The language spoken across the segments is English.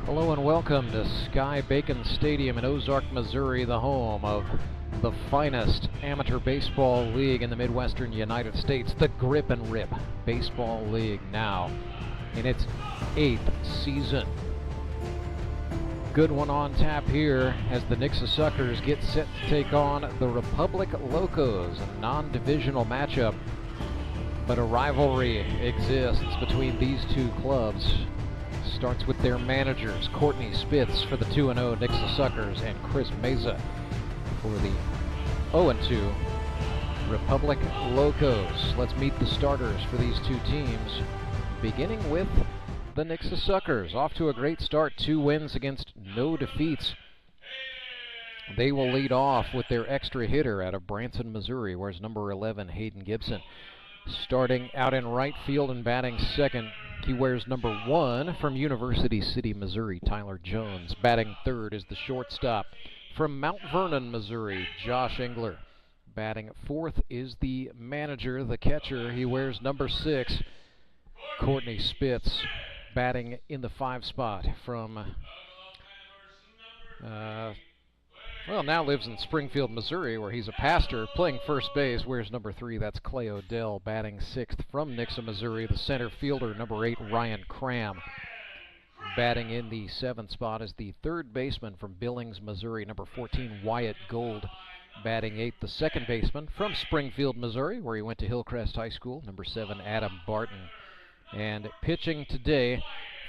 Hello and welcome to Sky Bacon Stadium in Ozark, Missouri, the home of the finest amateur baseball league in the Midwestern United States, the Grip and Rip Baseball League, now in its 8th season. Good one on tap here as the Nixa Suckers get set to take on the Republic Locos, a non-divisional matchup, but a rivalry exists between these two clubs. Starts with their managers, Courtney Spitz for the 2-0 Nixa Suckers and Chris Meza for the 0-2 Republic Locos. Let's meet the starters for these two teams, beginning with the Nixa Suckers. Off to a great start, 2 wins against no defeats. They will lead off with their extra hitter out of Branson, Missouri, where's number 11, Hayden Gibson. Starting out in right field and batting second, he wears number 1 from University City, Missouri, Tyler Jones. Batting third is the shortstop from Mount Vernon, Missouri, Josh Engler. Batting fourth is the manager, the catcher. He wears number 6, Courtney Spitz. Batting in the 5 spot from, now lives in Springfield, Missouri, where he's a pastor. Playing first base, wears number 3, that's Clay Odell. Batting 6th from Nixa, Missouri, the center fielder, number 8, Ryan Cram. Batting in the 7th spot is the third baseman from Billings, Missouri, number 14, Wyatt Gold. Batting 8th, the second baseman from Springfield, Missouri, where he went to Hillcrest High School, number 7, Adam Barton. And pitching today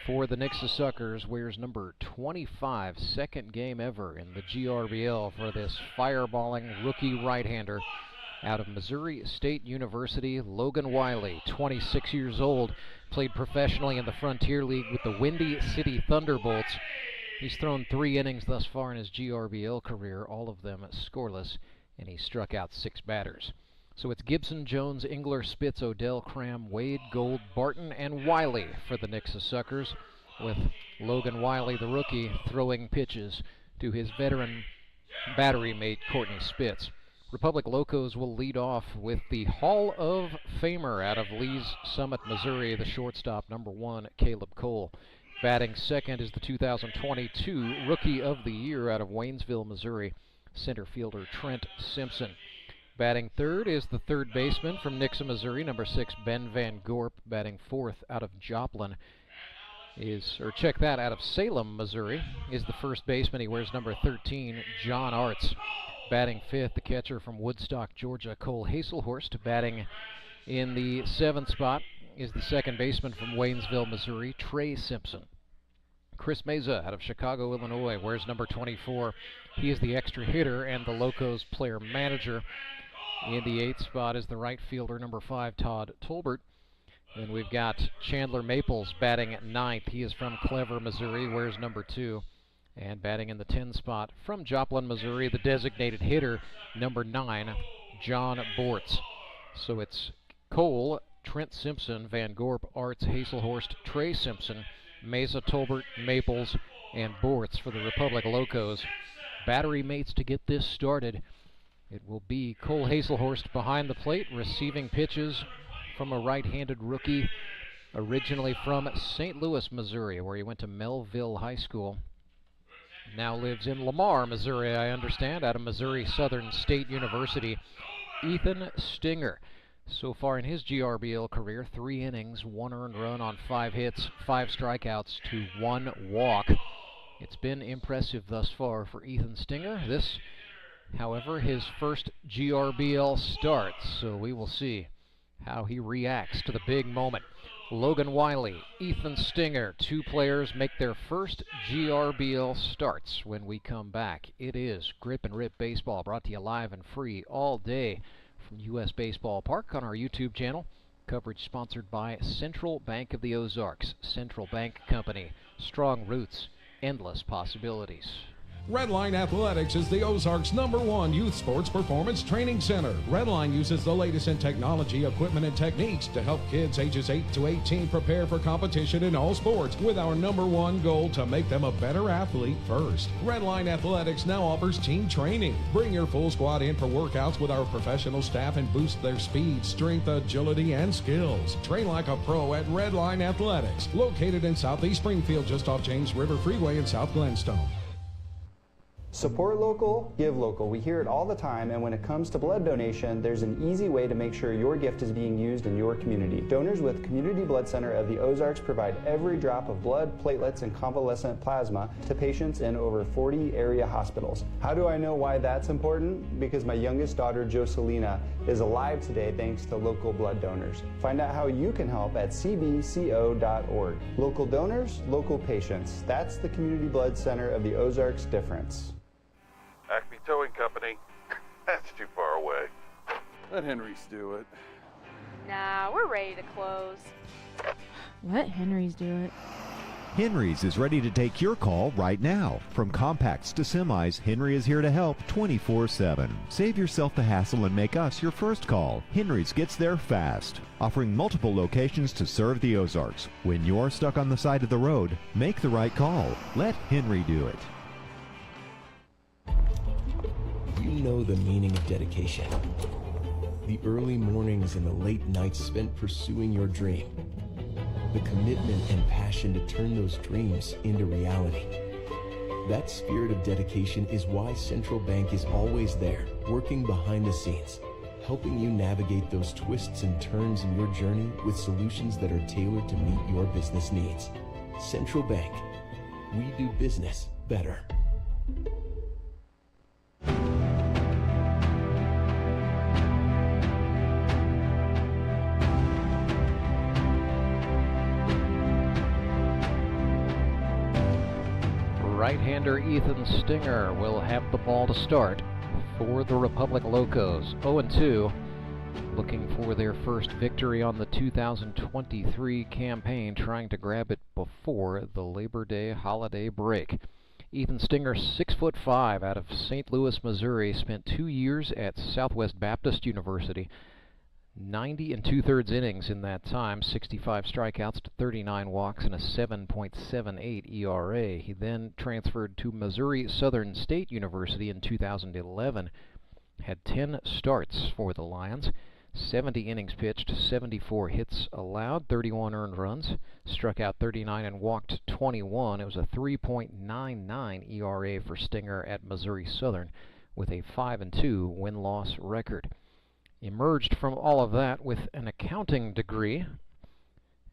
for the Nixa Suckers wears number 25, second game ever in the GRBL for this fireballing rookie right-hander out of Missouri State University, Logan Wiley, 26 years old, played professionally in the Frontier League with the Windy City Thunderbolts. He's thrown 3 innings thus far in his GRBL career, all of them scoreless, and he struck out 6 batters. So it's Gibson, Jones, Engler, Spitz, Odell, Cram, Wade, Gold, Barton, and Wiley for the Nixa Suckers, with Logan Wiley, the rookie, throwing pitches to his veteran battery mate, Courtney Spitz. Republic Locos will lead off with the Hall of Famer out of Lee's Summit, Missouri, the shortstop, number 1, Caleb Cole. Batting second is the 2022 Rookie of the Year out of Waynesville, Missouri, center fielder Trent Simpson. Batting third is the third baseman from Nixa, Missouri, number 6, Ben Van Gorp. Batting fourth out of Joplin out of Salem, Missouri, is the first baseman. He wears number 13, John Arts. Batting fifth, the catcher from Woodstock, Georgia, Cole Hazelhorst. Batting in the 7th spot is the second baseman from Waynesville, Missouri, Trey Simpson. Chris Meza out of Chicago, Illinois, wears number 24. He is the extra hitter and the Locos player manager. In the 8th spot is the right fielder, number 5, Todd Tolbert. Then we've got Chandler Maples batting at 9th. He is from Clever, Missouri, wears number 2. And batting in the 10 spot from Joplin, Missouri, the designated hitter, number 9, John Bortz. So it's Cole, Trent Simpson, Van Gorp, Arts, Hazelhorst, Trey Simpson, Mesa, Tolbert, Maples, and Bortz for the Republic Locos. Battery mates to get this started. It will be Cole Hazelhorst behind the plate, receiving pitches from a right-handed rookie, originally from St. Louis, Missouri, where he went to Melville High School. Now lives in Lamar, Missouri, I understand, out of Missouri Southern State University, Ethan Stinger. So far in his GRBL career, 3 innings, 1 earned run on 5 hits, 5 strikeouts to 1 walk. It's been impressive thus far for Ethan Stinger. This, however, his first GRBL start, so we will see how he reacts to the big moment. Logan Wiley, Ethan Stinger, 2 players make their first GRBL starts when we come back. It is Grip and Rip Baseball, brought to you live and free all day from U.S. Baseball Park on our YouTube channel. Coverage sponsored by Central Bank of the Ozarks. Central Bank Company, strong roots, endless possibilities. Redline Athletics is the Ozark's #1 youth sports performance training center. Redline uses the latest in technology, equipment, and techniques to help kids ages 8 to 18 prepare for competition in all sports, with our #1 goal to make them a better athlete first. Redline Athletics now offers team training. Bring your full squad in for workouts with our professional staff and boost their speed, strength, agility, and skills. Train like a pro at Redline Athletics, located in Southeast Springfield, just off James River Freeway in South Glenstone. Support local, give local. We hear it all the time, and when it comes to blood donation, there's an easy way to make sure your gift is being used in your community. Donors with Community Blood Center of the Ozarks provide every drop of blood, platelets, and convalescent plasma to patients in over 40 area hospitals. How do I know why that's important? Because my youngest daughter, Joselina, is alive today thanks to local blood donors. Find out how you can help at cbco.org. Local donors, local patients. That's the Community Blood Center of the Ozarks difference. Acme Towing Company. That's too far away. Let Henry's do it. Nah, we're ready to close. Let Henry's do it. Henry's is ready to take your call right now. From compacts to semis, Henry is here to help 24/7. Save yourself the hassle and make us your first call. Henry's gets there fast, offering multiple locations to serve the Ozarks. When you're stuck on the side of the road, make the right call. Let Henry do it. You know the meaning of dedication. The early mornings and the late nights spent pursuing your dream. The commitment and passion to turn those dreams into reality. That spirit of dedication is why Central Bank is always there, working behind the scenes, helping you navigate those twists and turns in your journey with solutions that are tailored to meet your business needs. Central Bank. We do business better. Right-hander Ethan Stinger will have the ball to start for the Republic Locos. 0-2, looking for their first victory on the 2023 campaign, trying to grab it before the Labor Day holiday break. Ethan Stinger, 6'5", out of St. Louis, Missouri, spent 2 years at Southwest Baptist University. 90 2/3 innings in that time, 65 strikeouts to 39 walks, and a 7.78 ERA. He then transferred to Missouri Southern State University in 2011. Had 10 starts for the Lions, 70 innings pitched, 74 hits allowed, 31 earned runs, struck out 39 and walked 21. It was a 3.99 ERA for Stinger at Missouri Southern with a 5-2 win-loss record. Emerged from all of that with an accounting degree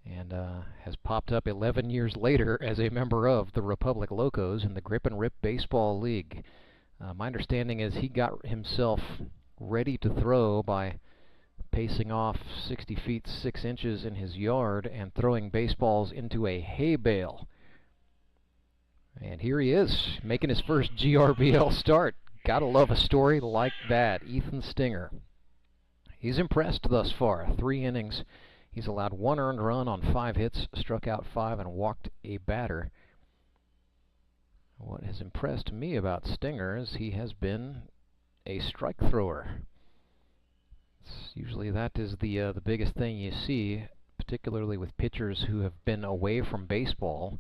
and has popped up 11 years later as a member of the Republic Locos in the Grip and Rip Baseball League. My understanding is he got himself ready to throw by pacing off 60 feet 6 inches in his yard and throwing baseballs into a hay bale. And here he is, making his first GRBL start. Gotta love a story like that. Ethan Stinger. He's impressed thus far. 3 innings. He's allowed 1 earned run on 5 hits, struck out 5, and walked a batter. What has impressed me about Stinger is he has been a strike thrower. Usually that is the biggest thing you see, particularly with pitchers who have been away from baseball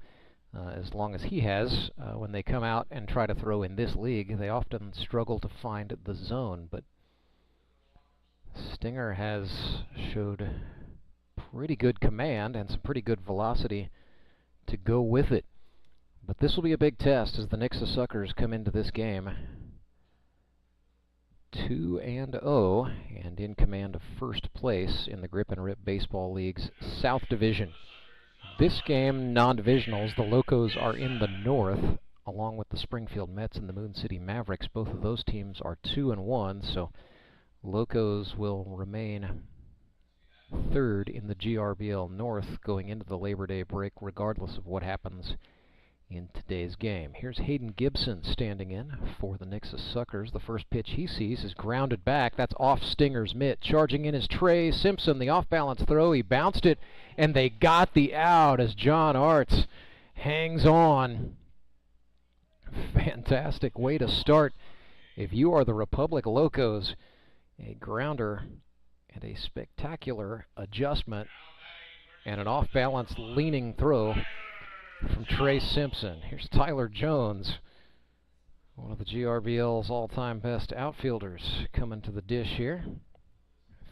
as long as he has. When they come out and try to throw in this league, they often struggle to find the zone, but Stinger has showed pretty good command and some pretty good velocity to go with it. But this will be a big test as the Nixa Suckers come into this game 2-0 and in command of first place in the Grip and Rip Baseball League's South Division. This game, non-divisionals, the Locos are in the North, along with the Springfield Mets and the Moon City Mavericks. Both of those teams are 2-1, so Locos will remain third in the GRBL North going into the Labor Day break, regardless of what happens in today's game. Here's Hayden Gibson standing in for the Nixa Suckers. The first pitch he sees is grounded back. That's off Stinger's mitt. Charging in is Trey Simpson. The off-balance throw. He bounced it, and they got the out as John Arts hangs on. fantastic way to start if you are the Republic Locos. A grounder and a spectacular adjustment and an off-balance leaning throw from Trey Simpson. Here's Tyler Jones, one of the GRBL's all-time best outfielders, coming to the dish here.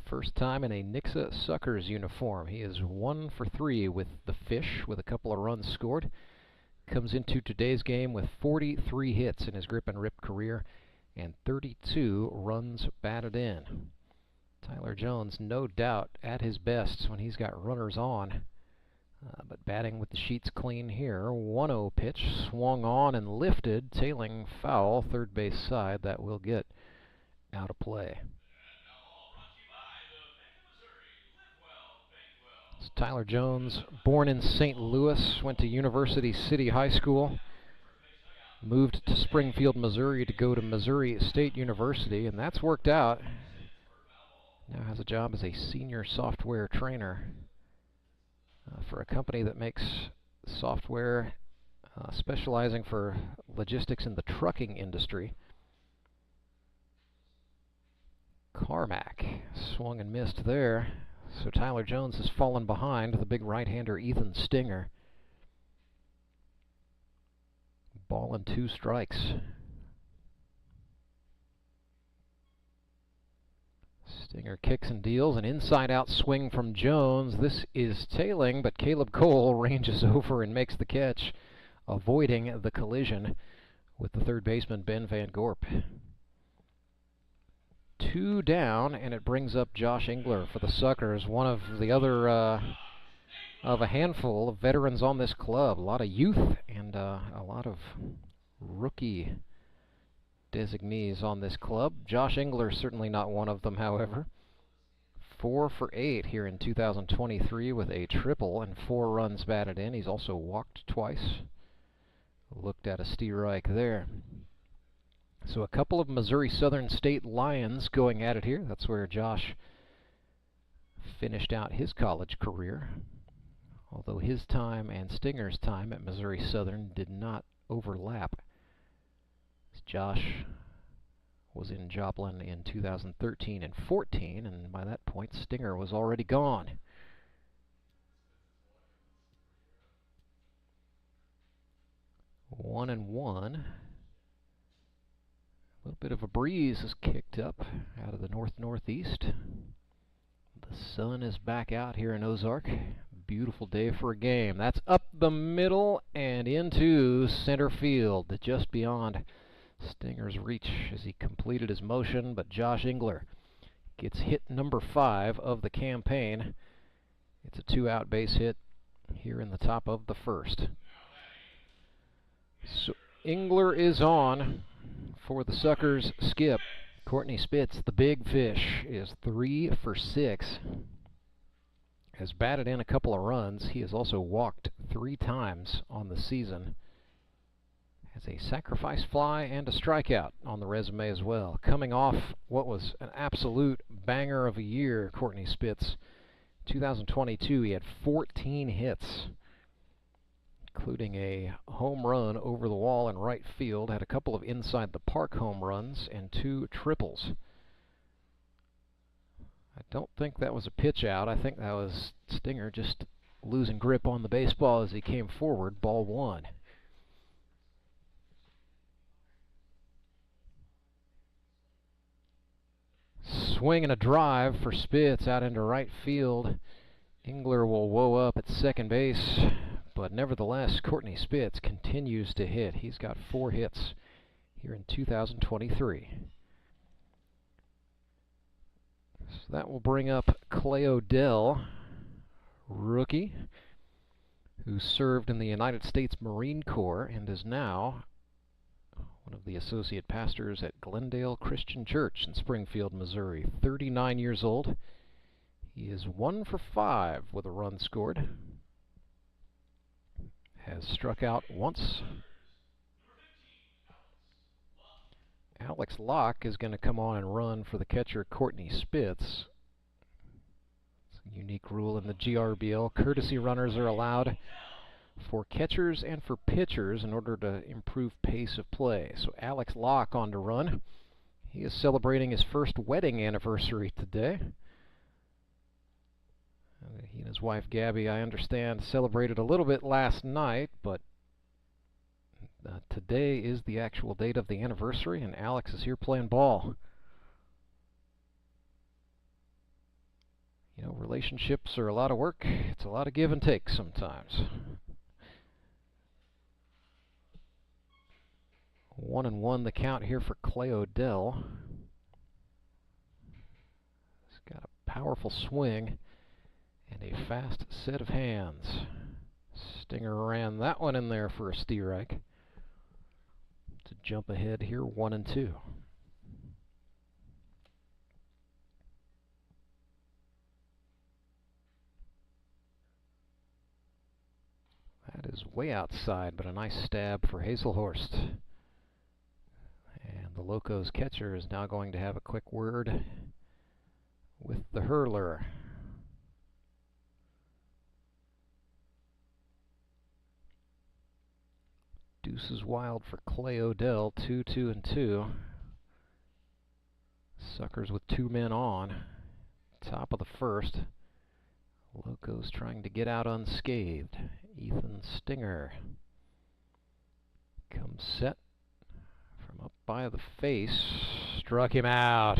First time in a Nixa Suckers uniform. He is 1 for 3 with the Fish, with a couple of runs scored. Comes into today's game with 43 hits in his grip and rip career and 32 runs batted in. Tyler Jones, no doubt, at his best when he's got runners on. But batting with the sheets clean here. 1-0 pitch, swung on and lifted, tailing foul, third base side. That will get out of play. So Tyler Jones, born in St. Louis, went to University City High School, moved to Springfield, Missouri to go to Missouri State University, and that's worked out. Now has a job as a senior software trainer for a company that makes software specializing for logistics in the trucking industry. Carmack swung and missed there. So Tyler Jones has fallen behind the big right-hander Ethan Stinger. Ball and 2 strikes. Stinger kicks and deals, an inside-out swing from Jones. This is tailing, but Caleb Cole ranges over and makes the catch, avoiding the collision with the third baseman Ben Van Gorp. 2 down, and it brings up Josh Engler for the Suckers, one of the other of a handful of veterans on this club. A lot of youth and a lot of rookie designees on this club. Josh Engler certainly not one of them, however. 4 for 8 here in 2023 with a triple and 4 runs batted in. He's also walked twice. Looked at a strike there. So a couple of Missouri Southern State Lions going at it here. That's where Josh finished out his college career, although his time and Stinger's time at Missouri Southern did not overlap. Josh was in Joplin in 2013 and 14, and by that point Stinger was already gone. One and one. A little bit of a breeze is kicked up out of the north-northeast. The sun is back out here in Ozark. Beautiful day for a game. That's up the middle and into center field, just beyond Stinger's reach as he completed his motion, but Josh Engler gets hit number 5 of the campaign. It's a 2-out base hit here in the top of the first. So Engler is on for the Suckers skip. Courtney Spitz, the big fish, is 3 for 6. Has batted in a couple of runs. He has also walked 3 times on the season. Has a sacrifice fly and a strikeout on the resume as well. Coming off what was an absolute banger of a year, Courtney Spitz. 2022, he had 14 hits, including a home run over the wall in right field, had a couple of inside the park home runs, and 2 triples. I don't think that was a pitch out. I think that was Stinger just losing grip on the baseball as he came forward. Ball 1. Swing and a drive for Spitz out into right field. Engler will woe up at second base, but nevertheless, Courtney Spitz continues to hit. He's got 4 hits here in 2023. So that will bring up Clay Odell, rookie, who served in the United States Marine Corps and is now one of the associate pastors at Glendale Christian Church in Springfield, Missouri. 39 years old. He is 1 for 5 with a run scored. Has struck out once. Alex Locke is going to come on and run for the catcher Courtney Spitz. It's a unique rule in the GRBL. Courtesy runners are allowed for catchers and for pitchers in order to improve pace of play. So Alex Locke on to run. He is celebrating his first wedding anniversary today. He and his wife Gabby, I understand, celebrated a little bit last night, but today is the actual date of the anniversary, and Alex is here playing ball. You know, relationships are a lot of work. It's a lot of give and take sometimes. 1-1 the count here for Clay Odell. He's got a powerful swing and a fast set of hands. Stinger ran that one in there for a strike to jump ahead here 1-2. That is way outside, but a nice stab for Hazelhorst. And the Locos catcher is now going to have a quick word with the hurler. Deuces wild for Clay Odell, 2-2-2. Suckers with 2 men on. Top of the first. Locos trying to get out unscathed. Ethan Stinger comes set from up by the face. Struck him out.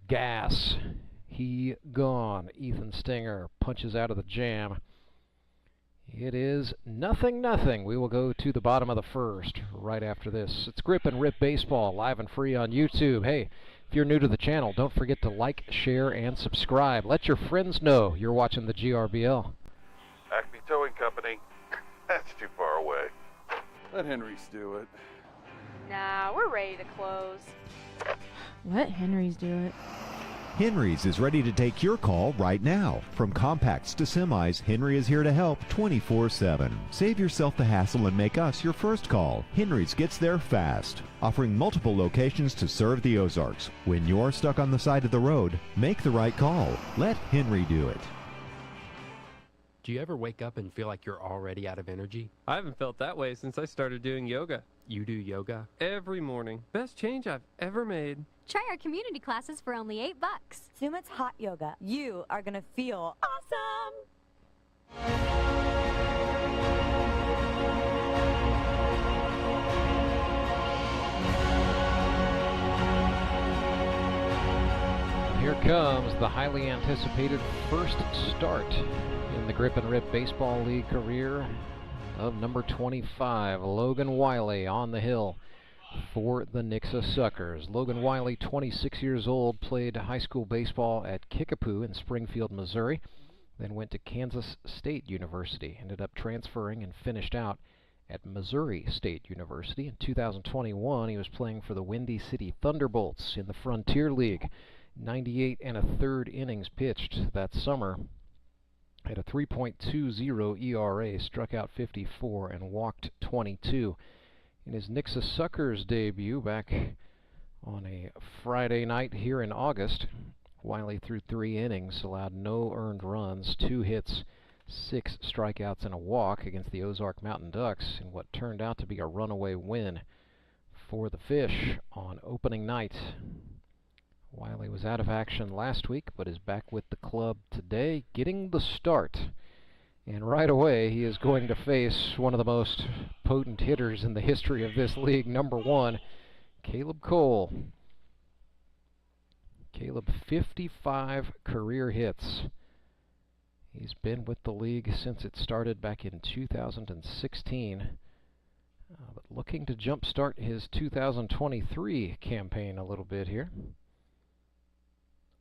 Gas. He gone. Ethan Stinger punches out of the jam. It is 0-0. We will go to the bottom of the first right after this. It's Grip and Rip Baseball, live and free on YouTube. Hey, if you're new to the channel, don't forget to like, share, and subscribe. Let your friends know you're watching the GRBL. Acme Towing Company. That's too far away. Let Henry's do it. Nah, we're ready to close. Let Henry's do it. Henry's is ready to take your call right now. From compacts to semis, Henry is here to help 24/7. Save yourself the hassle and make us your first call. Henry's gets there fast, offering multiple locations to serve the Ozarks. When you're stuck on the side of the road, make the right call. Let Henry do it. Do you ever wake up and feel like you're already out of energy? I haven't felt that way since I started doing yoga. You do yoga? Every morning. Best change I've ever made. Try our community classes for only $8. Sumit's Hot Yoga. You are gonna feel awesome! Here comes the highly anticipated first start in the Grip and Rip Baseball League career of number 25, Logan Wiley on the hill for the Nixa Suckers. Logan Wiley, 26 years old, played high school baseball at Kickapoo in Springfield, Missouri, then went to Kansas State University, ended up transferring and finished out at Missouri State University. In 2021, he was playing for the Windy City Thunderbolts in the Frontier League. 98 1/3 innings pitched that summer. Had a 3.20 ERA, struck out 54, and walked 22. In his Nixa Suckers debut back on a Friday night here in August, Wiley threw 3 innings, allowed no earned runs, 2 hits, 6 strikeouts, and a walk against the Ozark Mountain Ducks in what turned out to be a runaway win for the Fish on opening night. Wiley was out of action last week, but is back with the club today, getting the start. And right away, he is going to face one of the most potent hitters in the history of this league, number 1, Caleb Cole. Caleb, 55 career hits. He's been with the league since it started back in 2016. But looking to jumpstart his 2023 campaign a little bit here.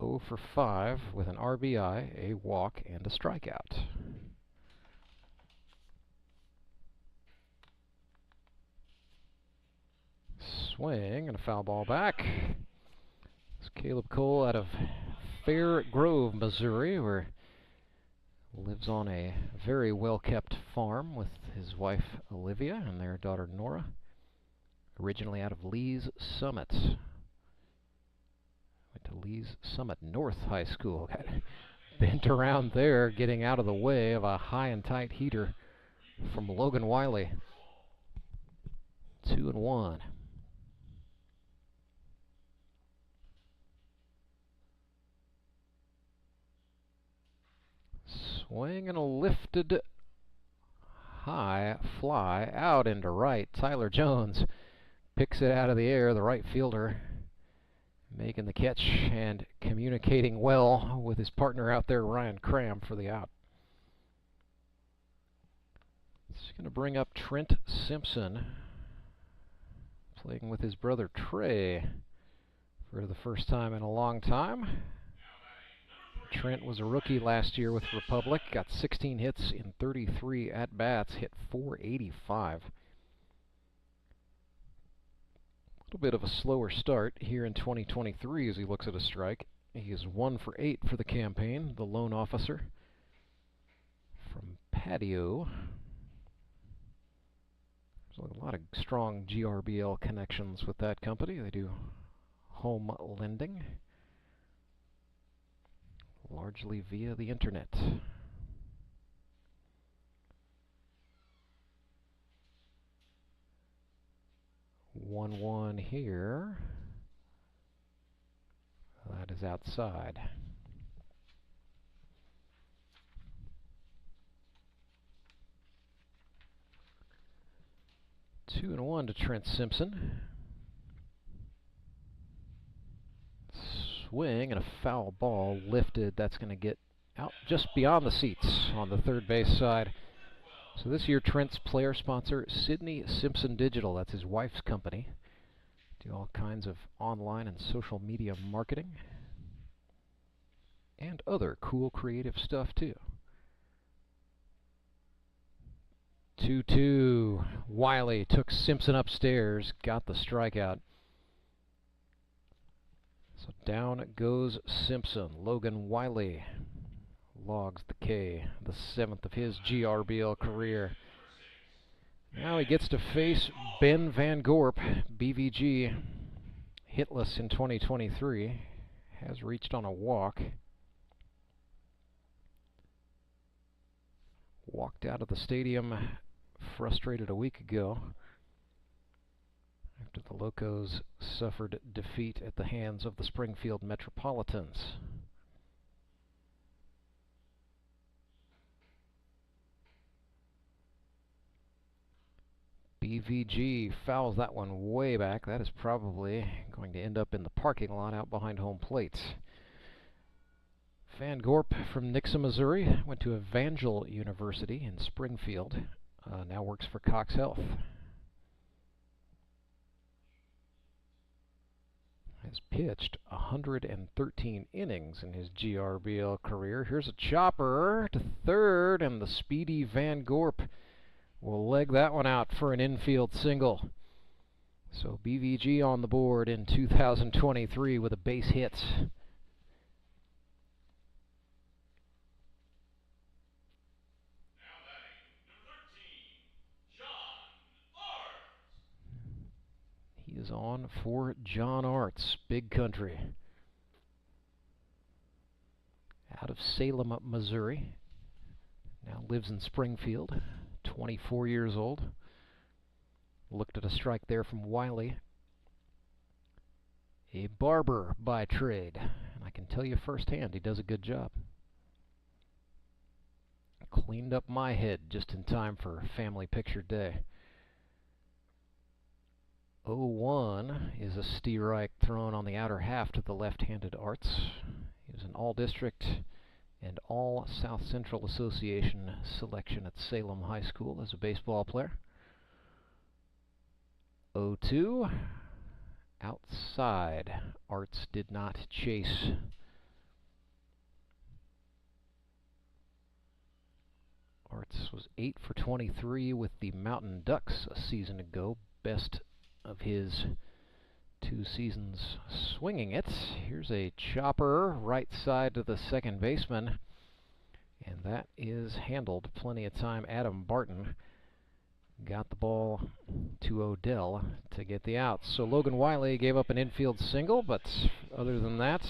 0 for 5 with an RBI, a walk, and a strikeout. Swing and a foul ball back. It's Caleb Cole out of Fair Grove, Missouri, where he lives on a very well-kept farm with his wife Olivia and their daughter Nora. Originally out of Lee's Summit. Went to Lee's Summit North High School. Got bent around there, getting out of the way of a high and tight heater from Logan Wiley. 2-1. Swing and a lifted high fly out into right. Tyler Jones picks it out of the air. The right fielder making the catch and communicating well with his partner out there, Ryan Cram, for the out. It's going to bring up Trent Simpson, playing with his brother Trey for the first time in a long time. Trent was a rookie last year with Republic, got 16 hits in 33 at-bats, hit .485. A little bit of a slower start here in 2023 as he looks at a strike. He is 1 for 8 for the campaign, the lone officer from Patio. There's a lot of strong GRBL connections with that company. They do home lending, largely via the internet. 1-1 here. That is outside. Two and one to Trent Simpson. Swing and a foul ball lifted. That's going to get out just beyond the seats on the third base side. So this year, Trent's player sponsor, Sydney Simpson Digital. That's his wife's company. Do all kinds of online and social media marketing and other cool creative stuff too. 2-2. Wiley took Simpson upstairs, got the strikeout. So down goes Simpson. Logan Wiley logs the K, the 7th of his GRBL career. Now he gets to face Ben Van Gorp. BVG, hitless in 2023, has reached on a walk. Walked out of the stadium frustrated a week ago after the Locos suffered defeat at the hands of the Springfield Metropolitans. BVG fouls that one way back. That is probably going to end up in the parking lot out behind home plate. Van Gorp from Nixa, Missouri, went to Evangel University in Springfield. Now works for Cox Health. Has pitched 113 innings in his GRBL career. Here's a chopper to third, and the speedy Van Gorp will leg that one out for an infield single. So BVG on the board in 2023 with a base hit. He is on for John Arts, Big Country. Out of Salem, Missouri. Now lives in Springfield. 24 years old. Looked at a strike there from Wiley. A barber by trade. And I can tell you firsthand, he does a good job. Cleaned up my head just in time for family picture day. 0-1 is a steerike thrown on the outer half to the left-handed Arts. He was an all-district and all South Central Association selection at Salem High School as a baseball player. 0-2. Outside. Arts did not chase. Arts was 8 for 23 with the Mountain Ducks a season ago. Best of his 2 seasons swinging it. Here's a chopper right side to the second baseman, and that is handled plenty of time. Adam Barton got the ball to Odell to get the out. So Logan Wiley gave up an infield single, but other than that,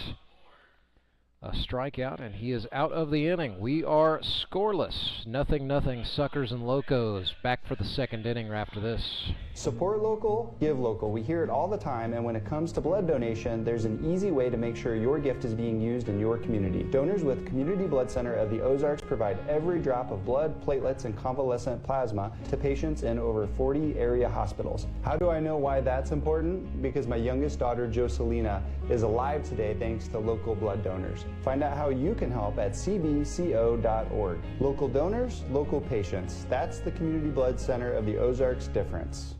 a strikeout, and he is out of the inning. We are scoreless. 0-0, Suckers and Locos. Back for the second inning after this. Support local, give local. We hear it all the time, and when it comes to blood donation, there's an easy way to make sure your gift is being used in your community. Donors with Community Blood Center of the Ozarks provide every drop of blood, platelets, and convalescent plasma to patients in over 40 area hospitals. How do I know why that's important? Because my youngest daughter, Jocelina, is alive today thanks to local blood donors. Find out how you can help at cbco.org. Local donors, local patients. That's the Community Blood Center of the Ozarks difference.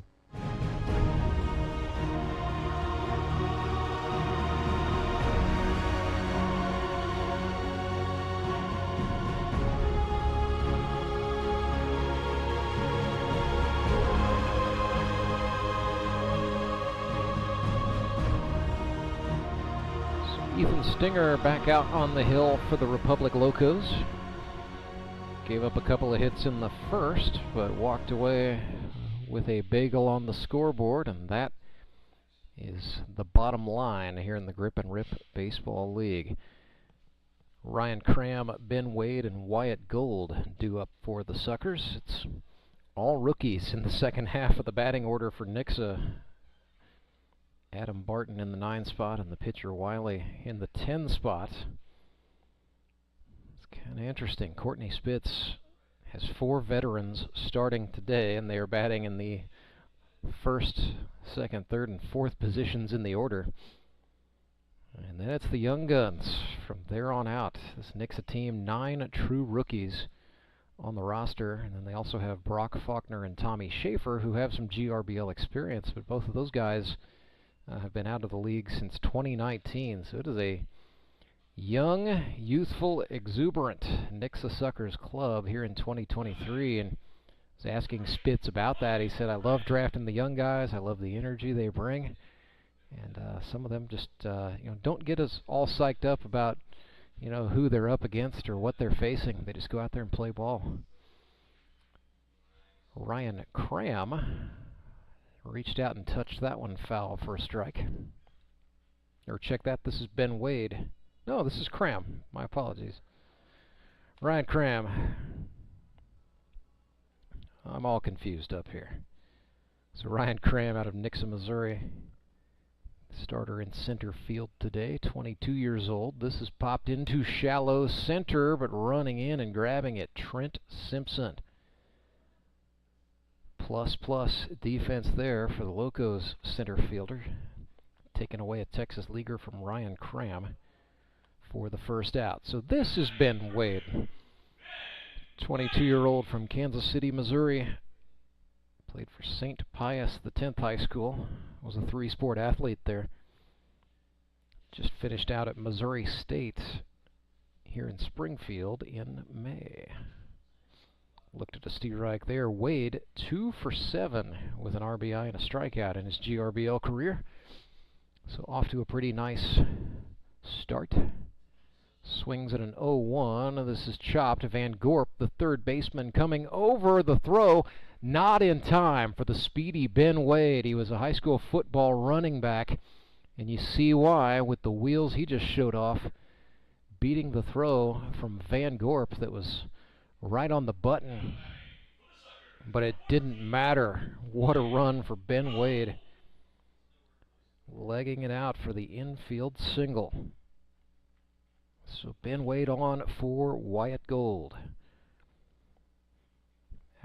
Ethan Stinger back out on the hill for the Republic Locos. Gave up a couple of hits in the first, but walked away with a bagel on the scoreboard, and that is the bottom line here in the Grip and Rip Baseball League. Ryan Cram, Ben Wade, and Wyatt Gold due up for the Suckers. It's all rookies in the second half of the batting order for Nixa. Adam Barton in the 9 spot and the pitcher Wiley in the 10 spot. It's kind of interesting. Courtney Spitz has 4 veterans starting today, and they are batting in the first, second, third, and fourth positions in the order. And then it's the young guns from there on out. This Nixa team, 9 true rookies on the roster, and then they also have Brock Faulkner and Tommy Schaefer, who have some GRBL experience, but both of those guys have been out of the league since 2019, so it is a young, youthful, exuberant Nixa Suckers club here in 2023, and I was asking Spitz about that. He said, I love drafting the young guys, I love the energy they bring, and some of them just don't get us all psyched up about who they're up against or what they're facing. They just go out there and play ball. Ryan Cram reached out and touched that one foul for a strike. Or check that, this is Ben Wade. No, this is Cram. My apologies. Ryan Cram. I'm all confused up here. So Ryan Cram out of Nixa, Missouri. Starter in center field today, 22 years old. This is popped into shallow center, but running in and grabbing it, Trent Simpson. Plus defense there for the Locos center fielder. Taking away a Texas leaguer from Ryan Cram for the first out. So this is Ben Wade, 22-year-old from Kansas City, Missouri. Played for St. Pius X High School. Was a 3-sport athlete there. Just finished out at Missouri State here in Springfield in May. Looked at a strike there. Wade, 2 for 7 with an RBI and a strikeout in his GRBL career. So off to a pretty nice start. Swings at an 0-1. This is chopped. Van Gorp, the third baseman, coming over the throw. Not in time for the speedy Ben Wade. He was a high school football running back, and you see why with the wheels he just showed off, beating the throw from Van Gorp that was right on the button, but it didn't matter. What a run for Ben Wade, legging it out for the infield single. So Ben Wade on for Wyatt Gold.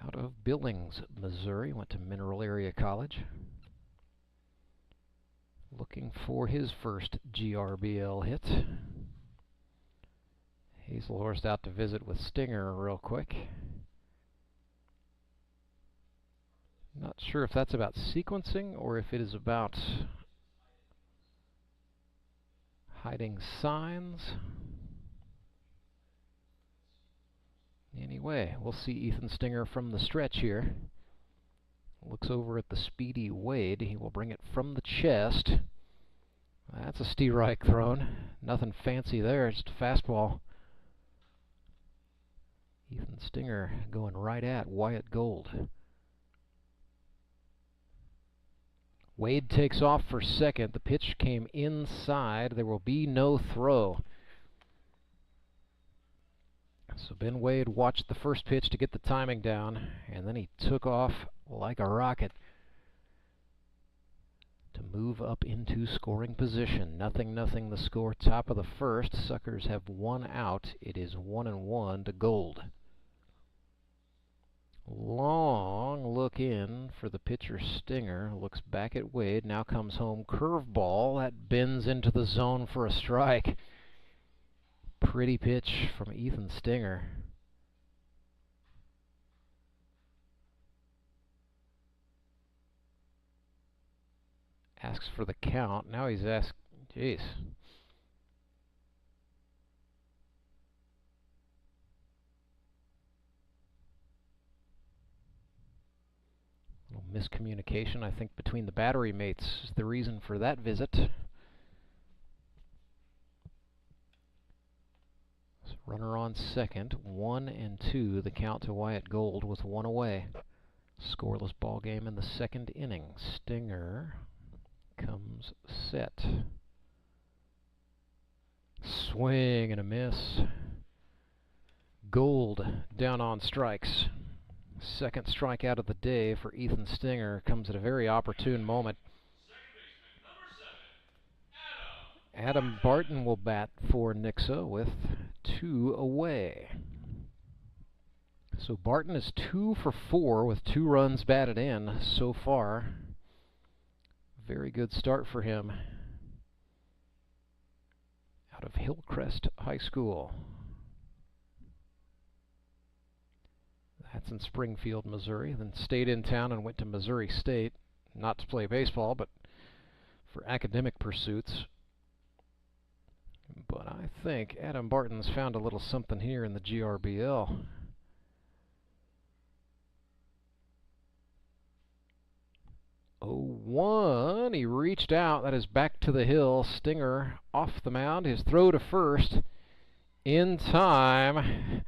Out of Billings, Missouri, went to Mineral Area College. Looking for his first GRBL hit. Hazelhorst out to visit with Stinger real quick. Not sure if that's about sequencing or if it is about hiding signs. Anyway, we'll see Ethan Stinger from the stretch here. Looks over at the speedy Wade. He will bring it from the chest. That's a strike thrown. Nothing fancy there, just a fastball. Ethan Stinger going right at Wyatt Gold. Wade takes off for second. The pitch came inside. There will be no throw. So Ben Wade watched the first pitch to get the timing down, and then he took off like a rocket to move up into scoring position. 0-0 the score, top of the first. Suckers have one out. It is 1-1 to Gold. Long look in for the pitcher Stinger. Looks back at Wade. Now comes home. Curveball. That bends into the zone for a strike. Pretty pitch from Ethan Stinger. Asks for the count. Now he's asked. Jeez. Miscommunication, I think, between the battery mates is the reason for that visit. So runner on second, 1-2 the count to Wyatt Gold with one away. Scoreless ball game in the second inning. Stinger comes set. Swing and a miss. Gold down on strikes. Second strikeout of the day for Ethan Stinger comes at a very opportune moment. Adam Barton will bat for Nixa with 2 away. So Barton is 2 for 4 with 2 runs batted in so far. Very good start for him out of Hillcrest High School. That's in Springfield, Missouri. Then stayed in town and went to Missouri State, not to play baseball, but for academic pursuits. But I think Adam Barton's found a little something here in the GRBL. Oh, 1. He reached out. That is back to the hill. Stinger off the mound. His throw to first in time.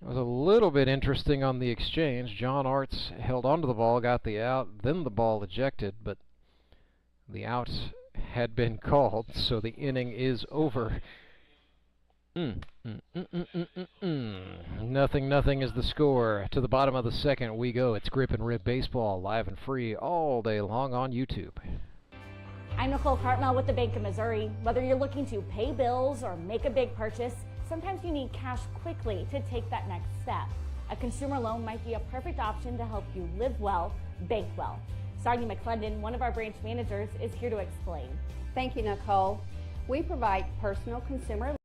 It was a little bit interesting on the exchange. John Arts held onto the ball, got the out, then the ball ejected, but the out had been called, so the inning is over. 0-0 is the score. To the bottom of the second we go. It's Grip and Rib Baseball, live and free all day long on YouTube. I'm Nicole Cartmel with the Bank of Missouri. Whether you're looking to pay bills or make a big purchase, sometimes you need cash quickly to take that next step. A consumer loan might be a perfect option to help you live well, bank well. Sonia McClendon, one of our branch managers, is here to explain. Thank you, Nicole. We provide personal consumer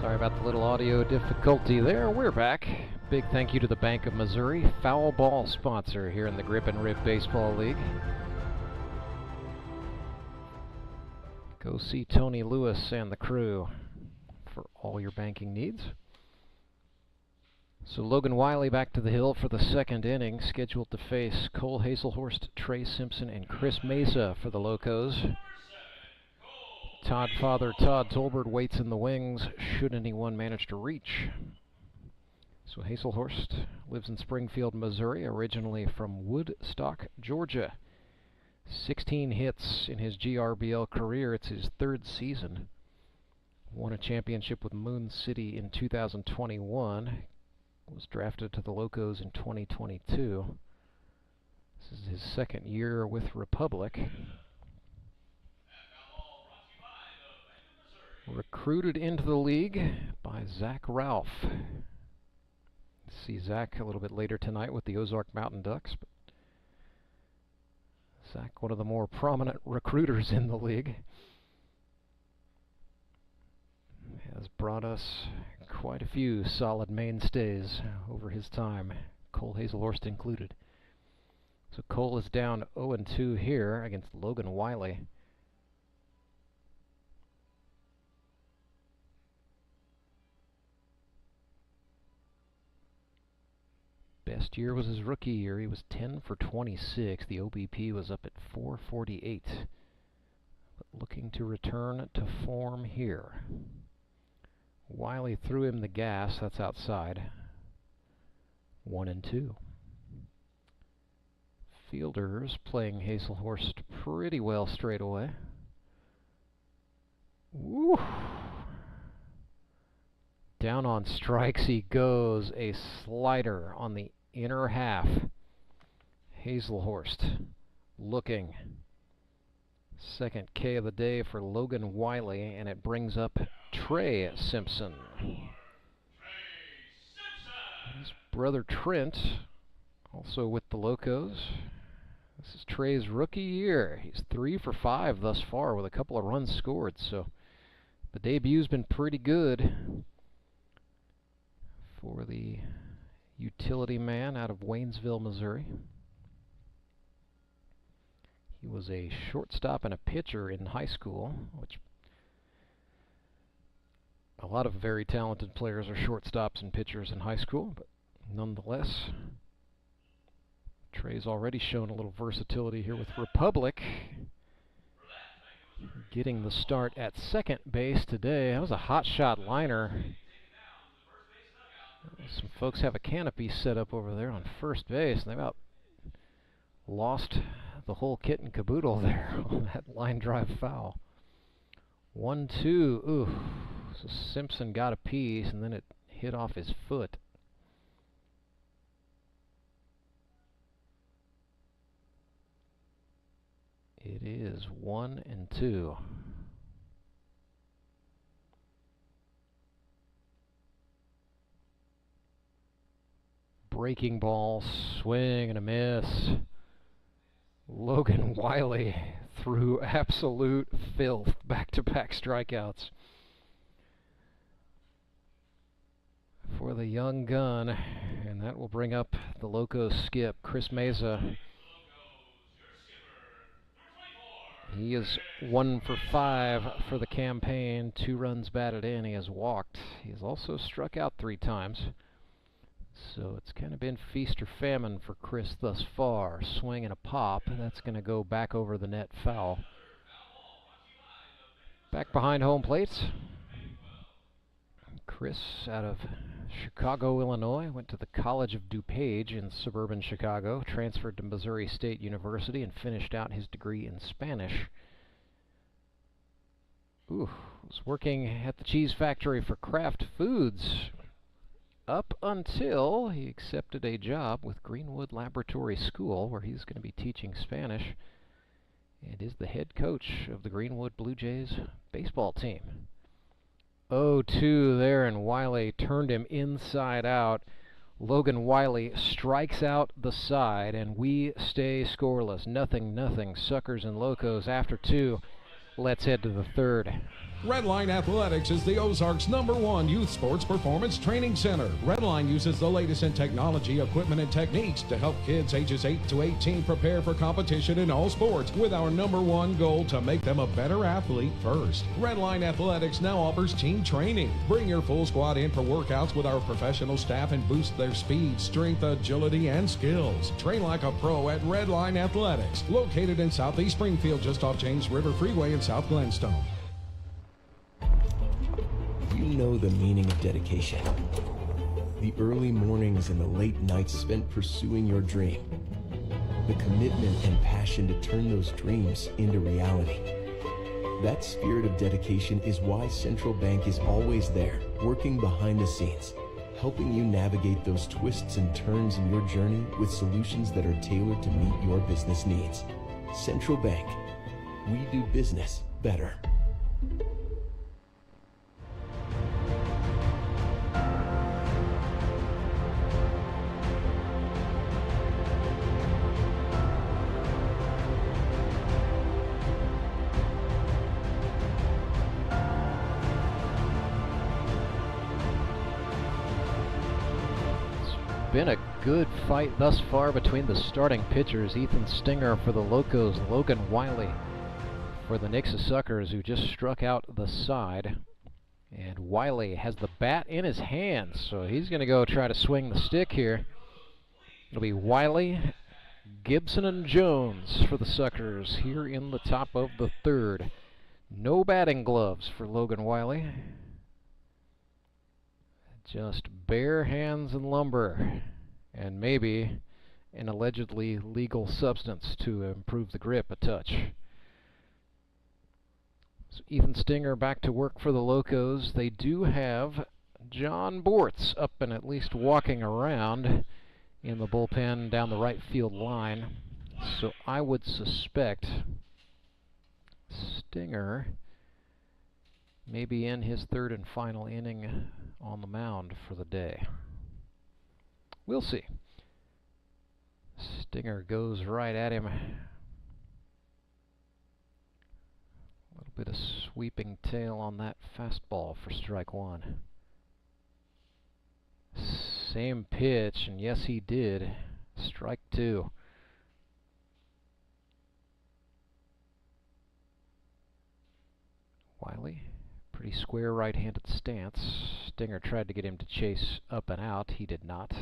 Sorry about the little audio difficulty there. We're back. Big thank you to the Bank of Missouri, foul ball sponsor here in the Grip and Rib Baseball League. Go see Tony Lewis and the crew for all your banking needs. So Logan Wiley back to the hill for the second inning, scheduled to face Cole Hazelhorst, Trey Simpson, and Chris Mesa for the Locos. Todd father Todd Tolbert waits in the wings should anyone manage to reach. So Hazelhorst lives in Springfield, Missouri, originally from Woodstock, Georgia. 16 hits in his GRBL career. It's his 3rd season. Won a championship with Moon City in 2021. Was drafted to the Locos in 2022. This is his 2nd year with Republic. Recruited into the league by Zach Ralph. See Zach a little bit later tonight with the Ozark Mountain Ducks. But Zach, one of the more prominent recruiters in the league, has brought us quite a few solid mainstays over his time, Cole Hazelhorst included. So Cole is down 0-2 here against Logan Wiley. Last year was his rookie year. He was 10 for 26. The OBP was up at 448. But looking to return to form here. Wiley threw him the gas. That's outside. 1-2. Fielders playing Hazelhorst pretty well straight away. Woo! Down on strikes he goes. A slider on the inner half. Hazelhorst looking. Second K of the day for Logan Wiley, and it brings up Trey Simpson. His brother Trent, also with the Locos. This is Trey's rookie year. He's 3 for 5 thus far with a couple of runs scored, so the debut's been pretty good for the utility man out of Waynesville, Missouri. He was a shortstop and a pitcher in high school, which a lot of very talented players are shortstops and pitchers in high school, but nonetheless, Trey's already shown a little versatility here with Republic. Getting the start at second base today. That was a hot shot liner. Some folks have a canopy set up over there on first base, and they about lost the whole kit and caboodle there on that line drive foul. 1-2. Ooh. So Simpson got a piece, and then it hit off his foot. It is 1-2. Breaking ball, swing and a miss. Logan Wiley threw absolute filth, back-to-back strikeouts for the young gun, and that will bring up the Locos skip, Chris Meza. He is 1 for 5 for the campaign, 2 runs batted in. He has walked. He has also struck out 3 times. So it's kind of been feast or famine for Chris thus far. Swing and a pop. That's going to go back over the net, foul. Back behind home plate. Chris out of Chicago, Illinois, went to the College of DuPage in suburban Chicago, transferred to Missouri State University, and finished out his degree in Spanish. Was working at the cheese factory for Kraft Foods up until he accepted a job with Greenwood Laboratory School, where he's going to be teaching Spanish and is the head coach of the Greenwood Blue Jays baseball team. 0-2 there, and Wiley turned him inside out. Logan Wiley strikes out the side, and we stay scoreless. 0-0. Suckers and Locos after 2. Let's head to the third. Redline Athletics is the Ozark's #1 youth sports performance training center. Redline uses the latest in technology, equipment, and techniques to help kids ages 8 to 18 prepare for competition in all sports, with our #1 goal to make them a better athlete first. Redline Athletics now offers team training. Bring your full squad in for workouts with our professional staff and boost their speed, strength, agility, and skills. Train like a pro at Redline Athletics, located in Southeast Springfield, just off James River Freeway in South Glenstone. You know the meaning of dedication. The early mornings and the late nights spent pursuing your dream. The commitment and passion to turn those dreams into reality. That spirit of dedication is why Central Bank is always there, working behind the scenes, helping you navigate those twists and turns in your journey with solutions that are tailored to meet your business needs. Central Bank. We do business better. Been a good fight thus far between the starting pitchers. Ethan Stinger for the Locos, Logan Wiley for the Nixa Suckers, who just struck out the side. And Wiley has the bat in his hands, so he's going to go try to swing the stick here. It'll be Wiley, Gibson, and Jones for the Suckers here in the top of the third. No batting gloves for Logan Wiley. Just bare hands and lumber, and maybe an allegedly legal substance to improve the grip a touch. So Ethan Stinger back to work for the Locos. They do have John Bortz up and at least walking around in the bullpen down the right field line. So I would suspect Stinger may be in his third and final inning on the mound for the day. We'll see. Stinger goes right at him. A little bit of sweeping tail on that fastball for strike one. Same pitch, and yes, he did. Strike two. Wiley, pretty square right-handed stance. Stinger tried to get him to chase up and out. He did not.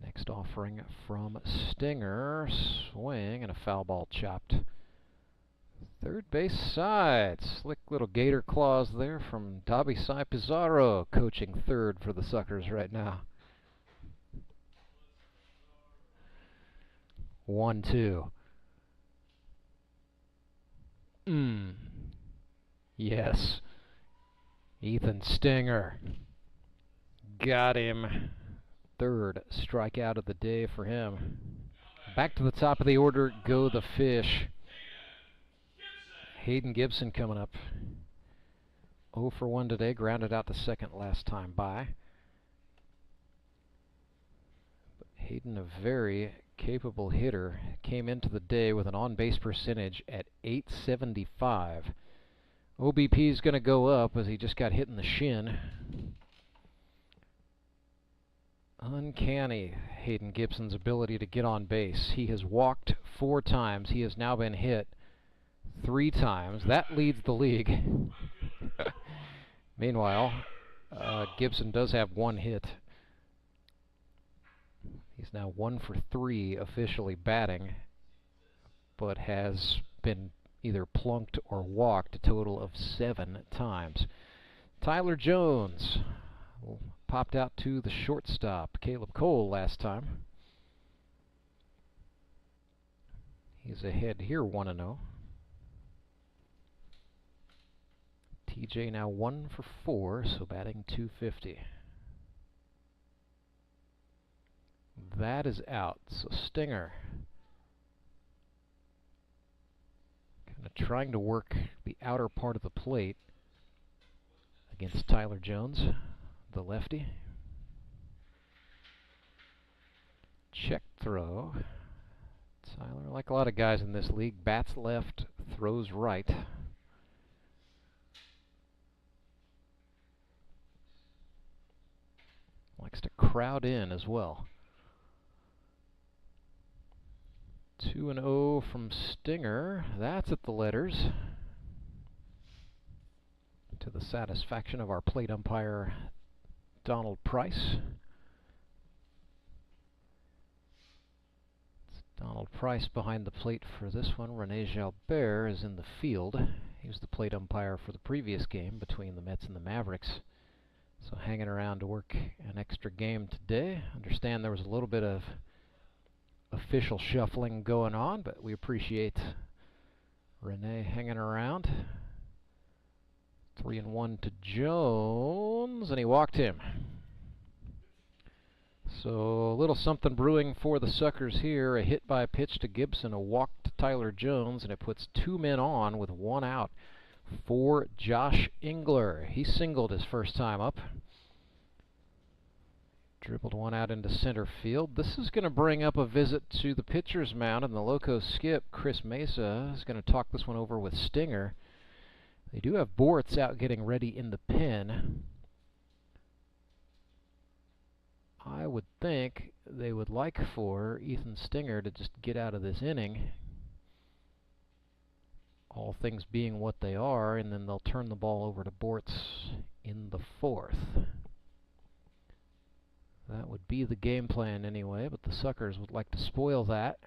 Next offering from Stinger. Swing and a foul ball chopped. Third base side. Slick little gator claws there from Dobby Cy Pizarro, coaching third for the Suckers right now. 1-2. Yes. Ethan Stinger. Got him. Third strikeout of the day for him. Back to the top of the order go the Fish. Hayden Gibson coming up. 0 for 1 today, grounded out to second last time by. But Hayden, a very capable hitter, came into the day with an on-base percentage at .875. OBP is going to go up as he just got hit in the shin. Uncanny, Hayden Gibson's ability to get on base. He has walked 4 times. He has now been hit 3 times. That leads the league. Meanwhile, Gibson does have 1 hit. He's now 1 for 3 officially batting, but has been either plunked or walked a total of 7 times. Tyler Jones popped out to the shortstop, Caleb Cole, last time. He's ahead here 1-0. TJ now 1 for 4, so batting .250. That is out, so Stinger kind of trying to work the outer part of the plate against Tyler Jones, the lefty. Check throw. Tyler, like a lot of guys in this league, bats left, throws right. Likes to crowd in as well. 2-0 from Stinger. That's at the letters. To the satisfaction of our plate umpire, Donald Price. It's Donald Price behind the plate for this one. Rene Jalbert is in the field. He was the plate umpire for the previous game between the Mets and the Mavericks. So hanging around to work an extra game today. Understand there was a little bit of official shuffling going on, but we appreciate Rene hanging around. 3-1 to Jones, and he walked him. So a little something brewing for the Suckers here. A hit by pitch to Gibson, a walk to Tyler Jones, and it puts 2 men on with 1 out for Josh Engler. He singled his first time up. Dribbled 1 out into center field. This is going to bring up a visit to the pitcher's mound, and the Locos skip, Chris Mesa, is going to talk this one over with Stinger. They do have Bortz out getting ready in the pen. I would think they would like for Ethan Stinger to just get out of this inning all things being what they are, and then they'll turn the ball over to Bortz in the 4th. That would be the game plan anyway, but the Suckers would like to spoil that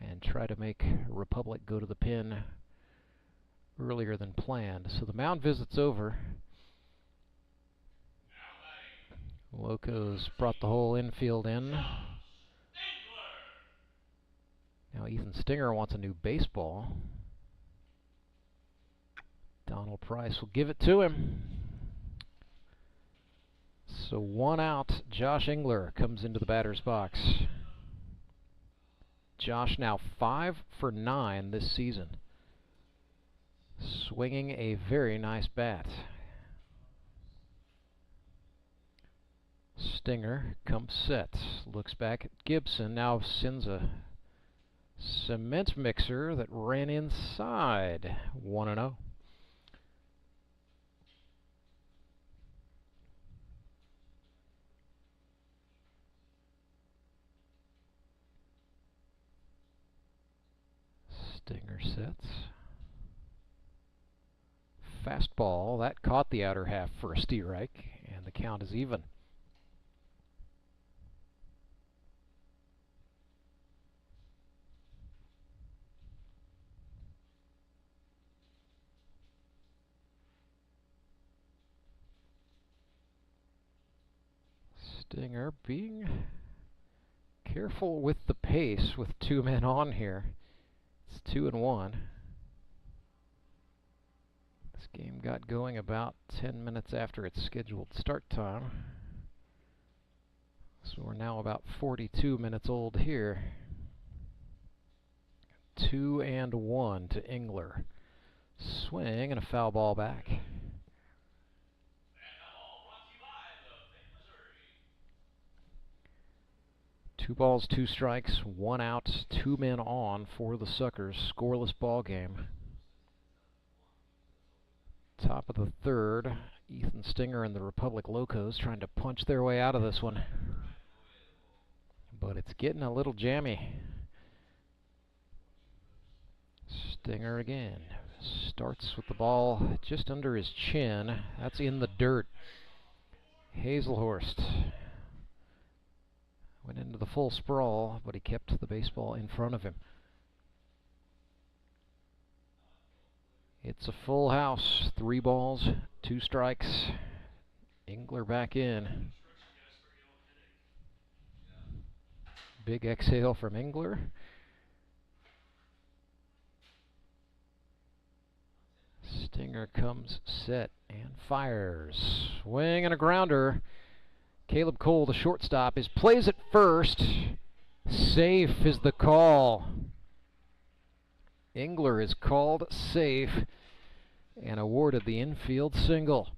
and try to make Republic go to the pin earlier than planned. So the mound visit's over. Locos brought the whole infield in. Now Ethan Stinger wants a new baseball. Donald Price will give it to him. So 1 out, Josh Engler comes into the batter's box. Josh now 5 for 9 this season. Swinging a very nice bat. Stinger comes set, looks back at Gibson, now sends a cement mixer that ran inside. 1-0. Stinger sets. Fastball, that caught the outer half for a strike, and the count is even. Stinger being careful with the pace with 2 men on here. It's 2-1. This game got going about 10 minutes after its scheduled start time. So we're now about 42 minutes old here. 2-1 to Engler. Swing and a foul ball back. 2 balls, 2 strikes, 1 out, 2 men on for the Suckers. Scoreless ball game. Top of the 3rd, Ethan Stinger and the Republic Locos trying to punch their way out of this one. But it's getting a little jammy. Stinger again. Starts with the ball just under his chin. That's in the dirt. Hazelhorst went into the full sprawl, but he kept the baseball in front of him. It's a full house. 3 balls, 2 strikes. Engler back in. Big exhale from Engler. Stinger comes set and fires. Swing and a grounder. Caleb Cole, the shortstop, plays at first. Safe is the call. Engler is called safe and awarded the infield single.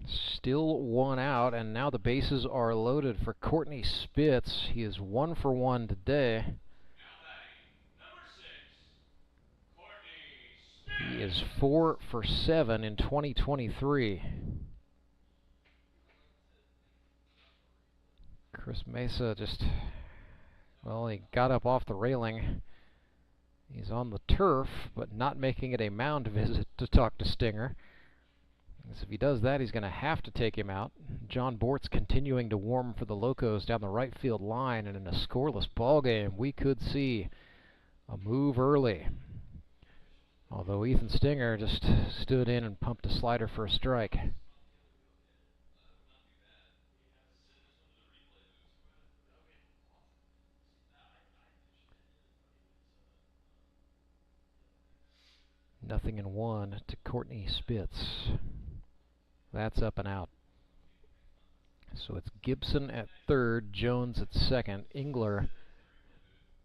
Still 1 out, and now the bases are loaded for Courtney Spitz. He is 1 for 1 today. He is 4 for 7 in 2023. Chris Mesa well, he got up off the railing. He's on the turf, but not making it a mound visit to talk to Stinger. Because if he does that, he's going to have to take him out. John Bortz continuing to warm for the Locos down the right field line, and in a scoreless ball game, we could see a move early. Although Ethan Stinger just stood in and pumped a slider for a strike. Nothing in 1 to Courtney Spitz. That's up and out. So it's Gibson at 3rd, Jones at 2nd, Engler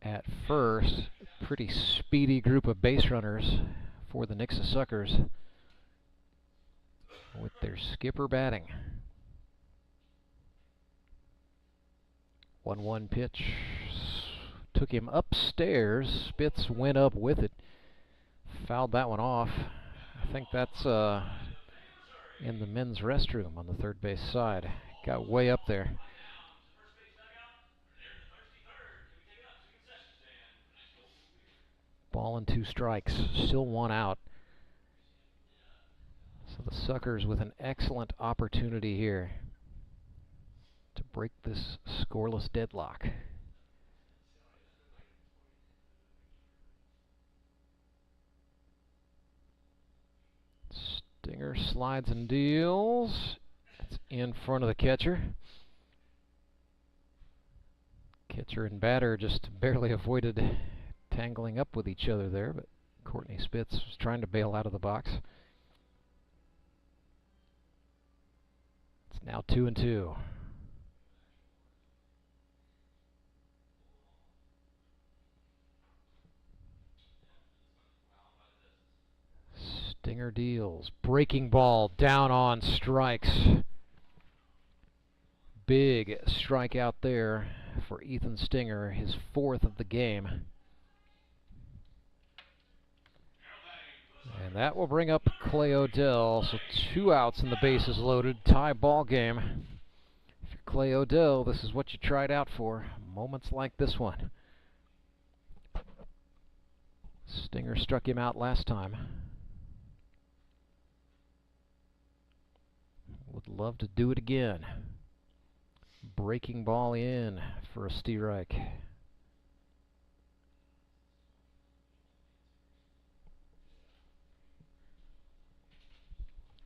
at 1st. Pretty speedy group of base runners for the Nixa Suckers with their skipper batting. 1-1 pitch. Took him upstairs. Spitz went up with it. Fouled that one off. I think that's in the men's restroom on the 3rd base side. Got way up there. Ball and 2 strikes, still 1 out. So the Suckers with an excellent opportunity here to break this scoreless deadlock. Stinger slides and deals. It's in front of the catcher. Catcher and batter just barely avoided tangling up with each other there, but Courtney Spitz was trying to bail out of the box. It's now 2-2. Stinger deals. Breaking ball down on strikes. Big strikeout there for Ethan Stinger, his 4th of the game. And that will bring up Clay Odell. So 2 outs and the bases loaded. Tie ball game. If you're Clay Odell, this is what you tried out for. Moments like this one. Stinger struck him out last time. Would love to do it again. Breaking ball in for a strike.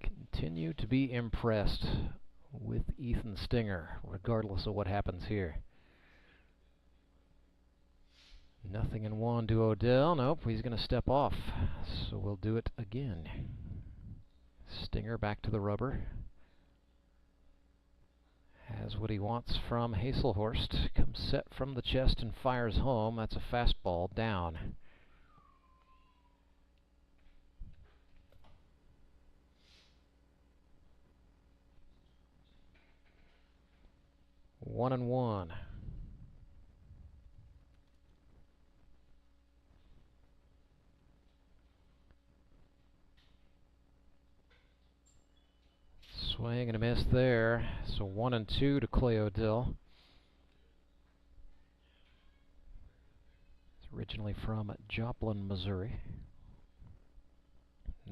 Continue to be impressed with Ethan Stinger, regardless of what happens here. Nothing in 1 to Odell. Nope, he's going to step off. So we'll do it again. Stinger back to the rubber. Has what he wants from Hazelhorst. Comes set from the chest and fires home. That's a fastball down. One and one. Swing and a miss there. So 1-2 to Clay Odell. He's originally from Joplin, Missouri.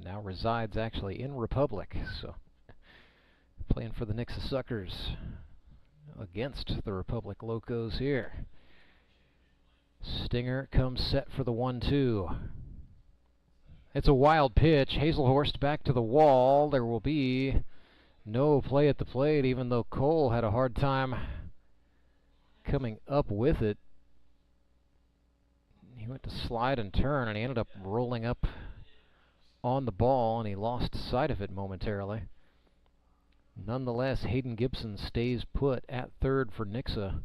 Now resides actually in Republic. So playing for the Nixa Suckers against the Republic Locos here. Stinger comes set for the 1-2. It's a wild pitch. Hazelhorst back to the wall. There will be no play at the plate, even though Cole had a hard time coming up with it. He went to slide and turn, and he ended up rolling up on the ball, and he lost sight of it momentarily. Nonetheless, Hayden Gibson stays put at third for Nixa.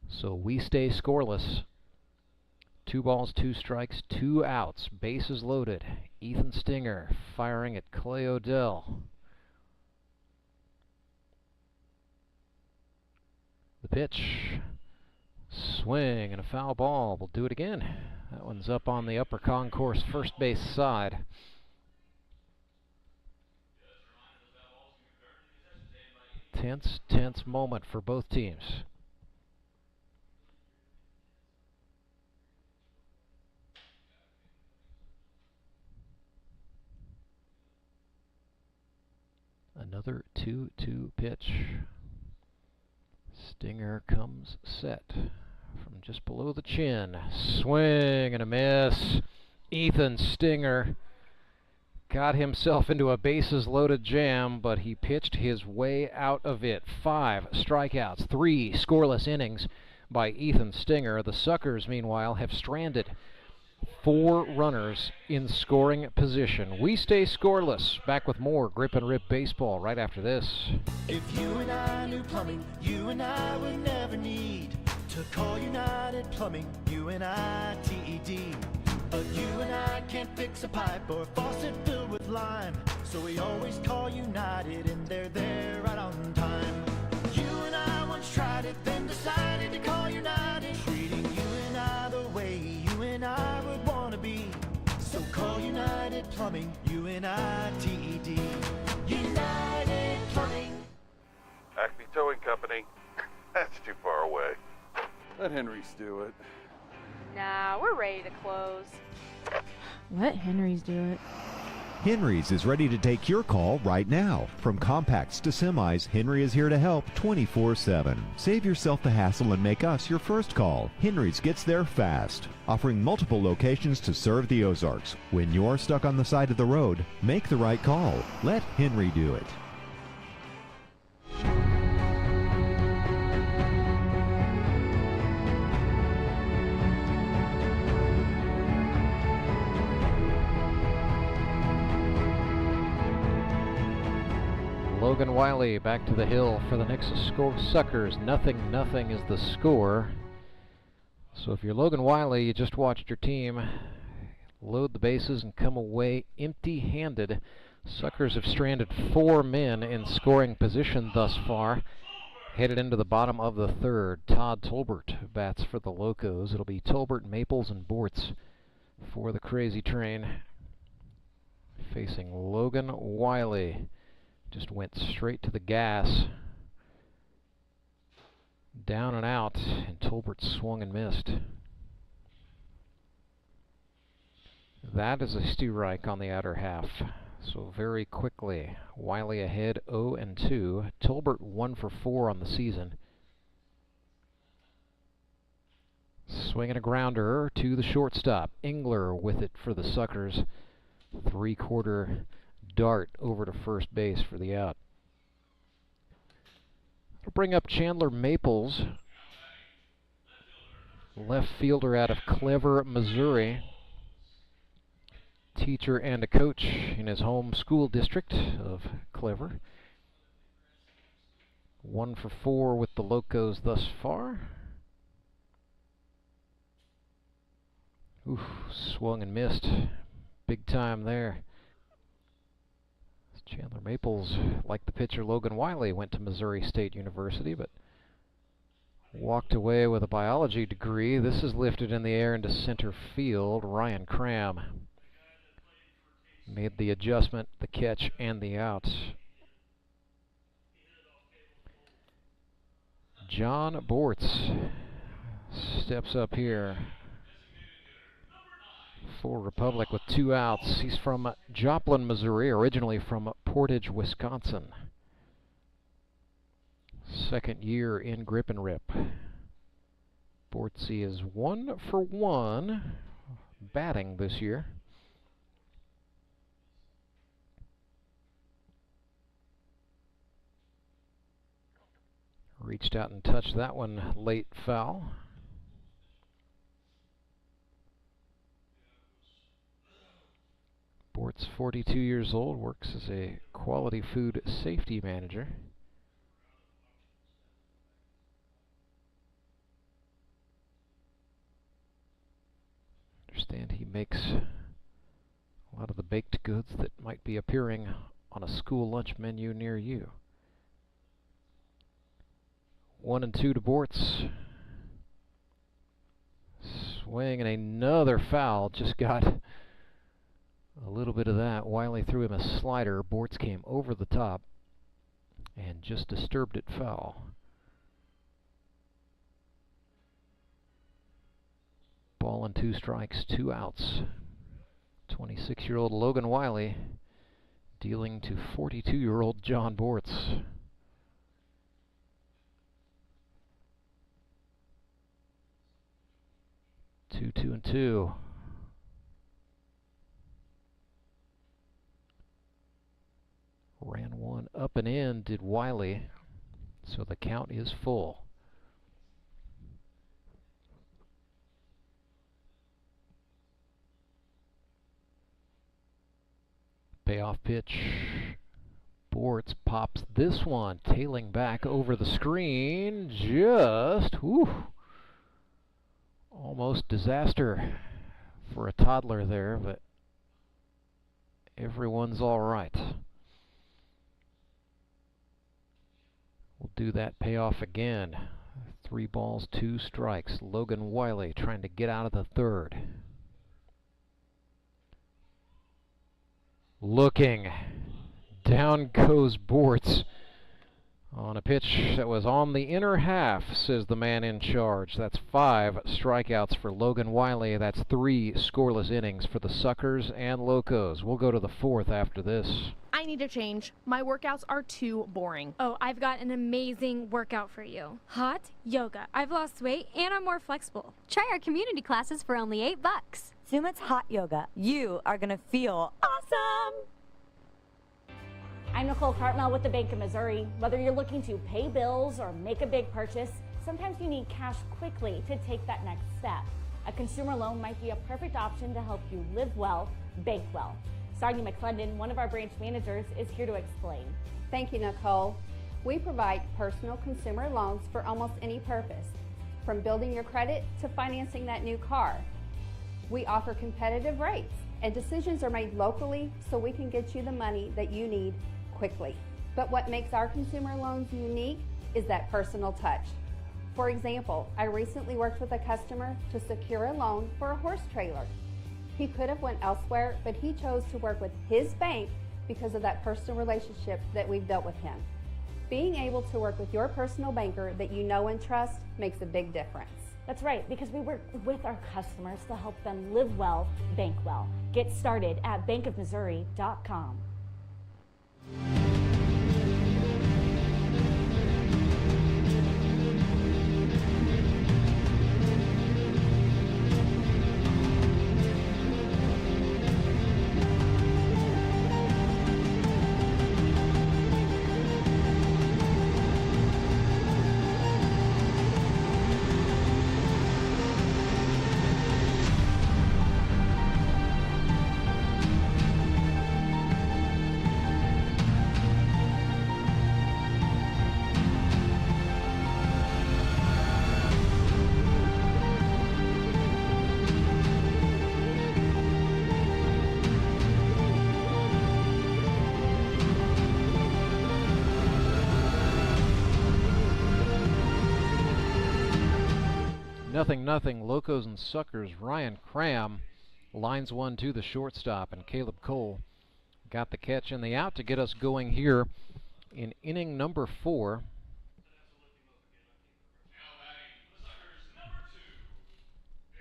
So we stay scoreless. 2 balls, 2 strikes, 2 outs. Bases loaded. Ethan Stinger firing at Clay Odell. The pitch. Swing and a foul ball. We'll do it again. That one's up on the upper concourse first base side. Tense moment for both teams. Another 2-2 pitch. Stinger comes set from just below the chin. Swing and a miss. Ethan Stinger got himself into a bases-loaded jam, but he pitched his way out of it. 5 strikeouts, 3 scoreless innings by Ethan Stinger. The Suckers, meanwhile, have stranded 4 runners in scoring position. We stay scoreless. Back with more Grip and Rip baseball right after this. If you and I knew plumbing, you and I would never need to call United Plumbing, UNITED. But you and I can't fix a pipe or a faucet filled with lime, so we always call United, and they're there right on time. You and I once tried it, then decided to call United, treating you and I the way you and I would want to be. So call United Plumbing, UNITED. United Plumbing. Acme Towing Company. That's too far away. Let Henry's do it. Nah, we're ready to close. Let Henry's do it. Henry's is ready to take your call right now. From compacts to semis, Henry is here to help 24/7. Save yourself the hassle and make us your first call. Henry's gets there fast, offering multiple locations to serve the Ozarks. When you're stuck on the side of the road, make the right call. Let Henry do it. Logan Wiley back to the hill for the Nixa Suckers. 0-0 is the score. So if you're Logan Wiley, you just watched your team load the bases and come away empty-handed. Suckers have stranded 4 men in scoring position thus far. Headed into the bottom of the third. Todd Tolbert bats for the Locos. It'll be Tolbert, Maples, and Bortz for the Crazy Train. Facing Logan Wiley. Just went straight to the gas. Down and out, and Tolbert swung and missed. That is a strike on the outer half. So very quickly, Wiley ahead 0-2. Tolbert 1 for 4 on the season. Swinging a grounder to the shortstop. Engler with it for the Suckers. 3/4 dart over to first base for the out. It'll bring up Chandler Maples, left fielder out of Clever, Missouri. Teacher and a coach in his home school district of Clever. 1 for 4 with the Locos thus far. Oof, swung and missed. Big time there. Chandler Maples, like the pitcher Logan Wiley, went to Missouri State University, but walked away with a biology degree. This is lifted in the air into center field. Ryan Cram made the adjustment, the catch, and the out. John Bortz steps up here for Republic with 2 outs. He's from Joplin, Missouri, originally from Portage, Wisconsin. Second year in Grip and Rip. Bortzy is 1 for 1 batting this year. Reached out and touched that one late foul. Bortz, 42 years old, works as a quality food safety manager. Understand he makes a lot of the baked goods that might be appearing on a school lunch menu near you. 1-2 to Bortz. Swing and another foul. Just got a little bit of that. Wiley threw him a slider. Bortz came over the top and just disturbed it foul. Ball and 2 strikes, 2 outs. 26-year-old Logan Wiley dealing to 42-year-old John Bortz. Two and two. Ran one up and in, did Wiley, so the count is full. Payoff pitch. Bortz pops this one, tailing back over the screen. Just, almost disaster for a toddler there, but everyone's all right. We'll do that payoff again. 3 balls, 2 strikes. Logan Wiley trying to get out of the third. Looking. Down goes Bortz On a pitch that was on the inner half, says the man in charge. That's 5 strikeouts for Logan Wiley. That's 3 scoreless innings for the Suckers and Locos. We'll go to the 4th after this. I need a change. My workouts are too boring. Oh, I've got an amazing workout for you. Hot yoga. I've lost weight and I'm more flexible. Try our community classes for only $8. Sumit's hot yoga. You are gonna feel awesome. I'm Nicole Cartmel with the Bank of Missouri. Whether you're looking to pay bills or make a big purchase, sometimes you need cash quickly to take that next step. A consumer loan might be a perfect option to help you live well, bank well. Sonia McClendon, one of our branch managers, is here to explain. Thank you, Nicole. We provide personal consumer loans for almost any purpose, from building your credit to financing that new car. We offer competitive rates, and decisions are made locally so we can get you the money that you need quickly. But what makes our consumer loans unique is that personal touch. For example, I recently worked with a customer to secure a loan for a horse trailer. He could have went elsewhere, but he chose to work with his bank because of that personal relationship that we've built with him. Being able to work with your personal banker that you know and trust makes a big difference. That's right, because we work with our customers to help them live well, bank well. Get started at bankofmissouri.com. Nothing. Locos and Suckers. Ryan Cram lines one to the shortstop, and Caleb Cole got the catch and the out to get us going here in inning number 4.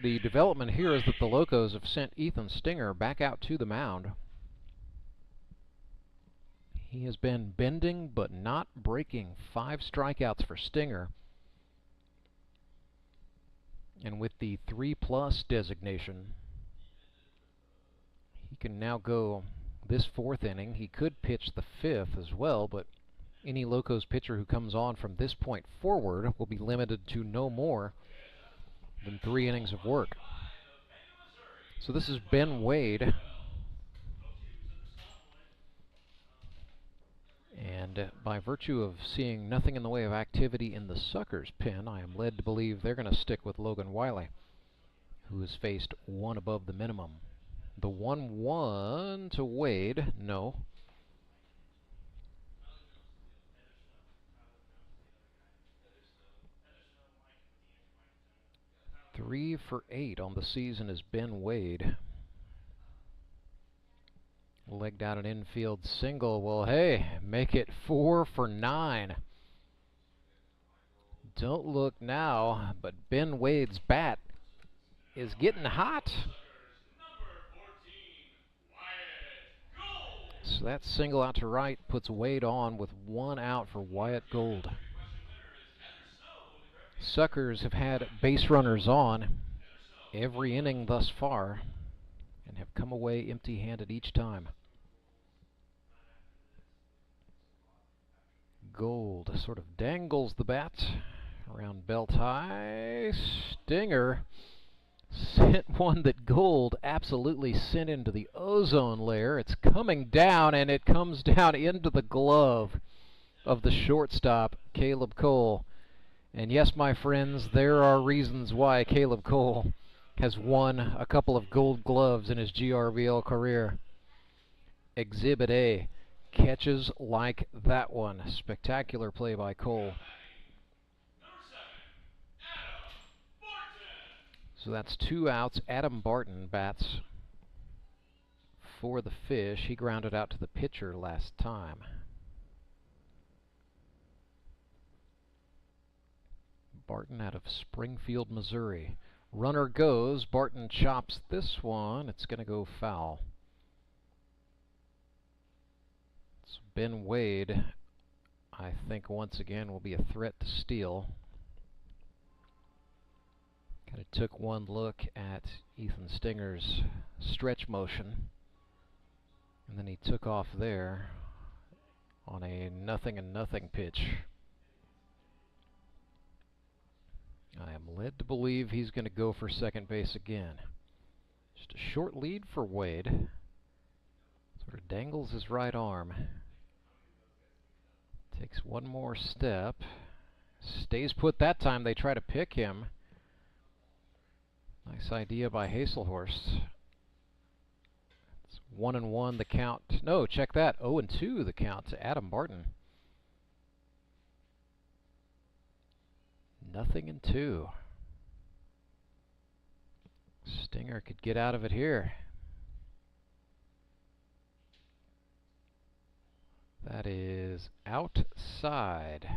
The development here is that the Locos have sent Ethan Stinger back out to the mound. He has been bending but not breaking. 5 strikeouts for Stinger. And with the 3+ designation, he can now go this 4th inning. He could pitch the 5th as well, but any Locos pitcher who comes on from this point forward will be limited to no more than 3 innings of work. So this is Ben Wade. And by virtue of seeing nothing in the way of activity in the Suckers pen, I am led to believe they're going to stick with Logan Wiley, who has faced 1 above the minimum. The 1-1 to Wade, no. Three for 8 on the season is Ben Wade. Legged out an infield single. Well, hey, make it 4 for 9. Don't look now, but Ben Wade's bat is getting hot. So that single out to right puts Wade on with 1 out for Wyatt Gold. Suckers have had base runners on every inning thus far and have come away empty-handed each time. Gold sort of dangles the bat around belt high. Stinger sent one that Gold absolutely sent into the ozone layer. It's coming down, and it comes down into the glove of the shortstop, Caleb Cole. And yes, my friends, there are reasons why Caleb Cole has won a couple of gold gloves in his GRBL career. Exhibit A, catches like that one. Spectacular play by Cole. So that's 2 outs. Adam Barton bats for the Fish. He grounded out to the pitcher last time. Barton out of Springfield, Missouri. Runner goes. Barton chops this one. It's going to go foul. So Ben Wade, I think once again will be a threat to steal. Kind of took one look at Ethan Stinger's stretch motion, and then he took off there on a 0-0 pitch. I am led to believe he's going to go for second base again. Just a short lead for Wade. Sort of dangles his right arm. Takes one more step. Stays put that time. They try to pick him. Nice idea by Hazelhorst. It's 1-1 the count. No, check that. 0-2 the count to Adam Barton. 0-2. Stinger could get out of it here. That is outside.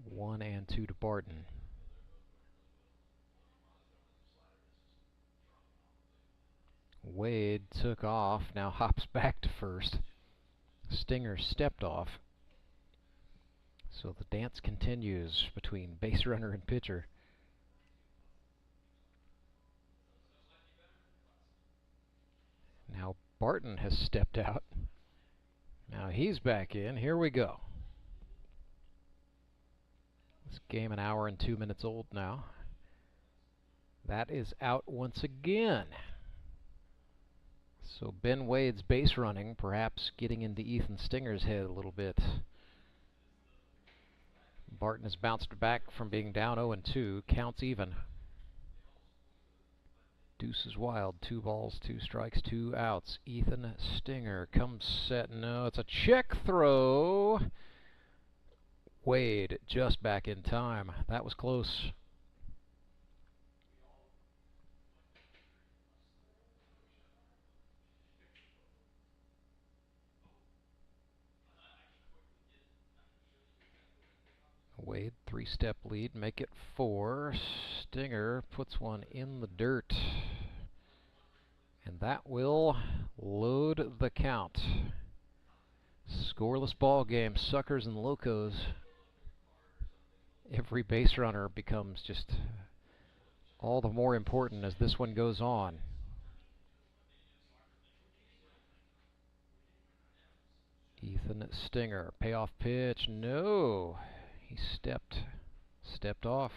One and two to Barton. Wade took off, now hops back to first. Stinger stepped off. So the dance continues between base runner and pitcher. Now Barton has stepped out. Now he's back in. Here we go. This game an hour and 2 minutes old now. That is out once again. So Ben Wade's base running, perhaps getting into Ethan Stinger's head a little bit. Barton has bounced back from being down 0-2, counts even. Deuce is wild, 2 balls, 2 strikes, 2 outs. Ethan Stinger comes set, no, it's a check throw. Wade just back in time. That was close. Wade, 3-step lead, make it 4. Stinger puts one in the dirt. And that will load the count. Scoreless ball game, Suckers and Locos. Every base runner becomes just all the more important as this one goes on. Ethan Stinger, payoff pitch, no. He stepped off.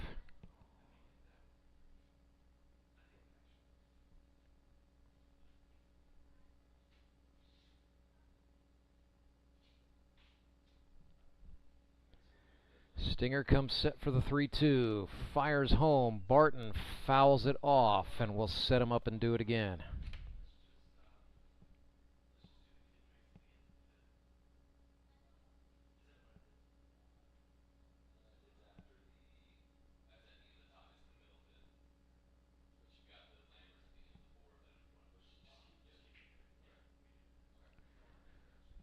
Stinger comes set for the 3-2, fires home. Barton fouls it off and will set him up and do it again.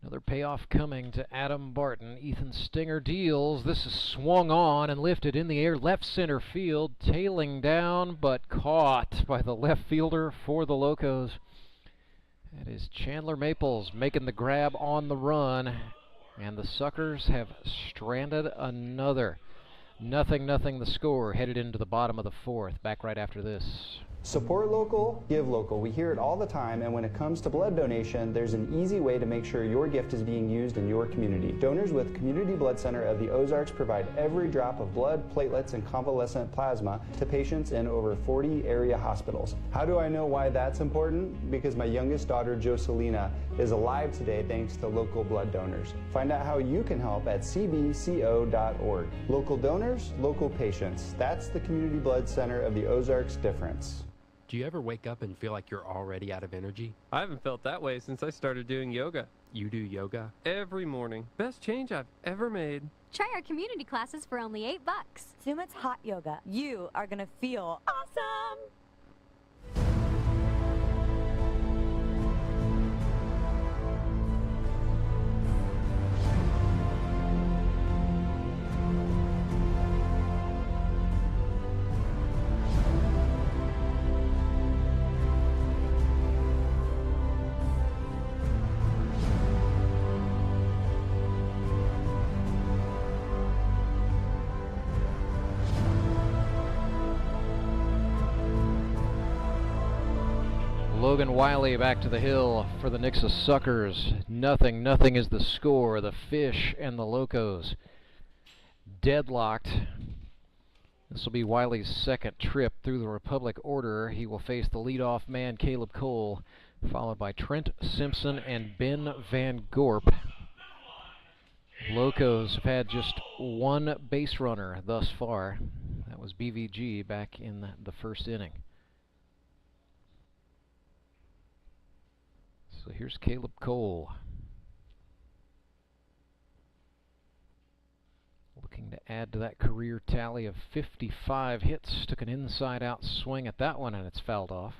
Another payoff coming to Adam Barton. Ethan Stinger deals. This is swung on and lifted in the air, left center field, tailing down, but caught by the left fielder for the Locos. That is Chandler Maples making the grab on the run, and the Suckers have stranded another. 0-0 the score, headed into the bottom of the 4th. Back right after this. Support local, give local. We hear it all the time, and when it comes to blood donation, there's an easy way to make sure your gift is being used in your community. Donors with Community Blood Center of the Ozarks provide every drop of blood, platelets, and convalescent plasma to patients in over 40 area hospitals. How do I know why that's important? Because my youngest daughter, Joselina, is alive today thanks to local blood donors. Find out how you can help at cbco.org. Local donors, local patients. That's the Community Blood Center of the Ozarks difference. Do you ever wake up and feel like you're already out of energy? I haven't felt that way since I started doing yoga. You do yoga? Every morning. Best change I've ever made. Try our community classes for only $8. Sumit's hot yoga. You are gonna feel awesome! Logan Wiley back to the hill for the Nixa Suckers. Nothing is the score. The Fish and the Locos deadlocked. This will be Wiley's second trip through the Republic order. He will face the leadoff man, Caleb Cole, followed by Trent Simpson and Ben Van Gorp. Locos have had just one base runner thus far. That was BVG back in the first inning. So here's Caleb Cole. Looking to add to that career tally of 55 hits. Took an inside-out swing at that one, and it's fouled off.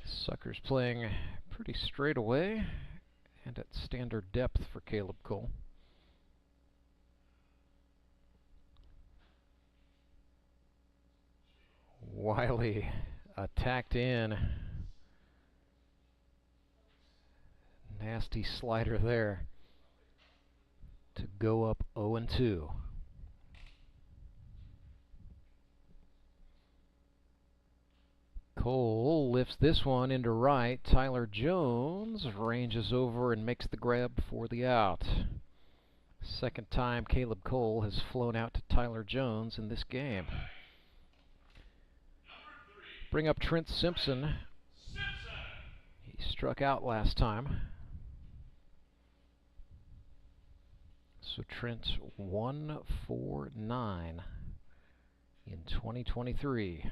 Suckers playing pretty straight away and at standard depth for Caleb Cole. Wiley attacked in. Nasty slider there to go up 0-2. Cole lifts this one into right. Tyler Jones ranges over and makes the grab for the out. Second time Caleb Cole has flown out to Tyler Jones in this game. Bring up Trent Simpson. He struck out last time. So Trent 1 for 9 in 2023.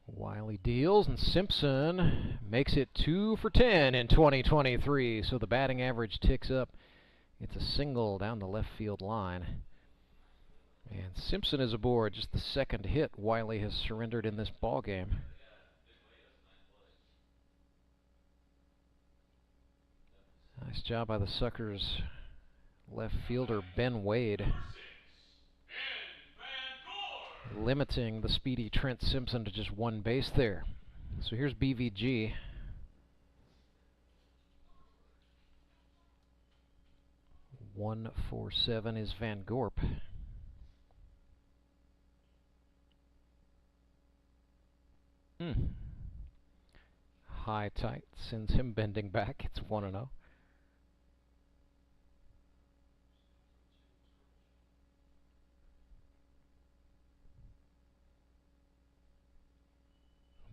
Wiley deals, and Simpson makes it 2 for 10 in 2023. So the batting average ticks up. It's a single down the left field line. And Simpson is aboard, just the second hit Wiley has surrendered in this ball game. Nice job by the Suckers left fielder Ben Wade, limiting the speedy Trent Simpson to just one base there. So here's BVG. One for 7 is Van Gorp. High tight sends him bending back. It's 1-0.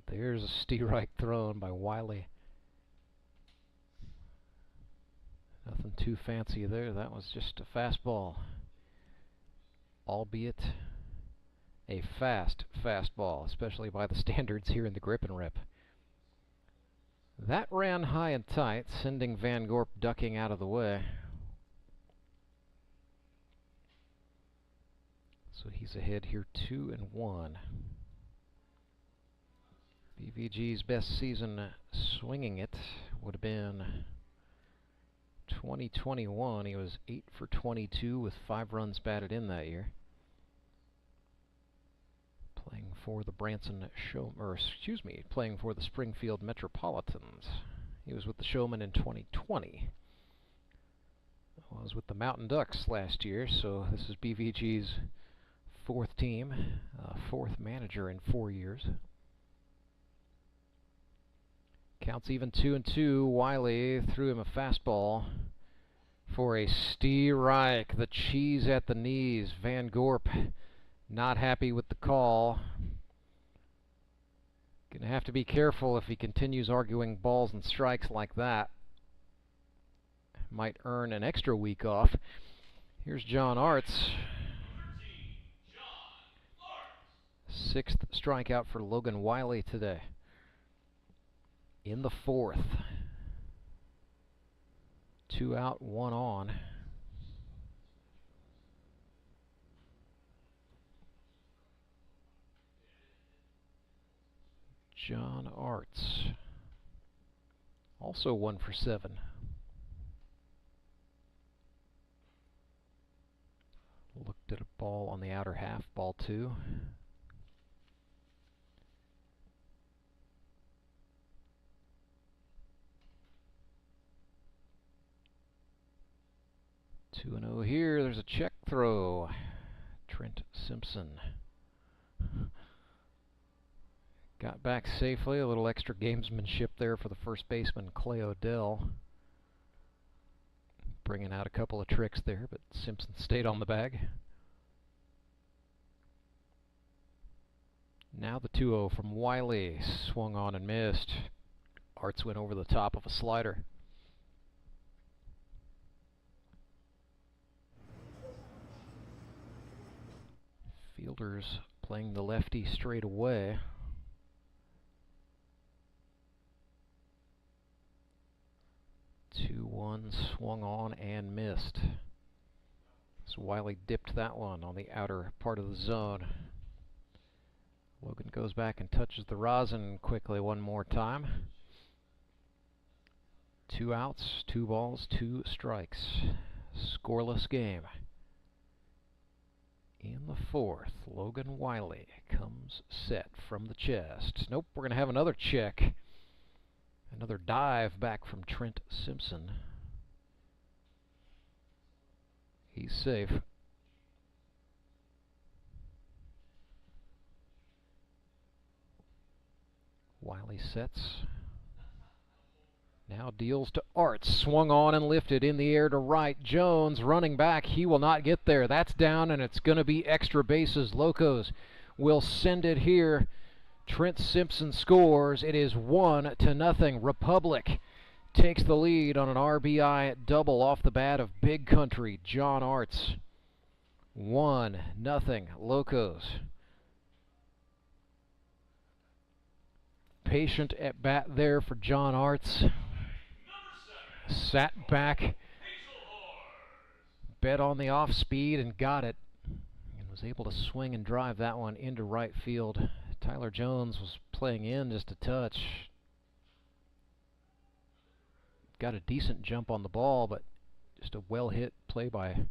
There's a strike thrown by Wiley. Nothing too fancy there. That was just a fastball. Albeit a fast fastball, especially by the standards here in the grip and rip. That ran high and tight, sending Van Gorp ducking out of the way. So he's ahead here 2-1. BVG's best season swinging it would have been 2021. He was 8 for 22 with 5 runs batted in that year. Playing for the playing for the Springfield Metropolitans. He was with the Showmen in 2020. Was with the Mountain Ducks last year, so this is BVG's 4th team, 4th manager in 4 years. Counts even 2-2. Wiley threw him a fastball for a strike. The cheese at the knees. Van Gorp not happy with the call. Gonna have to be careful if he continues arguing balls and strikes like that. Might earn an extra week off. Here's John Arts. 6th strikeout for Logan Wiley today. In the 4th. 2 out, 1 on. John Arts. Also 1 for 7. Looked at a ball on the outer half, ball 2. 2-0 here. There's a check throw. Trent Simpson got back safely. A little extra gamesmanship there for the first baseman, Clay Odell. Bringing out a couple of tricks there, but Simpson stayed on the bag. Now the 2-0 from Wiley. Swung on and missed. Arts went over the top of a slider. Fielders playing the lefty straight away. Two one swung on and missed. So Wiley dipped that one on the outer part of the zone. Logan goes back and touches the rosin quickly one more time. 2 outs, 2 balls, 2 strikes. Scoreless game. In the 4th, Logan Wiley comes set from the chest. Nope, we're going to have another check. Another dive back from Trent Simpson. He's safe. Wiley sets. Now deals to Arts. Swung on and lifted in the air to right. Jones running back. He will not get there. That's down, and it's going to be extra bases. Locos will send it here. Trent Simpson scores. It is 1-0. Republic takes the lead on an RBI double off the bat of Big Country, John Arts. 1-0 Locos. Patient at bat there for John Arts. Sat back, bet on the off speed and got it, and was able to swing and drive that one into right field. Tyler Jones was playing in just a touch. Got a decent jump on the ball, but just a well-hit play by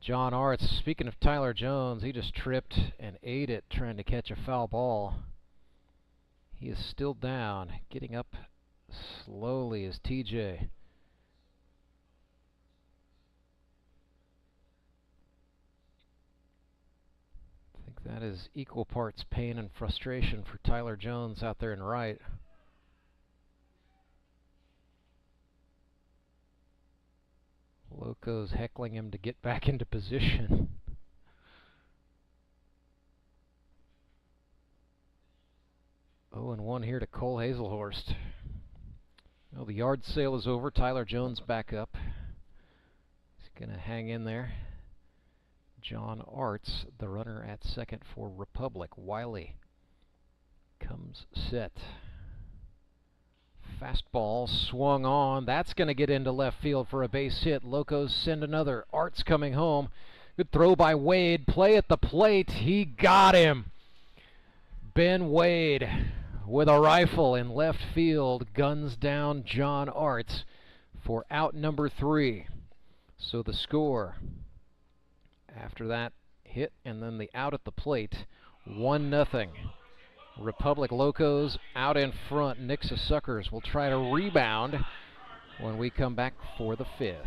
John Arts. Speaking of Tyler Jones, he just tripped and ate it trying to catch a foul ball. He is still down. Getting up slowly is TJ. I think that is equal parts pain and frustration for Tyler Jones out there in right. Locos heckling him to get back into position. Oh, and 1 here to Cole Hazelhorst. Well, the yard sale is over. Tyler Jones back up. He's going to hang in there. John Arts, the runner at second for Republic. Wiley comes set. Fastball swung on. That's going to get into left field for a base hit. Locos send another. Arts coming home. Good throw by Wade. Play at the plate. He got him. Ben Wade with a rifle in left field guns down John Arts for out number 3. So the score after that hit and then the out at the plate, 1-0. Republic Locos out in front. Nixa Suckers will try to rebound when we come back for the 5th.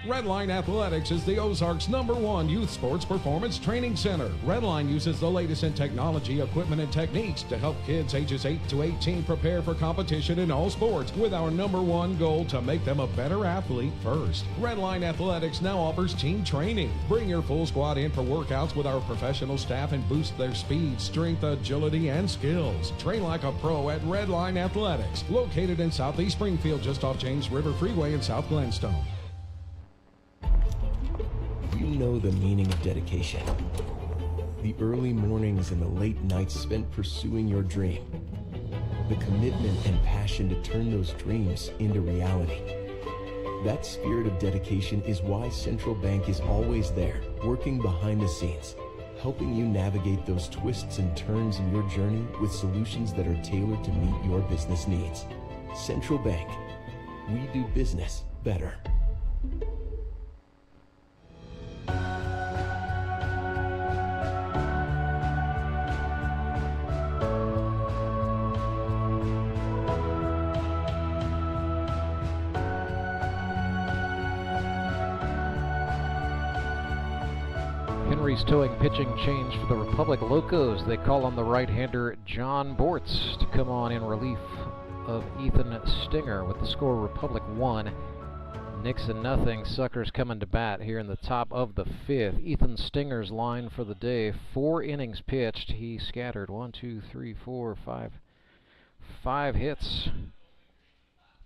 Redline Athletics is the Ozark's #1 youth sports performance training center. Redline uses the latest in technology, equipment, and techniques to help kids ages 8 to 18 prepare for competition in all sports, with our #1 goal to make them a better athlete first. Redline Athletics now offers team training. Bring your full squad in for workouts with our professional staff and boost their speed, strength, agility, and skills. Train like a pro at Redline Athletics, located in Southeast Springfield, just off James River Freeway in South Glenstone. You know the meaning of dedication. The early mornings and the late nights spent pursuing your dream. The commitment and passion to turn those dreams into reality. That spirit of dedication is why Central Bank is always there, working behind the scenes, helping you navigate those twists and turns in your journey with solutions that are tailored to meet your business needs. Central Bank. We do business better. Henry's towing pitching change for the Republic Locos. They call on the right-hander John Bortz to come on in relief of Ethan Stinger with the score Republic 1, Nixa 0. Suckers coming to bat here in the top of the 5th. Ethan Stinger's line for the day, 4 innings pitched. He scattered 5 hits.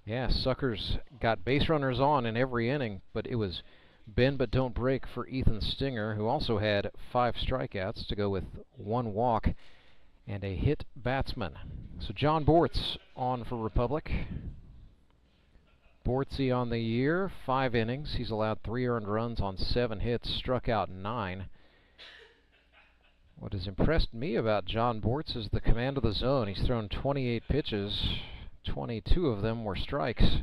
Yeah, Suckers got base runners on in every inning, but it was bend but don't break for Ethan Stinger, who also had 5 strikeouts to go with 1 walk and a hit batsman. So John Bortz on for Republic. Bortzy on the year, 5 innings. He's allowed 3 earned runs on 7 hits, struck out 9. What has impressed me about John Bortz is the command of the zone. He's thrown 28 pitches. 22 of them were strikes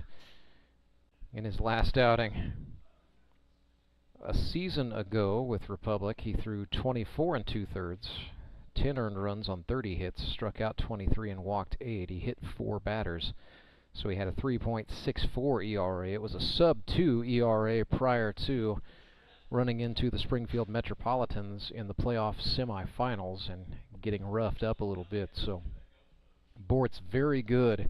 in his last outing. A season ago with Republic, he threw 24 2/3, 10 earned runs on 30 hits, struck out 23 and walked 8. He hit 4 batters, so he had a 3.64 ERA. It was a sub-2 ERA prior to running into the Springfield Metropolitans in the playoff semifinals and getting roughed up a little bit. So Bortz very good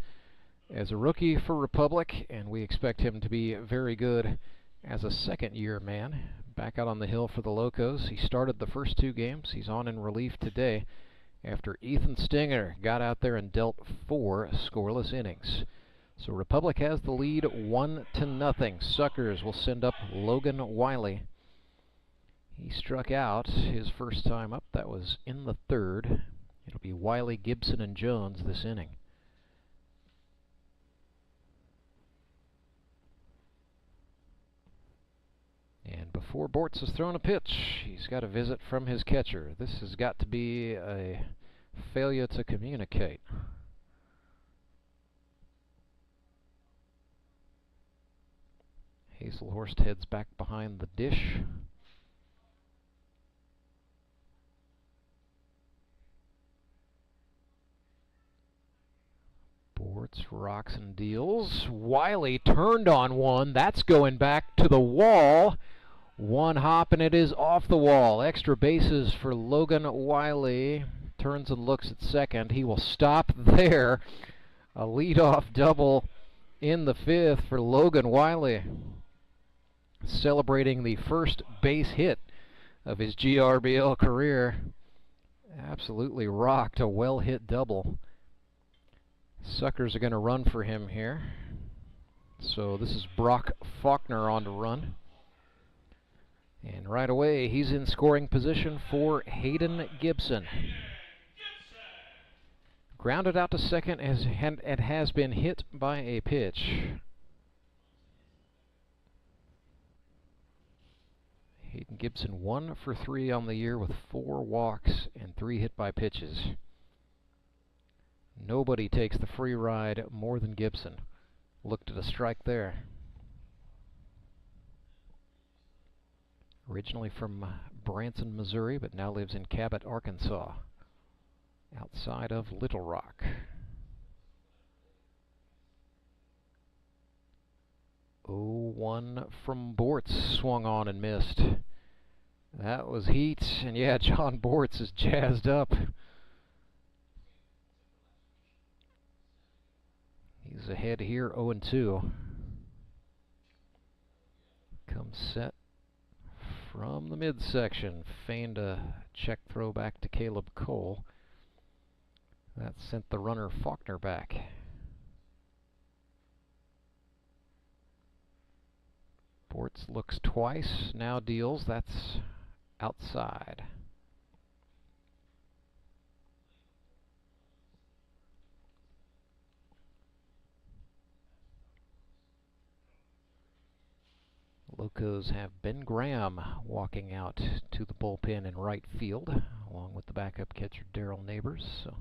as a rookie for Republic, and we expect him to be very good as a second-year man. Back out on the hill for the Locos. He started the first 2 games. He's on in relief today after Ethan Stinger got out there and dealt 4 scoreless innings. So Republic has the lead 1-0. Suckers will send up Logan Wiley. He struck out his first time up. That was in the 3rd. It'll be Wiley, Gibson, and Jones this inning. And before Bortz has thrown a pitch, he's got a visit from his catcher. This has got to be a failure to communicate. Hazelhorst heads back behind the dish. Bortz rocks and deals. Wiley turned on one. That's going back to the wall. 1 hop and it is off the wall. Extra bases for Logan Wiley. Turns and looks at second. He will stop there. A leadoff double in the 5th for Logan Wiley. Celebrating the first base hit of his GRBL career. Absolutely rocked a well-hit double. Suckers are going to run for him here. So this is Brock Faulkner on to run. And right away, he's in scoring position for Hayden Gibson. Grounded out to second as it has been hit by a pitch. Hayden Gibson 1 for 3 on the year with 4 walks and 3 hit by pitches. Nobody takes the free ride more than Gibson. Looked at a strike there. Originally from Branson, Missouri, but now lives in Cabot, Arkansas, outside of Little Rock. 0-1 from Bortz, swung on and missed. That was heat, and yeah, John Bortz is jazzed up. He's ahead here, 0-2. Comes set from the midsection. Feigned a check throw back to Caleb Cole. That sent the runner Faulkner back. Bortz looks twice, now deals. That's outside. Locos have Ben Graham walking out to the bullpen in right field, along with the backup catcher Darrell Neighbors. So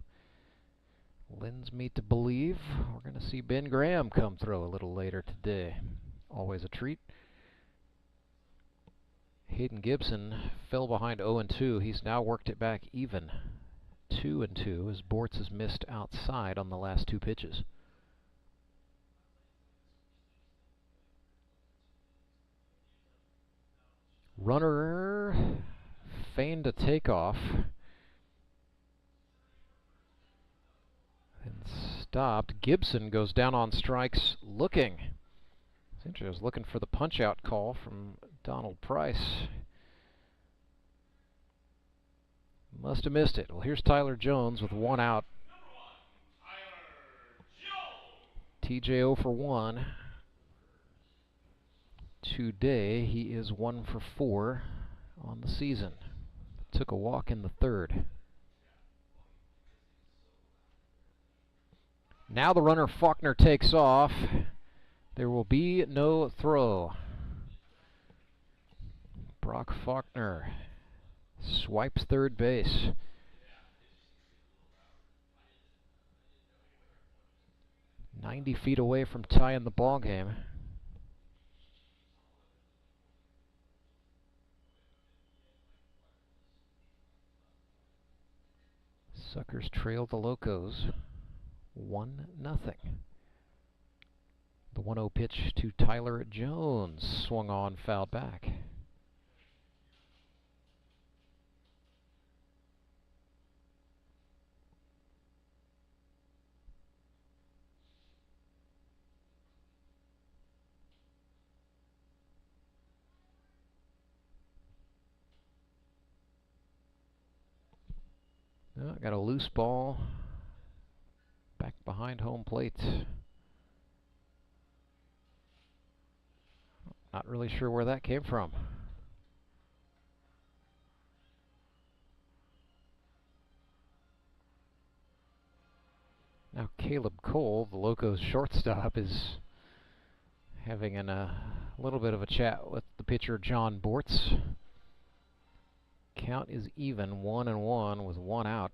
lends me to believe we're going to see Ben Graham come throw a little later today. Always a treat. Hayden Gibson fell behind 0-2. He's now worked it back even. 2-2 as Bortz has missed outside on the last 2 pitches. Runner feigned a takeoff. And stopped. Gibson goes down on strikes looking. Essentially, I was looking for the punch-out call from Donald Price. Must have missed it. Well, here's Tyler Jones with 1 out. TJ 0 for 1. Today, he is 1 for 4 on the season. Took a walk in the 3rd. Now the runner Faulkner takes off. There will be no throw. Brock Faulkner swipes third base. "90 feet away from tying the ball game. Suckers trail the Locos 1-0. The 1-0 pitch to Tyler Jones, swung on, fouled back. Got a loose ball back behind home plate. Not really sure where that came from. Now Caleb Cole, the Locos shortstop, is having a little bit of a chat with the pitcher John Bortz. Count is even, 1-1 with 1 out.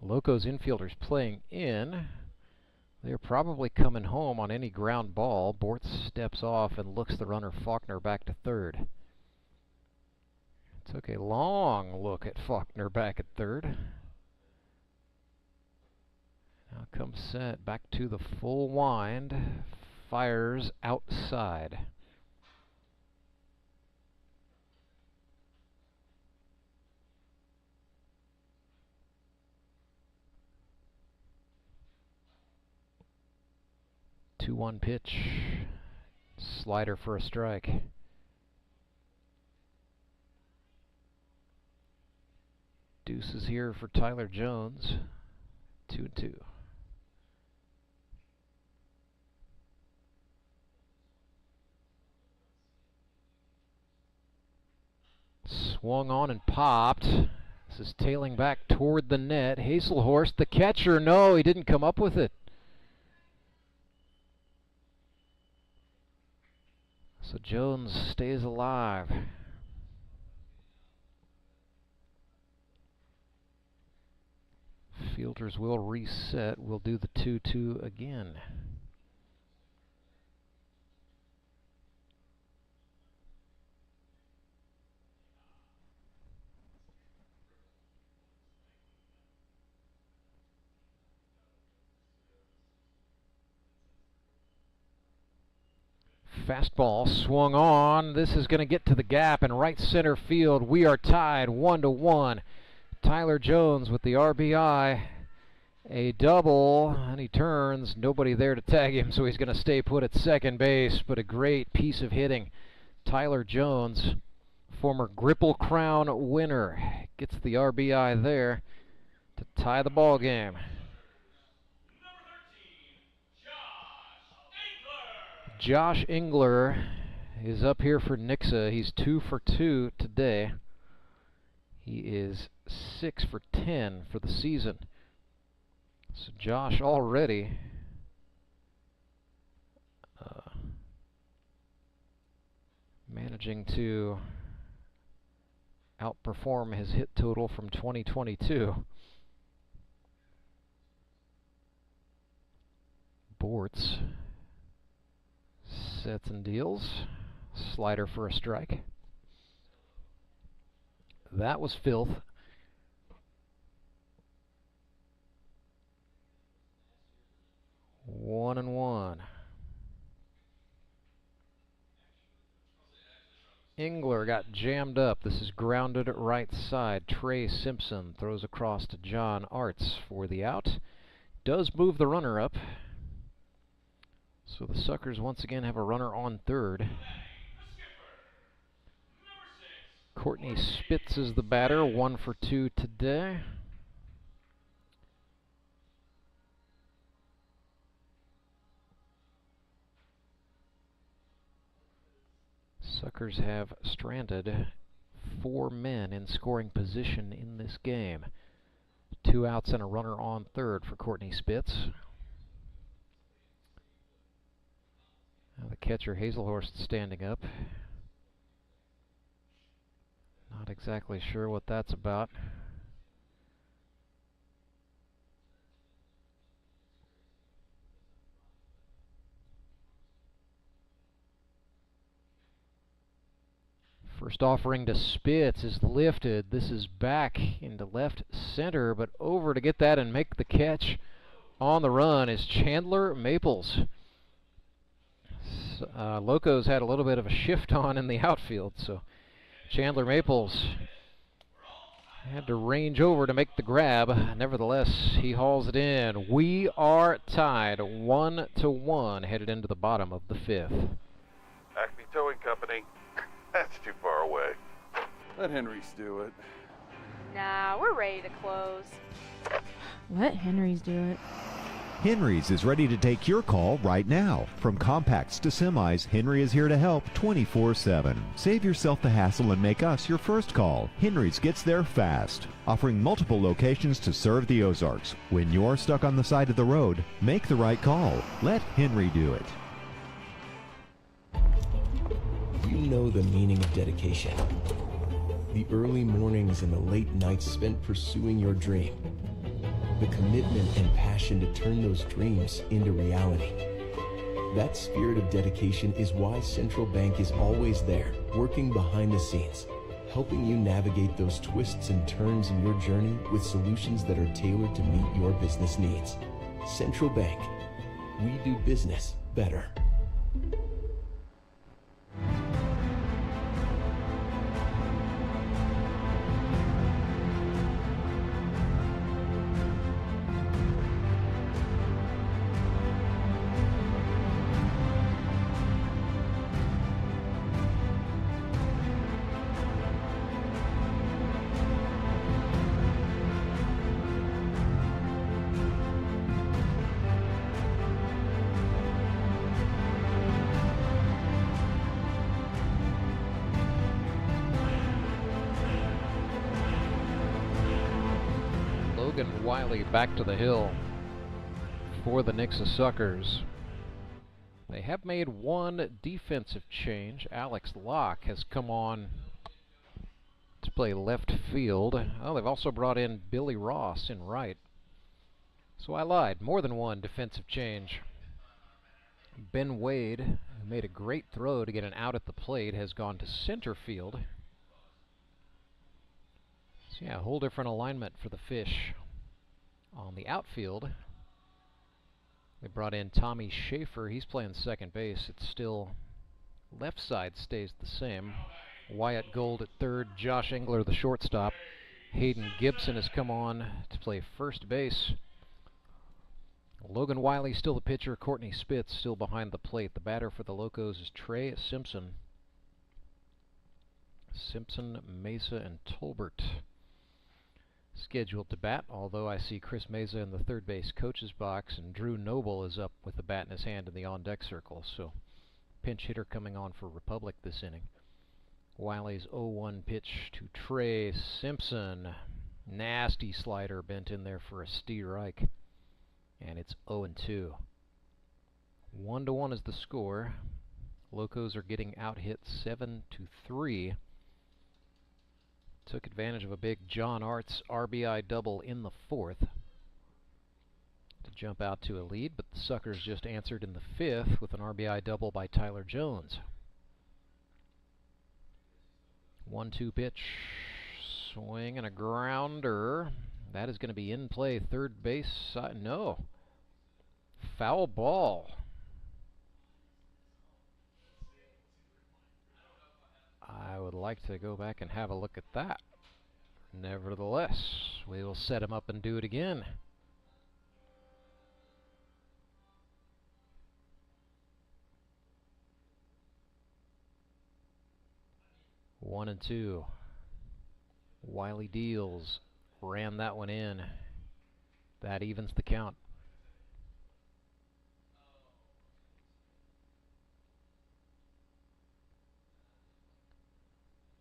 Locos infielders playing in. They're probably coming home on any ground ball. Bortz steps off and looks the runner Faulkner back to third. Took a long look at Faulkner back at third. Now comes set back to the full wind. Fires outside. Two-one pitch. Slider for a strike. Deuces here for Tyler Jones. 2-2. Swung on and popped. This is tailing back toward the net. Hazelhorst, the catcher, no, he didn't come up with it. So Jones stays alive. Fielders will reset. We'll do the 2-2 again. Fastball swung on. This is going to get to the gap in right center field. We are tied 1-1. Tyler Jones with the RBI. A double, and he turns. Nobody there to tag him, so he's going to stay put at second base. But a great piece of hitting. Tyler Jones, former Gripple Crown winner, gets the RBI there to tie the ball game. Josh Engler is up here for Nixa. He's 2 for 2 today. He is 6 for 10 for the season. So Josh already managing to outperform his hit total from 2022. Bortz sets and deals. Slider for a strike. That was filth. One and one. Engler got jammed up. This is grounded right side. Trey Simpson throws across to John Arts for the out. Does move the runner up. So the Suckers once again have a runner on third. Courtney Spitz is the batter, 1 for 2 today. Suckers have stranded 4 men in scoring position in this game. 2 outs and a runner on third for Courtney Spitz. Now the catcher Hazelhorst standing up. Not exactly sure what that's about. First offering to Spitz is lifted. This is back into left center, but over to get that and make the catch on the run is Chandler Maples. Locos had a little bit of a shift on in the outfield, so Chandler Maples had to range over to make the grab. Nevertheless, he hauls it in. We are tied 1-1, headed into the bottom of the 5th. Acme Towing Company. That's too far away. Let Henry's do it. Nah, we're ready to close. Let Henry's do it. Henry's is ready to take your call right now. From compacts to semis, Henry is here to help 24/7. Save yourself the hassle and make us your first call. Henry's gets there fast, offering multiple locations to serve the Ozarks. When you're stuck on the side of the road, make the right call. Let Henry do it. You know the meaning of dedication. The early mornings and the late nights spent pursuing your dream. The commitment and passion to turn those dreams into reality. That spirit of dedication is why Central Bank is always there, working behind the scenes, helping you navigate those twists and turns in your journey with solutions that are tailored to meet your business needs. Central Bank. We do business better. Logan Wiley back to the hill for the Nixa Suckers. They have made one defensive change. Alex Locke has come on to play left field. Oh, they've also brought in Billy Ross in right. So I lied. More than one defensive change. Ben Wade, who made a great throw to get an out at the plate, has gone to center field. So yeah, a whole different alignment for the Fish. On the outfield, they brought in Tommy Schaefer. He's playing second base. It's still left side stays the same. Wyatt Gold at third. Josh Engler, the shortstop. Hayden Gibson has come on to play first base. Logan Wiley still the pitcher. Courtney Spitz still behind the plate. The batter for the Locos is Trey Simpson. Simpson, Mesa, and Tolbert scheduled to bat, although I see Chris Mesa in the third base coach's box, and Drew Noble is up with the bat in his hand in the on-deck circle, so pinch hitter coming on for Republic this inning. Wiley's 0-1 pitch to Trey Simpson. Nasty slider bent in there for a strike, and it's 0-2. 1-1 is the score. Locos are getting out-hit 7-3. Took advantage of a big John Arts RBI double in the 4th to jump out to a lead, but the Suckers just answered in the 5th with an RBI double by Tyler Jones. 1-2 pitch, swing and a grounder. That is going to be in play, third base side. No. Foul ball. I would like to go back and have a look at that. Nevertheless, we will set him up and do it again. One and two. Wiley deals. Ran that one in. That evens the count.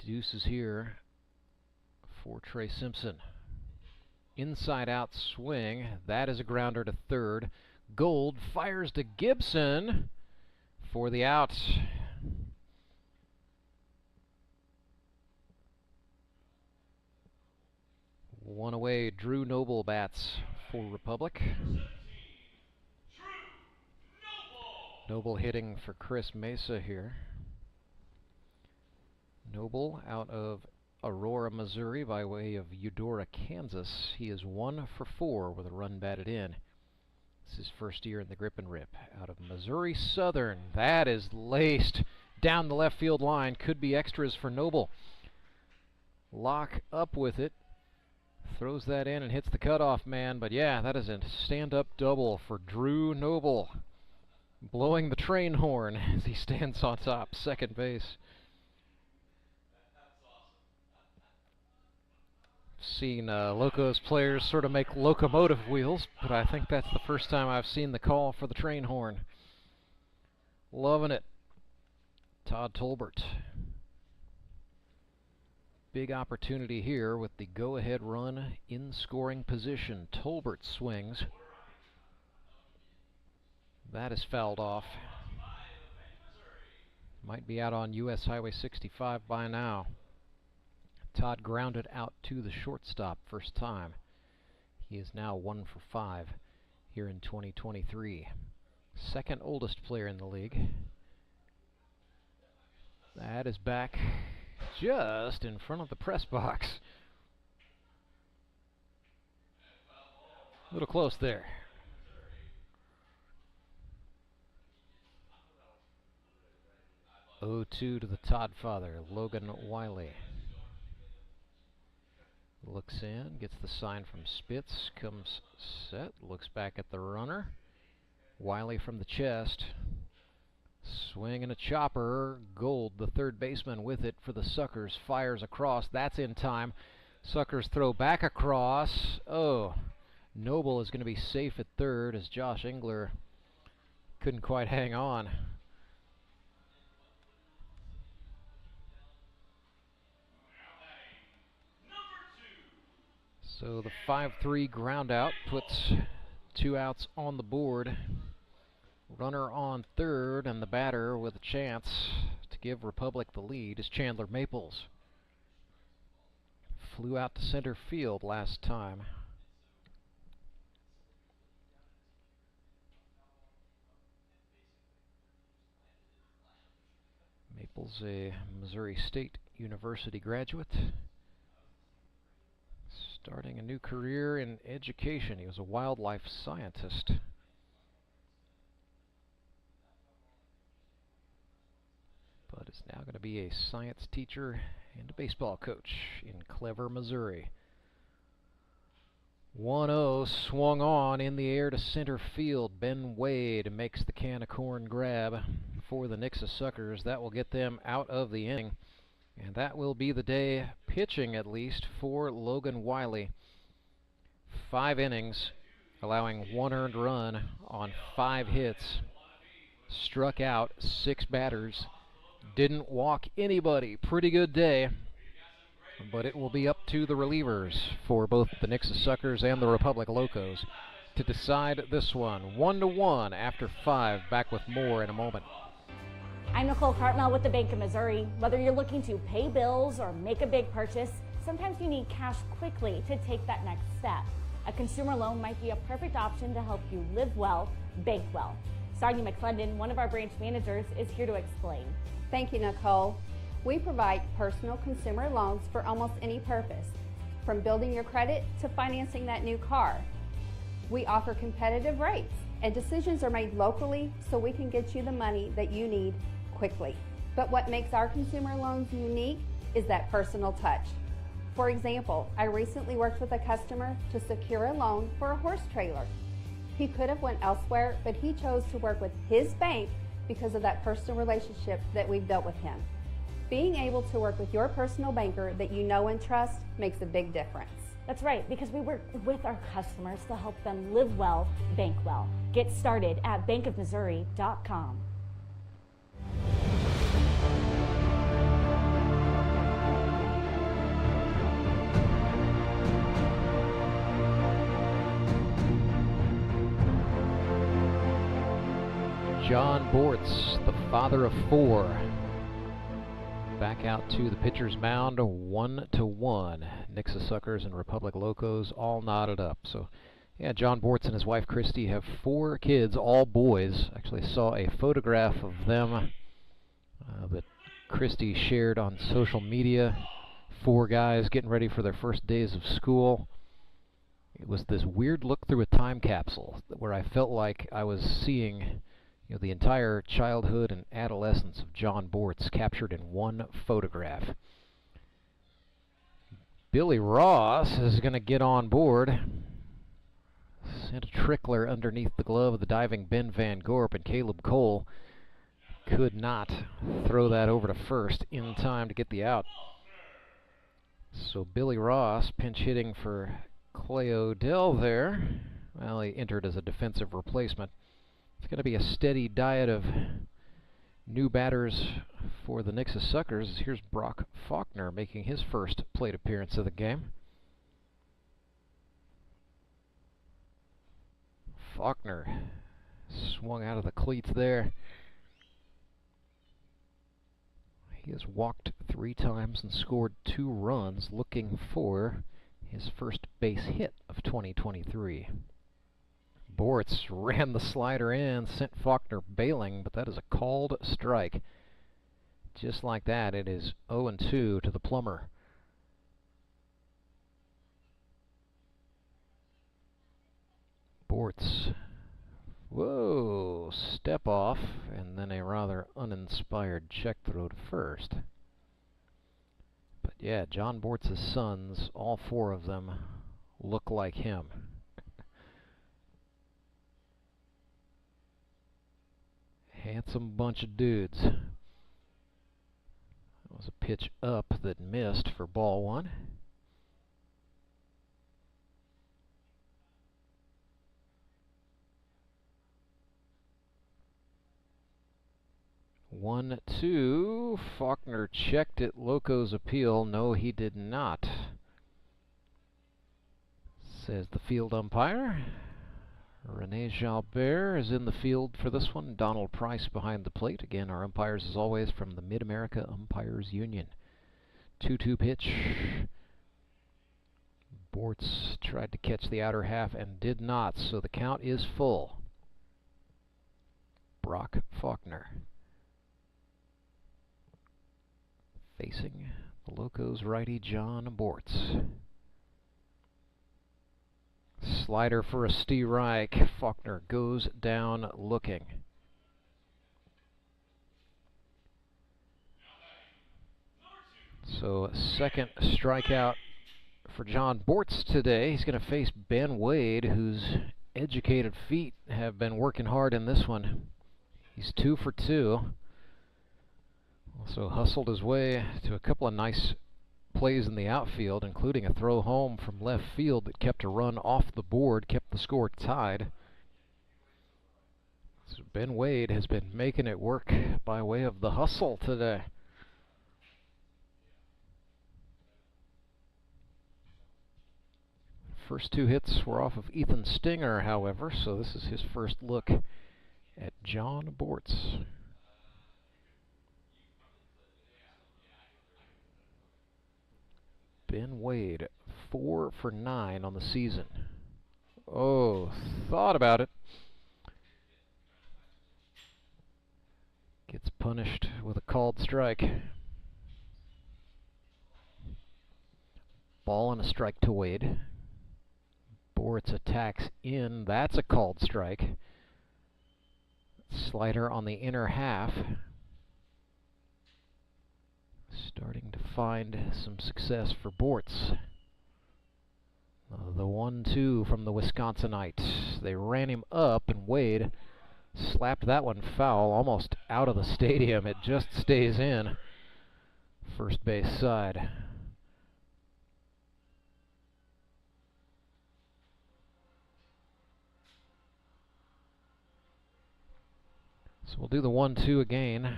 Deuces here for Trey Simpson. Inside out swing. That is a grounder to third. Gold fires to Gibson for the out. One away. Drew Noble bats for Republic. Noble hitting for Chris Mesa here. Noble out of Aurora, Missouri by way of Eudora, Kansas. He is 1 for 4 with a run batted in. This is his first year in the grip and rip. Out of Missouri Southern. That is laced down the left field line. Could be extras for Noble. Lock up with it. Throws that in and hits the cutoff man. But yeah, that is a stand-up double for Drew Noble. Blowing the train horn as he stands on top, second base. Seen Locos players sort of make locomotive wheels, but I think that's the first time I've seen the call for the train horn. Loving it. Todd Tolbert. Big opportunity here with the go-ahead run in scoring position. Tolbert swings. That is fouled off. Might be out on US Highway 65 by now. Todd grounded out to the shortstop first time. He is now 1 for 5 here in 2023. Second oldest player in the league. That is back just in front of the press box. A little close there. Oh-2 to the Todd father, Logan Wiley. Looks in, gets the sign from Spitz, comes set, looks back at the runner. Wiley from the chest. Swing and a chopper. Gold, the third baseman, with it for the Suckers. Fires across. That's in time. Suckers throw back across. Oh, Noble is going to be safe at third as Josh Engler couldn't quite hang on. So the 5-3 ground out puts 2 outs on the board. Runner on third, and the batter with a chance to give Republic the lead is Chandler Maples. Flew out to center field last time. Maples, a Missouri State University graduate. Starting a new career in education. He was a wildlife scientist. But is now going to be a science teacher and a baseball coach in Clever, Missouri. 1-0 swung on in the air to center field. Ben Wade makes the can of corn grab for the Nixa Suckers. That will get them out of the inning. And that will be the day, pitching at least, for Logan Wiley. 5 innings, allowing 1 earned run on 5 hits. Struck out 6 batters. Didn't walk anybody. Pretty good day. But it will be up to the relievers for both the Nixa Suckers and the Republic Locos to decide this one. 1-1 after 5. Back with more in a moment. I'm Nicole Cartmel with the Bank of Missouri. Whether you're looking to pay bills or make a big purchase, sometimes you need cash quickly to take that next step. A consumer loan might be a perfect option to help you live well, bank well. Sonia McClendon, one of our branch managers, is here to explain. Thank you, Nicole. We provide personal consumer loans for almost any purpose, from building your credit to financing that new car. We offer competitive rates, and decisions are made locally so we can get you the money that you need quickly. But what makes our consumer loans unique is that personal touch. For example, I recently worked with a customer to secure a loan for a horse trailer. He could have went elsewhere, but he chose to work with his bank because of that personal relationship that we've built with him. Being able to work with your personal banker that you know and trust makes a big difference. That's right, because we work with our customers to help them live well, bank well. Get started at bankofmissouri.com. John Bortz, the father of 4. Back out to the pitcher's mound, 1-1. Nixa Suckers and Republic Locos all knotted up. So, yeah, John Bortz and his wife Christy have 4 kids, all boys. Actually saw a photograph of them that Christy shared on social media. 4 guys getting ready for their first days of school. It was this weird look through a time capsule where I felt like I was seeing the entire childhood and adolescence of John Bortz captured in one photograph. Billy Ross is going to get on board. Sent a trickler underneath the glove of the diving Ben Van Gorp, and Caleb Cole could not throw that over to first in time to get the out. So Billy Ross pinch hitting for Clay Odell there. Well, he entered as a defensive replacement. It's going to be a steady diet of new batters for the Nixa Suckers. Here's Brock Faulkner making his first plate appearance of the game. Faulkner swung out of the cleats there. He has walked 3 times and scored 2 runs, looking for his first base hit of 2023. Bortz ran the slider in, sent Faulkner bailing, but that is a called strike. Just like that, it is 0-2 to the plumber. Bortz, whoa, step off, and then a rather uninspired check throw to first. But yeah, John Bortz's sons, all 4 of them, look like him. Handsome bunch of dudes. That was a pitch up that missed for ball 1. One, 2. Faulkner checked it. Loco's appeal. No, he did not, says the field umpire. Rene Jalbert is in the field for this one. Donald Price behind the plate. Again, our umpires, as always, from the Mid-America Umpires Union. 2-2 pitch. Bortz tried to catch the outer half and did not, so the count is full. Brock Faulkner facing the Locos righty John Bortz. Slider for a strike. Faulkner goes down looking. So second strikeout for John Bortz today. He's going to face Ben Wade, whose educated feet have been working hard in this one. He's 2 for 2. Also hustled his way to a couple of nice plays in the outfield, including a throw home from left field that kept a run off the board, kept the score tied. So Ben Wade has been making it work by way of the hustle today. First 2 hits were off of Ethan Stinger, however, so this is his first look at John Bortz. Ben Wade, 4 for 9 on the season. Oh, thought about it. Gets punished with a called strike. Ball and a strike to Wade. Bortz attacks in. That's a called strike. Slider on the inner half. Starting to find some success for Bortz. The 1-2 from the Wisconsinite. They ran him up, and Wade slapped that one foul almost out of the stadium. It just stays in. First base side. So we'll do the 1-2 again.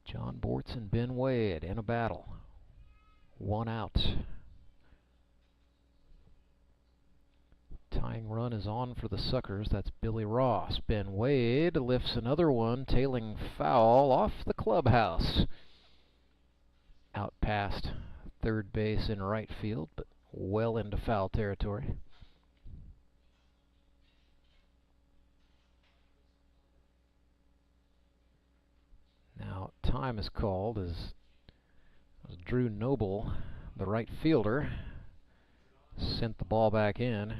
John Bortz and Ben Wade in a battle. One out. Tying run is on for the Suckers. That's Billy Ross. Ben Wade lifts another one, tailing foul off the clubhouse. Out past third base in right field, but well into foul territory. Now time is called as Drew Noble, the right fielder, sent the ball back in.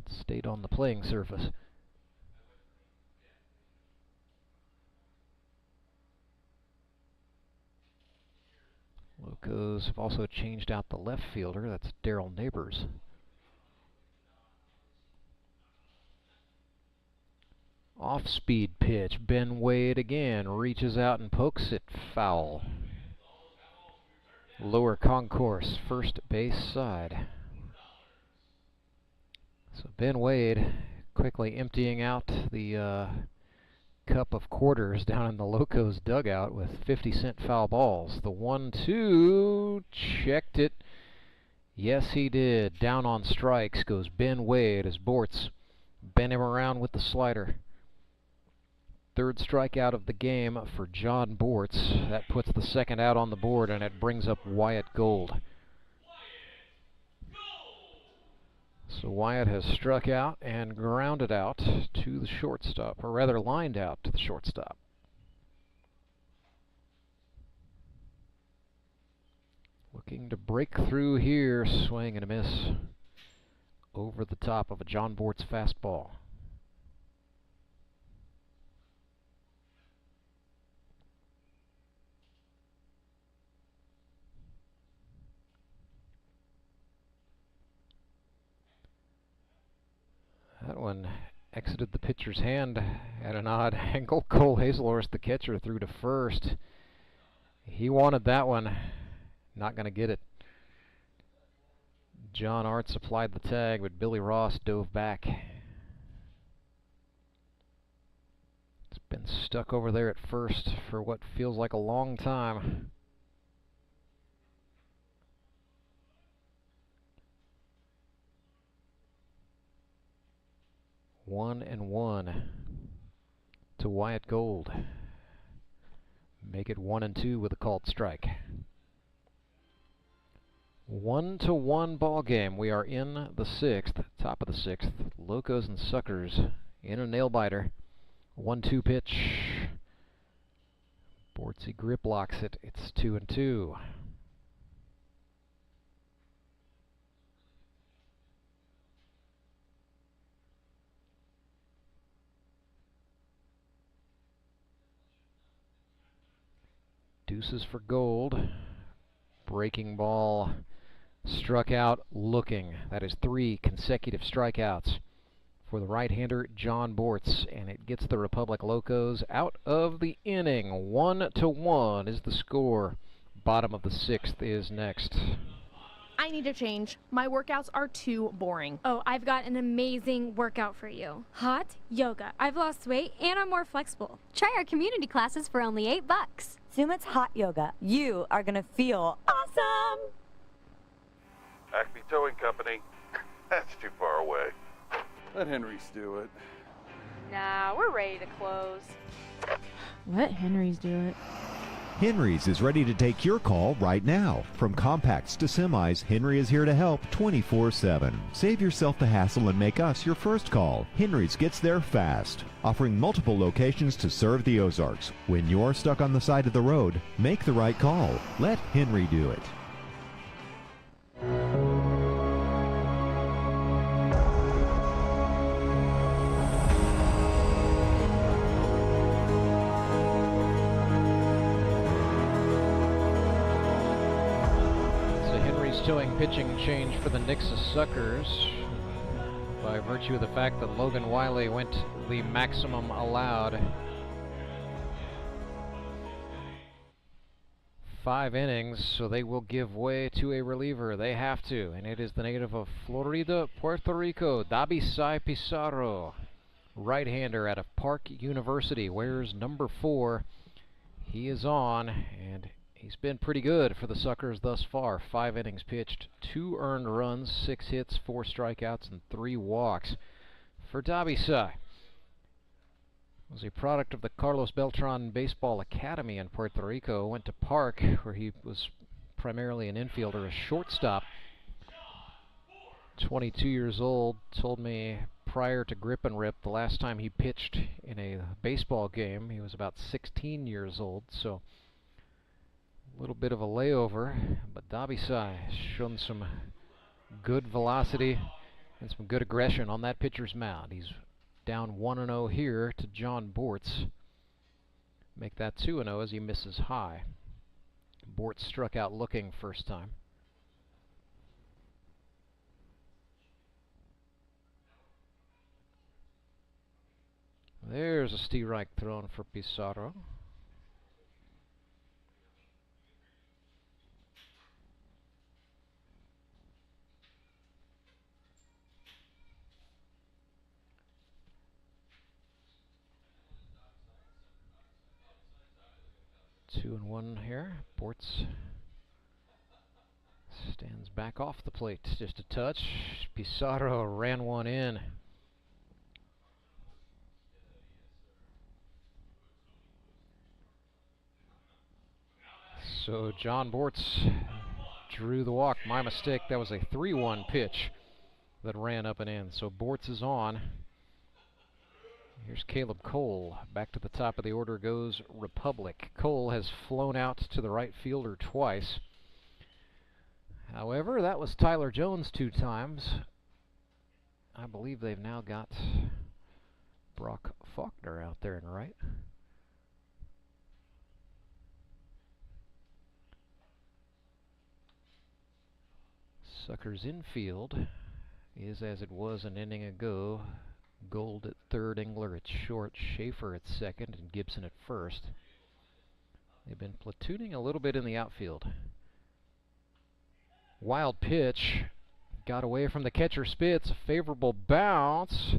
Stayed on the playing surface. Locos have also changed out the left fielder. That's Daryl Neighbors. Off-speed pitch. Ben Wade again reaches out and pokes it foul. Lower concourse, first base side. So Ben Wade quickly emptying out the cup of quarters down in the Locos dugout with 50-cent foul balls. The 1-2 checked it. Yes, he did. Down on strikes goes Ben Wade as Bortz bent him around with the slider. Third strikeout of the game for John Bortz. That puts the second out on the board, and it brings up Wyatt Gold. So Wyatt has struck out and grounded out to the shortstop, or rather lined out to the shortstop. Looking to break through here, swing and a miss over the top of a John Bortz fastball. That one exited the pitcher's hand at an odd angle. Cole Hazelhorst, the catcher, threw to first. He wanted that one. Not going to get it. John Arts applied the tag, but Billy Ross dove back. It's been stuck over there at first for what feels like a long time. One and one to Wyatt Gold. Make it 1-2 with a called strike. 1-1 ball game. We are in the sixth, top of the sixth. Locos and Suckers in a nail biter. 1-2 pitch. Bortzy grip locks it. It's 2-2. Deuces for Gold. Breaking ball struck out looking. That is 3 consecutive strikeouts for the right-hander John Bortz, and it gets the Republic Locos out of the inning. 1-1 is the score. Bottom of the sixth is next. I need a change. My workouts are too boring. Oh, I've got an amazing workout for you. Hot yoga. I've lost weight and I'm more flexible. Try our community classes for only $8. Sumit's hot yoga. You are gonna feel awesome! Acme Towing Company. That's too far away. Let Henry's do it. Nah, we're ready to close. Let Henry's do it. Henry's is ready to take your call right now. From compacts to semis, Henry is here to help 24/7. Save yourself the hassle and make us your first call. Henry's gets there fast, offering multiple locations to serve the Ozarks. When you're stuck on the side of the road, make the right call. Let Henry do it. towing pitching change for the Nixa Suckers by virtue of the fact that Logan Wiley went the maximum allowed. 5 innings, so they will give way to a reliever. They have to, and it is the native of Florida, Puerto Rico, Dabisai Pizarro. Right-hander out of Park University, wears number 4. He is on, and he's been pretty good for the Suckers thus far. 5 innings pitched, 2 earned runs, 6 hits, 4 strikeouts, and 3 walks for Dabisai. Was a product of the Carlos Beltran Baseball Academy in Puerto Rico. Went to Park, where he was primarily an infielder, a shortstop. 22 years old, told me prior to Grip and Rip, the last time he pitched in a baseball game, he was about 16 years old, so a little bit of a layover. But Dabisai shown some good velocity and some good aggression on that pitcher's mound. He's down 1-0 here to John Bortz. Make that 2-0 as he misses high. Bortz struck out looking first time. There's a strike thrown for Pizarro. Two and one here. Bortz stands back off the plate just a touch. Pizarro ran one in. So John Bortz drew the walk. My mistake. That was a 3-1 pitch that ran up and in. So Bortz is on. Here's Caleb Cole. Back to the top of the order goes Republic. Cole has flown out to the right fielder twice. However, that was Tyler Jones 2 times. I believe they've now got Brock Faulkner out there in right. Suckers infield is as it was an inning ago. Gold at third, Engler at short, Schaefer at second, and Gibson at first. They've been platooning a little bit in the outfield. Wild pitch. Got away from the catcher Spitz. A favorable bounce.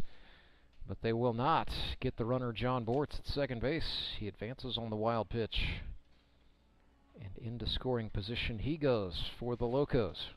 But they will not get the runner John Bortz at second base. He advances on the wild pitch. And into scoring position he goes for the Locos.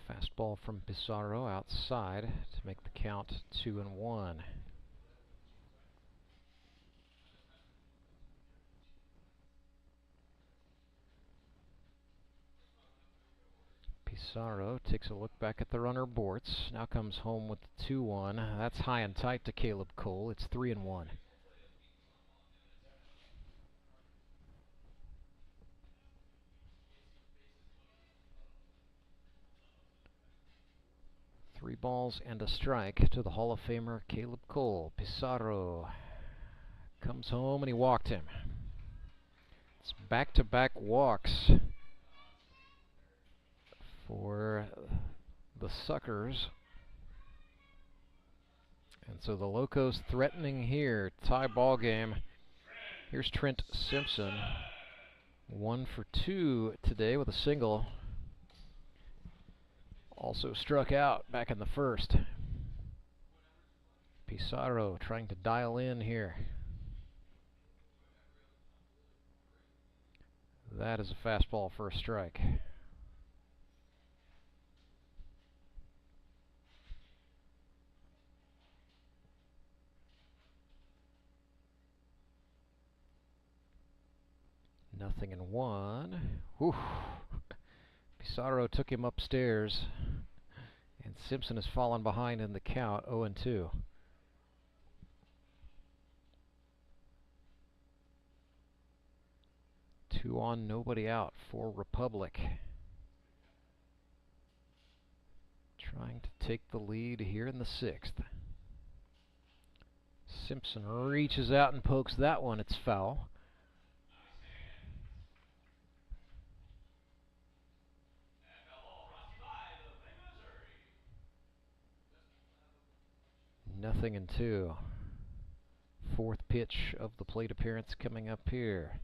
Fastball from Pizarro outside to make the count 2-1. Pizarro takes a look back at the runner Bortz. Now comes home with the 2-1. That's high and tight to Caleb Cole. It's 3-1. Three balls and a strike to the Hall of Famer Caleb Cole. Pizarro comes home and he walked him. It's back-to-back walks for the Suckers. And so the Locos threatening here. Tie ball game. Here's Trent Simpson. 1 for 2 today with a single. Also struck out back in the first. Pizarro trying to dial in here. That is a fastball for a strike. Nothing in one. Whew. Pizarro took him upstairs, and Simpson has fallen behind in the count, 0-2. 2 on, nobody out for Republic. Trying to take the lead here in the 6th. Simpson reaches out and pokes that one. It's foul. Nothing in 2. 4th pitch of the plate appearance coming up here.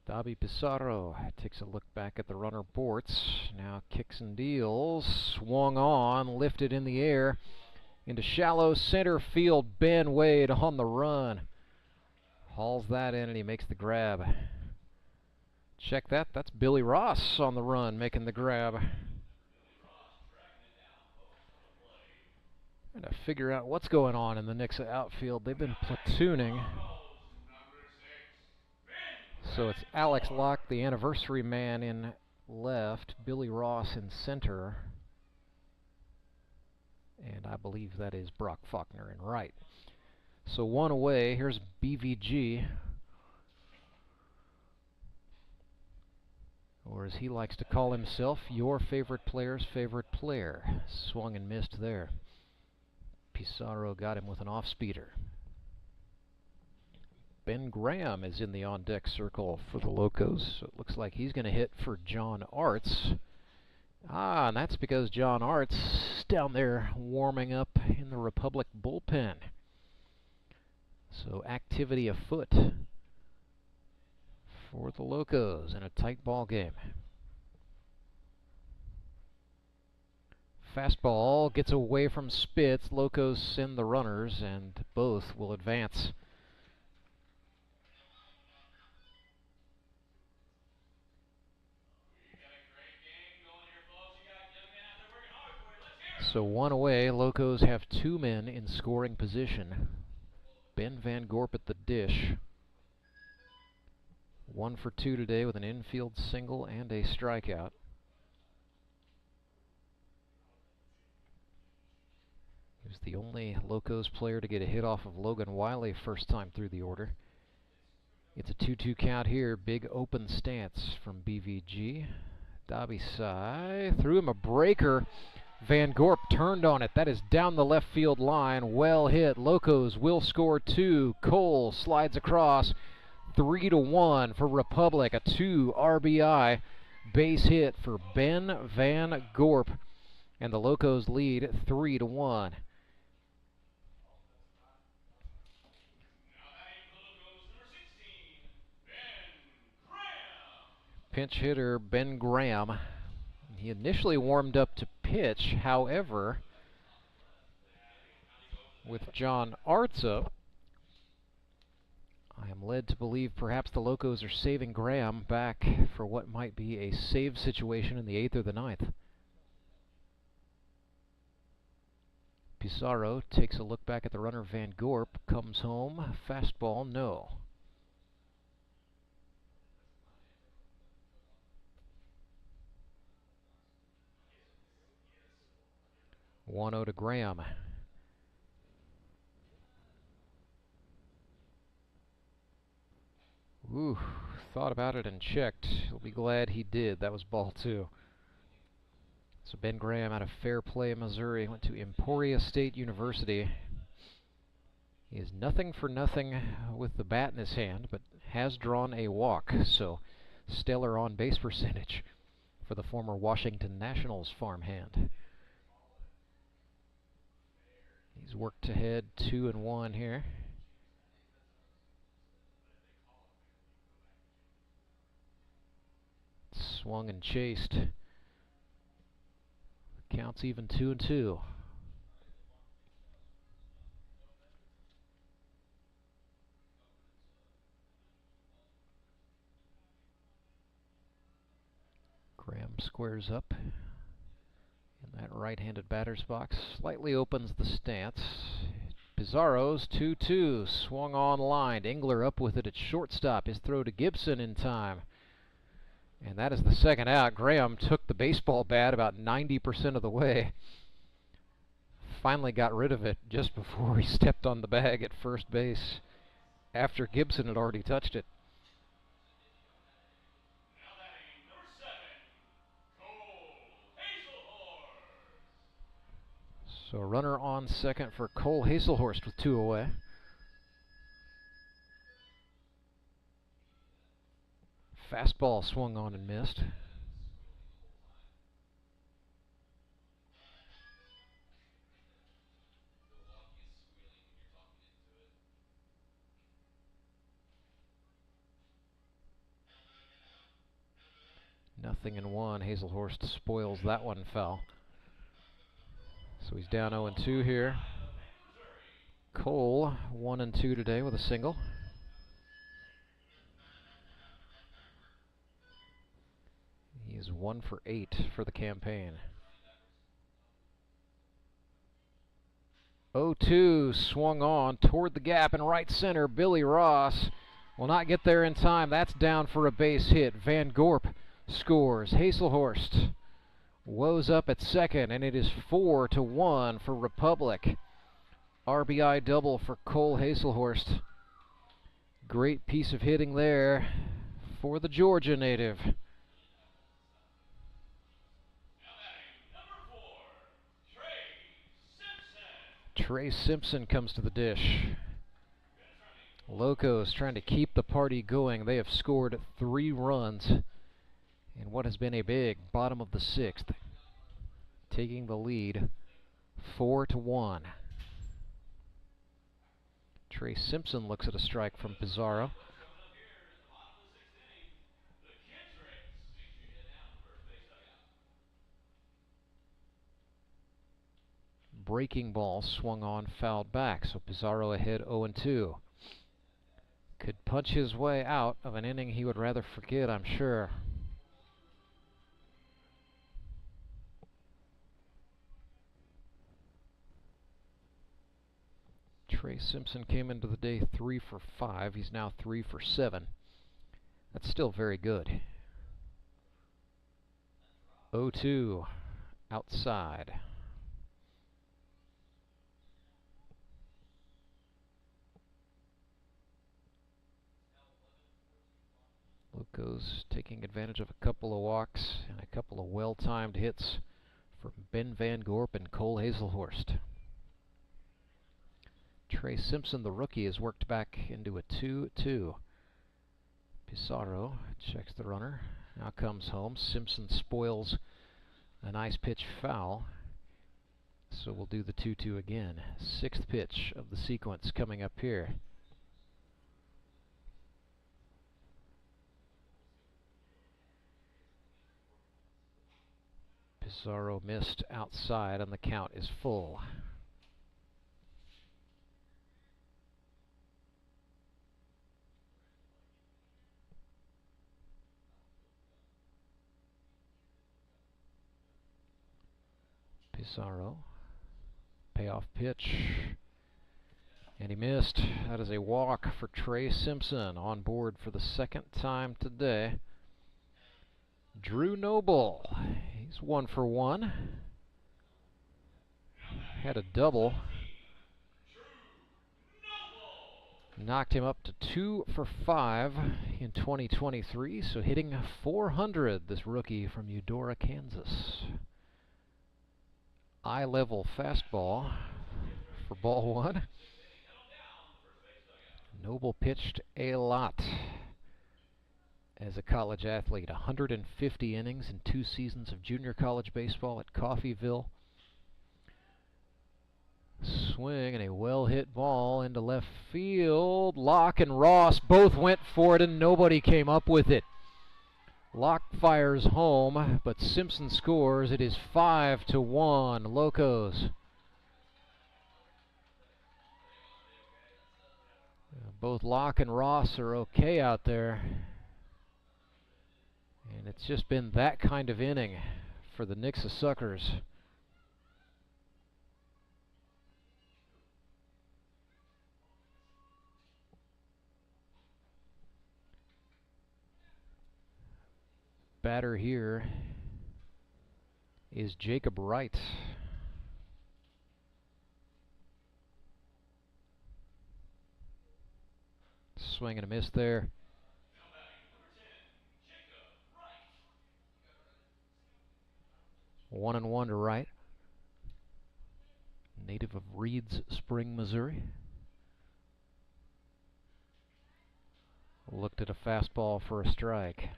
Dabi Pizarro takes a look back at the runner Bortz. Now kicks and deals. Swung on, lifted in the air. Into shallow center field. Ben Wade on the run. Hauls that in and he makes the grab. Check that. That's Billy Ross on the run making the grab. Trying to figure out what's going on in the Nixa outfield. They've been platooning. So it's Alex Locke, the anniversary man, in left. Billy Ross in center. And I believe that is Brock Faulkner in right. So 1 away. Here's BVG. Or as he likes to call himself, your favorite player's favorite player. Swung and missed there. Pizarro got him with an off-speeder. Ben Graham is in the on-deck circle for the Locos. So it looks like he's going to hit for John Arts. And that's because John Arts is down there warming up in the Republic bullpen. So activity afoot for the Locos in a tight ball game. Fastball gets away from Spitz. Locos send the runners, and both will advance. So 1 away. Locos have 2 men in scoring position. Ben Van Gorp at the dish. 1 for 2 today with an infield single and a strikeout. He was the only Locos player to get a hit off of Logan Wiley first time through the order. It's a 2-2 count here. Big open stance from BVG. Dabi Sai threw him a breaker. Van Gorp turned on it. That is down the left field line. Well hit. Locos will score 2. Cole slides across. 3-1 for Republic. A 2 RBI base hit for Ben Van Gorp. And the Locos lead 3-1. Pinch hitter Ben Graham. He initially warmed up to pitch, however, with John Arts up, I am led to believe perhaps the Locos are saving Graham back for what might be a save situation in the 8th or the 9th. Pizarro takes a look back at the runner Van Gorp, comes home, fastball, no. One-0 to Graham. Ooh, thought about it and checked. He'll be glad he did. That was ball 2. So Ben Graham out of Fair Play, Missouri, went to Emporia State University. He is nothing for nothing with the bat in his hand, but has drawn a walk, so stellar on-base percentage for the former Washington Nationals farmhand. He's worked ahead 2-1 here. Swung and chased. Counts even 2-2. Graham squares up in that right-handed batter's box. Slightly opens the stance. Pizarro's 2-2. Swung on line. Engler up with it at shortstop. His throw to Gibson in time. And that is the second out. Graham took the baseball bat about 90% of the way. Finally got rid of it just before he stepped on the bag at first base after Gibson had already touched it. So a runner on second for Cole Hazelhorst with 2 away. Fastball swung on and missed. Nothing in 1. Hazelhorst spoils that one foul. So he's down 0-2 here. Cole 1-2 today with a single. He is 1 for 8 for the campaign. 0-2 swung on toward the gap in right center. Billy Ross will not get there in time. That's down for a base hit. Van Gorp scores. Hazelhorst woes up at second, and it is 4-1 for Republic. RBI double for Cole Hazelhorst. Great piece of hitting there for the Georgia native. Trey Simpson comes to the dish. Locos trying to keep the party going. They have scored 3 runs in what has been a big bottom of the 6th. Taking the lead 4-1. Trey Simpson looks at a strike from Pizarro. Breaking ball swung on, fouled back, so Pizarro ahead 0-2. Could punch his way out of an inning he would rather forget, I'm sure. Trey Simpson came into the day 3 for 5. He's now 3 for 7. That's still very good. 0-2 outside. Locos taking advantage of a couple of walks and a couple of well-timed hits from Ben Van Gorp and Cole Hazelhorst. Trey Simpson, the rookie, has worked back into a 2-2. Pizarro checks the runner. Now comes home. Simpson spoils a nice pitch foul. So we'll do the 2-2 again. 6th pitch of the sequence coming up here. Pizarro missed outside, and the count is full. Pizarro, payoff pitch, and he missed. That is a walk for Trey Simpson, on board for the 2nd time today. Drew Noble, he's 1 for 1. Had a double. Knocked him up to 2 for 5 in 2023, so hitting 400, this rookie from Eudora, Kansas. Eye-level fastball for ball 1. Noble pitched a lot as a college athlete. 150 innings in 2 seasons of junior college baseball at Coffeyville. Swing and a well-hit ball into left field. Locke and Ross both went for it and nobody came up with it. Locke fires home, but Simpson scores. It is 5-1, Locos. Both Locke and Ross are okay out there. And it's just been that kind of inning for the Nixa Suckers. Batter here is Jacob Wright. Swing and a miss there. One and one to Wright. native of Reeds Spring, Missouri. Looked at a fastball for a strike.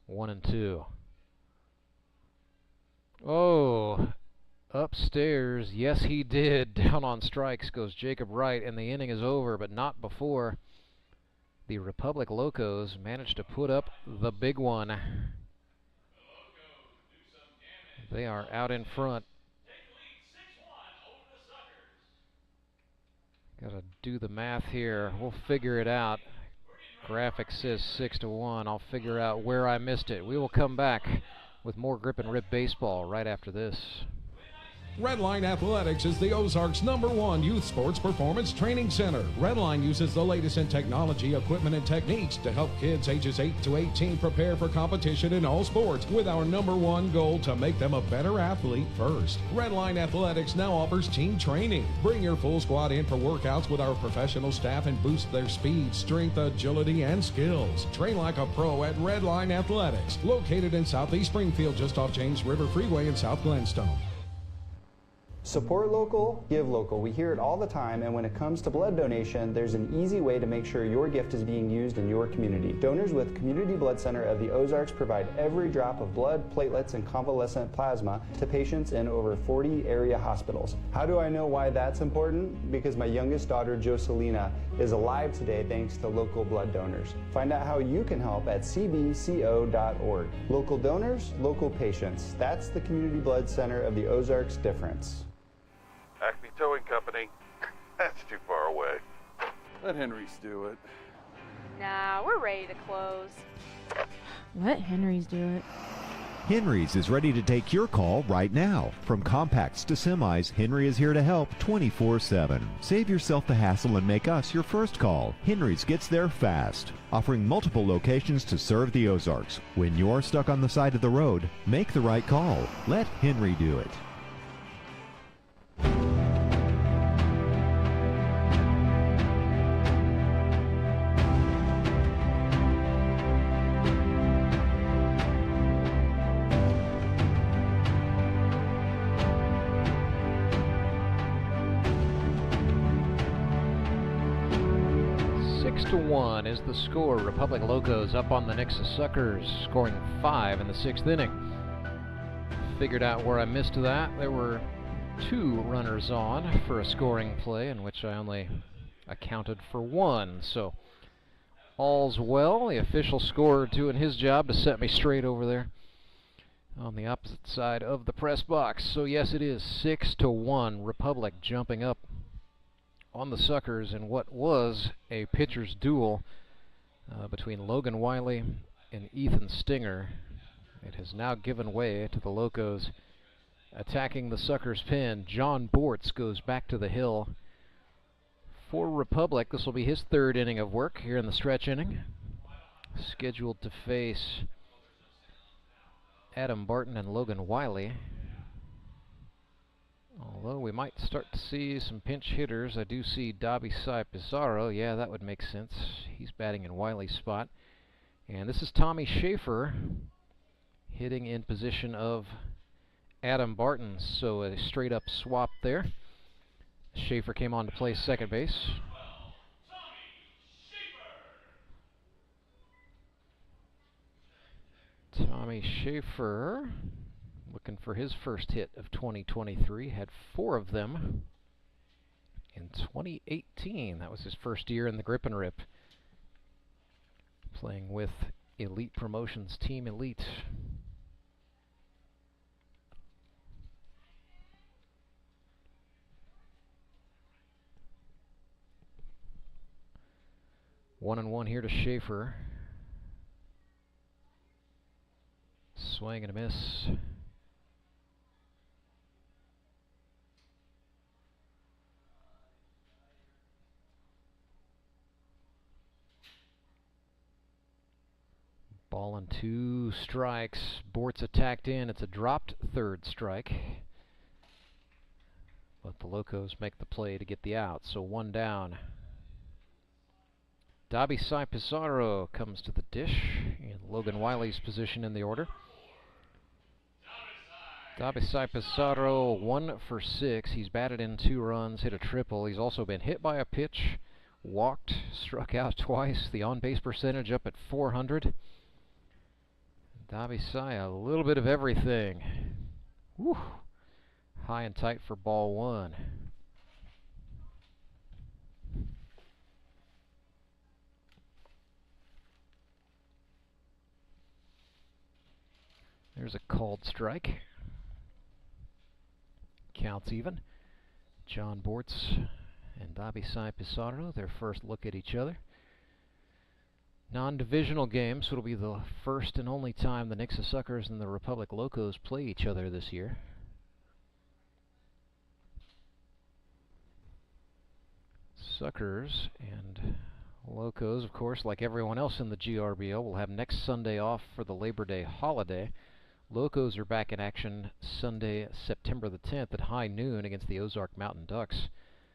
One and two. Oh, upstairs. Yes, he did. Down on strikes goes Jacob Wright, and the inning is over, but not before the Republic Locos managed to put up the big one. They are out in front. Gotta do the math here. We'll figure it out. Graphic says 6-1. I'll figure out where I missed it. We will come back with more Grip and Rip baseball right after this. Redline Athletics is the Ozark's #1 youth sports performance training center. Redline uses the latest in technology, equipment, and techniques to help kids ages 8 to 18 prepare for competition in all sports, with our #1 goal to make them a better athlete first. Redline Athletics now offers team training. Bring your full squad in for workouts with our professional staff and boost their speed, strength, agility, and skills. Train like a pro at Redline Athletics, located in Southeast Springfield, just off James River Freeway in South Glenstone. Support local, give local. We hear it all the time, and when it comes to blood donation, there's an easy way to make sure your gift is being used in your community. Donors with Community Blood Center of the Ozarks provide every drop of blood, platelets, and convalescent plasma to patients in over 40 area hospitals. How do I know why that's important? Because my youngest daughter, Joselina, is alive today thanks to local blood donors. Find out how you can help at cbco.org. Local donors, local patients. That's the Community Blood Center of the Ozarks difference. Acme Towing Company. That's too far away. Let Henry's do it. Nah, we're ready to close. Let Henry's do it. Henry's is ready to take your call right now. From compacts to semis, Henry is here to help 24/7. Save yourself the hassle and make us your first call. Henry's gets there fast, offering multiple locations to serve the Ozarks. When you're stuck on the side of the road, make the right call. Let Henry do it. One is the score. Republic Locos up on the Nixa Suckers, scoring 5 in the 6th inning. Figured out where I missed that. There were 2 runners on for a scoring play in which I only accounted for 1. So all's well. The official scorer doing his job to set me straight over there on the opposite side of the press box. So yes, it is 6-1. Republic jumping up on the Suckers in what was a pitcher's duel between Logan Wiley and Ethan Stinger. It has now given way to the Locos attacking the Suckers' pen. John Bortz goes back to the hill for Republic. This will be his 3rd inning of work here in the stretch inning. Scheduled to face Adam Barton and Logan Wiley. Although we might start to see some pinch hitters. I do see Dobby Sai Pizarro. Yeah, that would make sense. He's batting in Wiley's spot. And this is Tommy Schaefer hitting in position of Adam Barton. So a straight up swap there. Schaefer came on to play second base. Tommy Schaefer looking for his first hit of 2023. Had 4 of them in 2018. That was his first year in the Grip and Rip, playing with Elite Promotions Team Elite. One and one here to Schaefer. Swing and a miss. Ball and 2 strikes. Bortz attacked in. It's a dropped 3rd strike. But the Locos make the play to get the out. So 1 down. Dobby Cy Pizarro comes to the dish in Logan Wiley's position in the order. Dobby Cy Pizarro 1 for 6. He's batted in 2 runs, hit a triple. He's also been hit by a pitch, walked, struck out twice. The on-base percentage up at 400. Dobby Cy, a little bit of everything. Whew. High and tight for ball 1. There's a called strike. Counts even. John Bortz and Dobby Cy Pizarro, their first look at each other. Non-divisional game, so it'll be the first and only time the Nixa Suckers and the Republic Locos play each other this year. Suckers and Locos, of course, like everyone else in the GRBL, will have next Sunday off for the Labor Day holiday. Locos are back in action Sunday, September the 10th at high noon against the Ozark Mountain Ducks.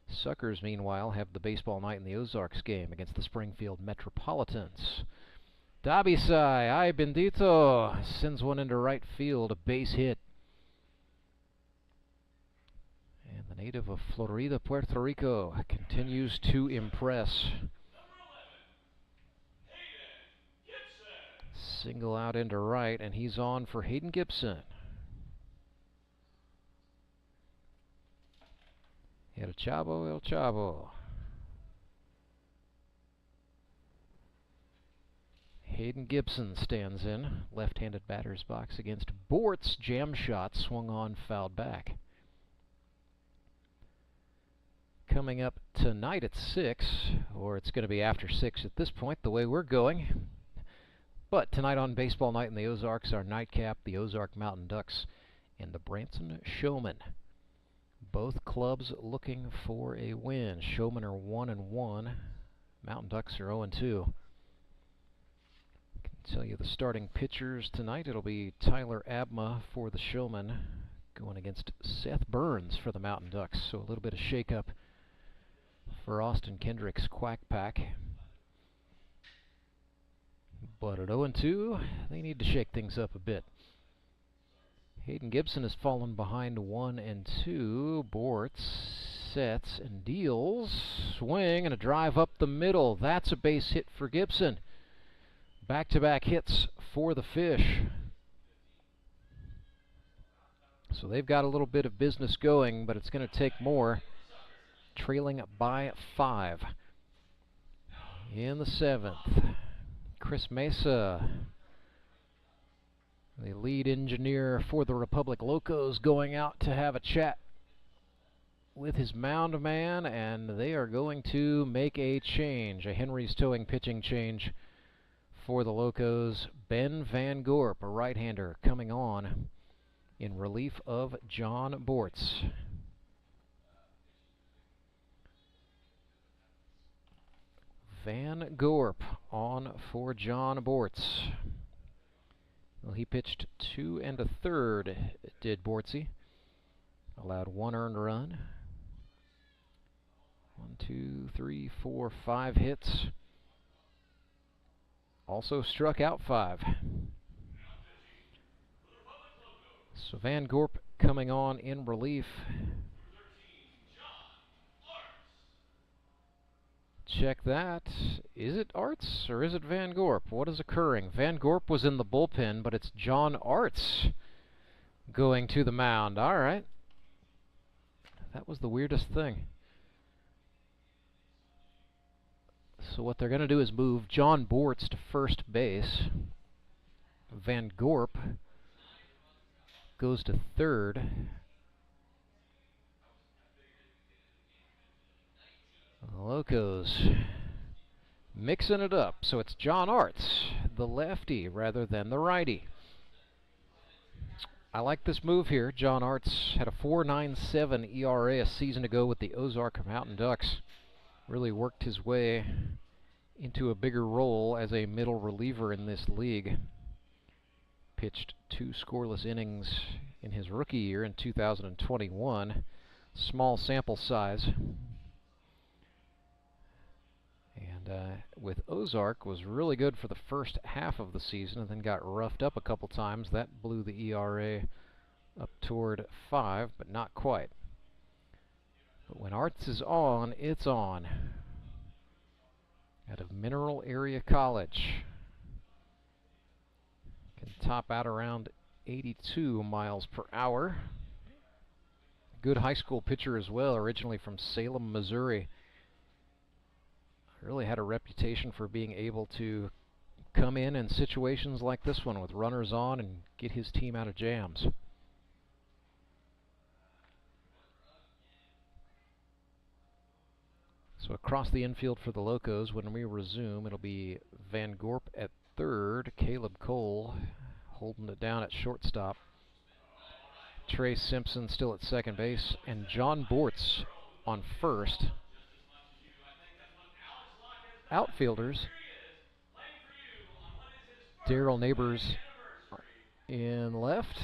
Suckers, meanwhile, have the baseball night in the Ozarks game against the Springfield Metropolitans. Dobby Cy, ay bendito, sends one into right field, a base hit. And the native of Florida, Puerto Rico, continues to impress. Single out into right, and he's on for Hayden Gibson. El Chavo, El Chavo. Hayden Gibson stands in, left-handed batter's box against Bortz. Jam shot, swung on, fouled back. Coming up tonight at 6, or it's going to be after 6 at this point, the way we're going. But tonight on Baseball Night in the Ozarks, our nightcap, the Ozark Mountain Ducks and the Branson Showmen. Both clubs looking for a win. Showmen are 1-1. Mountain Ducks are 0-2. I can tell you the starting pitchers tonight. It'll be Tyler Abma for the Showmen, going against Seth Burns for the Mountain Ducks. So a little bit of shake-up for Austin Kendrick's Quack Pack. But at 0-2, they need to shake things up a bit. Hayden Gibson has fallen behind 1-2. Bortz sets and deals. Swing and a drive up the middle. That's a base hit for Gibson. Back-to-back hits for the Fish. So they've got a little bit of business going, but it's going to take more. Trailing by 5. In the 7th. Chris Mesa, the lead engineer for the Republic Locos, going out to have a chat with his mound man, and they are going to make a change, a Henry's Towing pitching change for the Locos. Ben Van Gorp, a right-hander, coming on in relief of John Bortz. Van Gorp on for John Bortz. Well, he pitched 2 1/3, did Bortzy. Allowed 1 earned run. 1, 2, 3, 4, 5 hits. Also struck out 5. So Van Gorp coming on in relief. Check that. Is it Arts or is it Van Gorp? What is occurring? Van Gorp was in the bullpen, but it's John Arts going to the mound. All right. That was the weirdest thing. So what they're going to do is move John Bortz to first base. Van Gorp goes to third. Locos mixing it up, so it's John Arts, the lefty, rather than the righty. I like this move here. John Arts had a 4.97 ERA a season ago with the Ozark Mountain Ducks. Really worked his way into a bigger role as a middle reliever in this league. Pitched 2 scoreless innings in his rookie year in 2021. Small sample size. with Ozark was really good for the first half of the season and then got roughed up a couple times. That blew the ERA up toward 5, but not quite. But when Arts is on, it's on. Out of Mineral Area College. Can top out around 82 miles per hour. Good high school pitcher as well, originally from Salem, Missouri. Really had a reputation for being able to come in situations like this one with runners on and get his team out of jams. So across the infield for the Locos, when we resume, it'll be Van Gorp at third, Caleb Cole holding it down at shortstop, Trey Simpson still at second base, and John Bortz on first. Outfielders, Daryl Neighbors in left,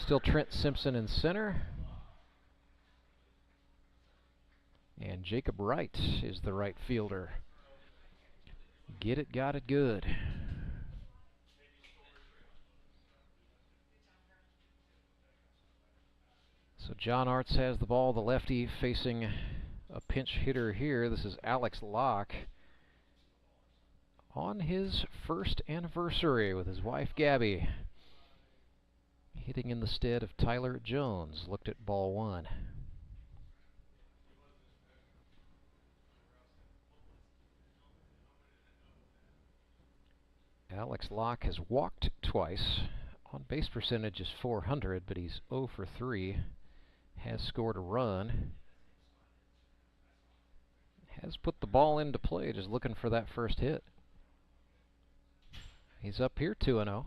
still Trent Simpson in center, and Jacob Wright is the right fielder. Get it, got it, good. So John Arts has the ball, the lefty facing a pinch hitter here. This is Alex Locke on his first anniversary with his wife Gabby, hitting in the stead of Tyler Jones. Looked at ball 1. Alex Locke has walked twice. On base percentage is .400, but he's 0 for 3. Has scored a run. Has put the ball into play, just looking for that first hit. He's up here 2-0.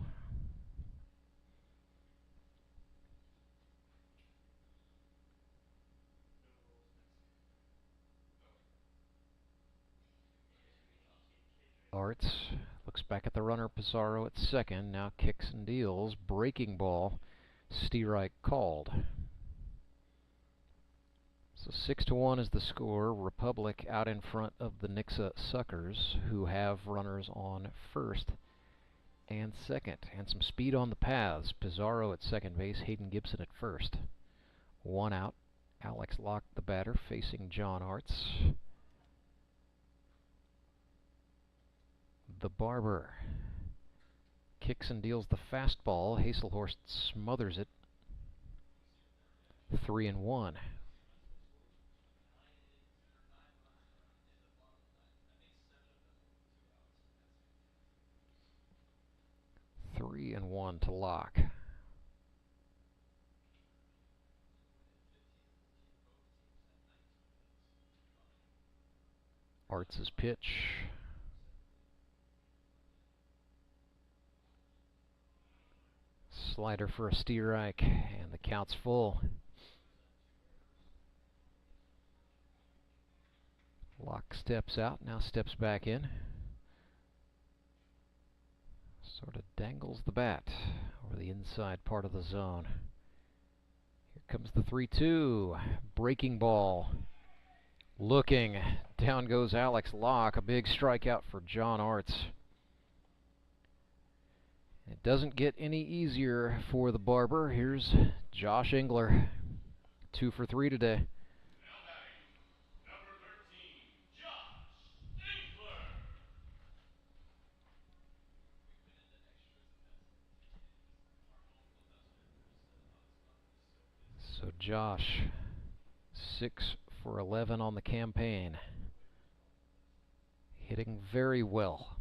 Arts looks back at the runner, Pizarro at second, now kicks and deals. Breaking ball, Steerike called. So 6-1 is the score. Republic out in front of the Nixa Suckers, who have runners on first and second. And some speed on the paths. Pizarro at second base, Hayden Gibson at first. 1 out. Alex Locke, the batter, facing John Arts. The Barber kicks and deals the fastball. Hazelhorst smothers it. 3-1. Three and 1 to Locke. Arts' pitch. Slider for a Steerike, and the count's full. Locke steps out, now steps back in. Sort of dangles the bat over the inside part of the zone. Here comes the 3-2. Breaking ball. Looking. Down goes Alex Locke. A big strikeout for John Arts. It doesn't get any easier for the Barber. Here's Josh Engler. 2 for 3 today. So Josh, 6 for 11 on the campaign. Hitting very well.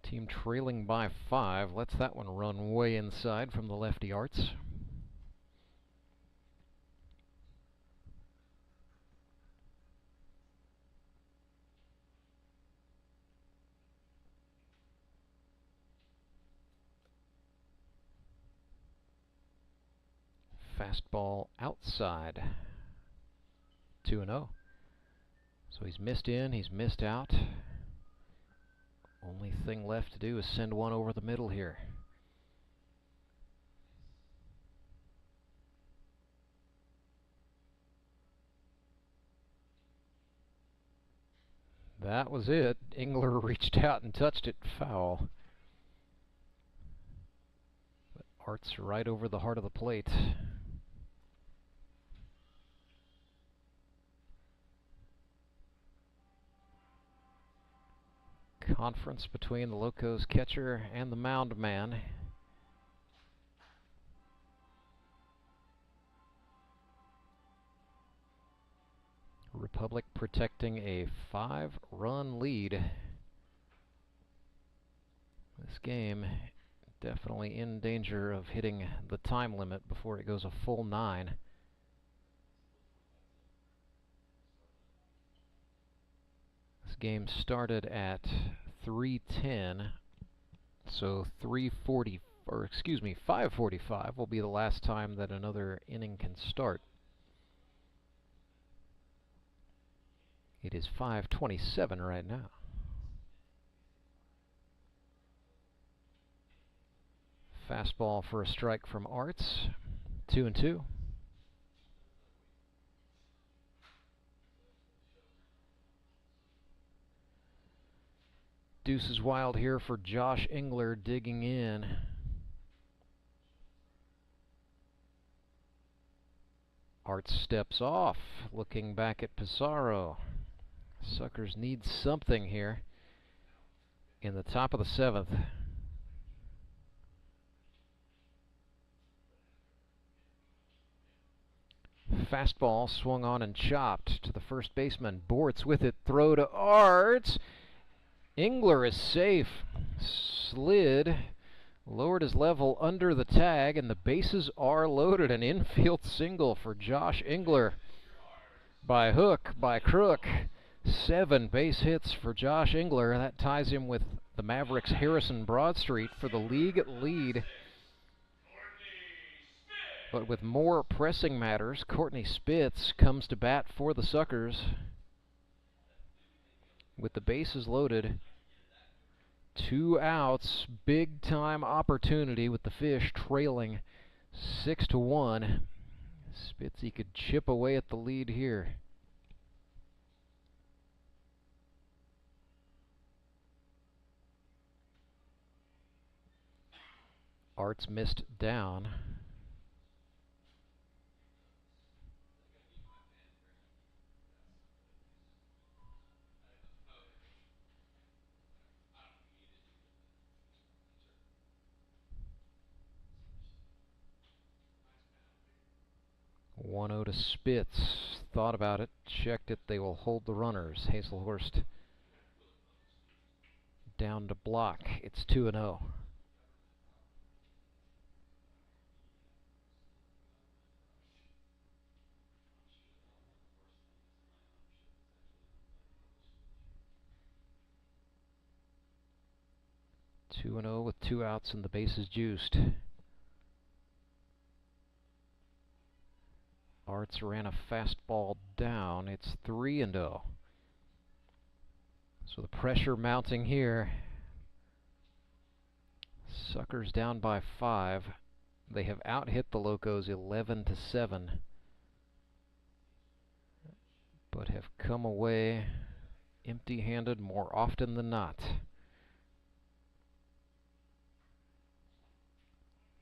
Team trailing by 5. Lets that one run way inside from the lefty Arts. Fastball outside. 2-0. So he's missed in, he's missed out. Only thing left to do is send one over the middle here. That was it. Engler reached out and touched it. Foul. But Arts right over the heart of the plate. Conference between the Locos catcher and the mound man. Republic protecting a 5-run lead. This game definitely in danger of hitting the time limit before it goes a full 9. This game started at 3:10, so 5:45 will be the last time that another inning can start. It is 5:27 right now. Fastball for a strike from Arts. 2-2. Deuce is wild here for Josh Engler digging in. Arts steps off, looking back at Pizarro. Suckers need something here in the top of the 7th. Fastball swung on and chopped to the first baseman. Bortz with it, throw to Arts. Engler is safe. Slid, lowered his level under the tag, and the bases are loaded. An infield single for Josh Engler. By hook, by crook. 7 base hits for Josh Engler. That ties him with the Mavericks' Harrison Broadstreet for the league lead. But with more pressing matters, Courtney Spitz comes to bat for the Suckers. With the bases loaded, 2 outs, big time opportunity with the Fish trailing 6-1. Spitzy could chip away at the lead here. Arts missed down. One-0 to Spitz. Thought about it, checked it. They will hold the runners. Hazelhurst down to block. It's 2-0. With 2 outs and the bases juiced. Arts ran a fastball down. It's 3-0. So the pressure mounting here. Suckers down by 5. They have out-hit the Locos 11-7, but have come away empty-handed more often than not.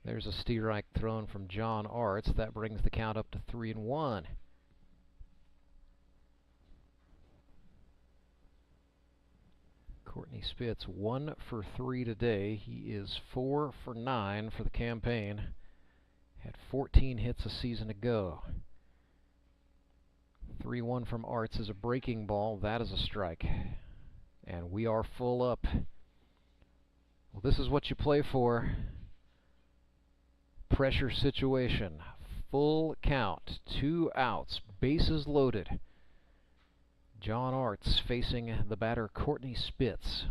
There's a strike thrown from John Arts. That brings the count up to 3-1. Courtney Spitz 1 for 3 today. He is 4 for 9 for the campaign. Had 14 hits a season ago. 3-1 from Arts is a breaking ball. That is a strike. And we are full up. Well, this is what you play for. Pressure situation. Full count. 2 outs. Bases loaded. John Arts facing the batter Courtney Spitz.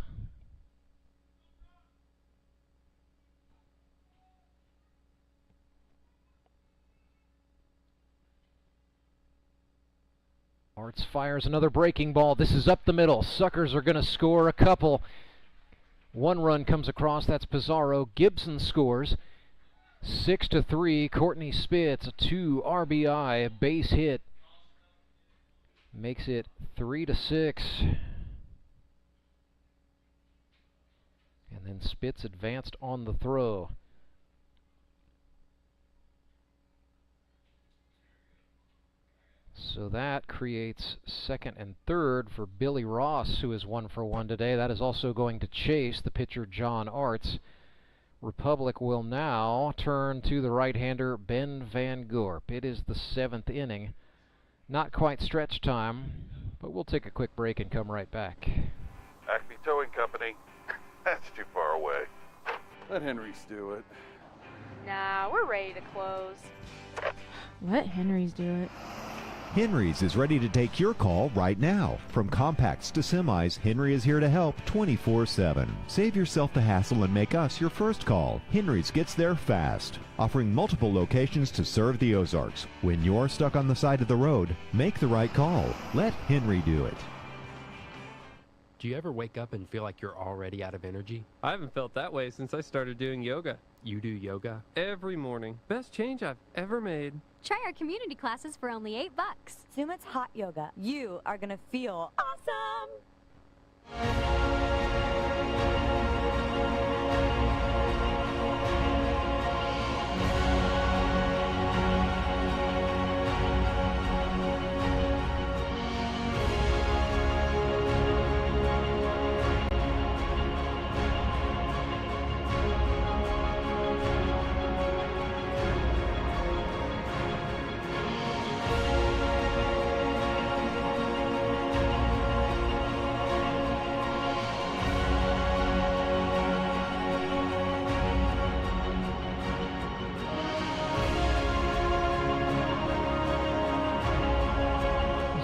Arts fires another breaking ball. This is up the middle. Suckers are going to score a couple. 1 run comes across. That's Pizarro. Gibson scores. 6-3. Courtney Spitz, a 2 RBI base hit. Makes it 3-6. And then Spitz advanced on the throw. So that creates second and third for Billy Ross, who is 1 for 1 today. That is also going to chase the pitcher John Arts. Republic will now turn to the right-hander Ben Van Gorp. It is the 7th inning. Not quite stretch time, but we'll take a quick break and come right back. Acme Towing Company. That's too far away. Let Henry's do it. Nah, we're ready to close. Let Henry's do it. Henry's is ready to take your call right now. From compacts to semis, Henry is here to help 24/7. Save yourself the hassle and make us your first call. Henry's gets there fast, offering multiple locations to serve the Ozarks. When you're stuck on the side of the road, make the right call. Let Henry do it. Do you ever wake up and feel like you're already out of energy? I haven't felt that way since I started doing yoga. You do yoga? Every morning. Best change I've ever made. Try our community classes for only $8. Sumit's hot yoga. You are gonna feel awesome!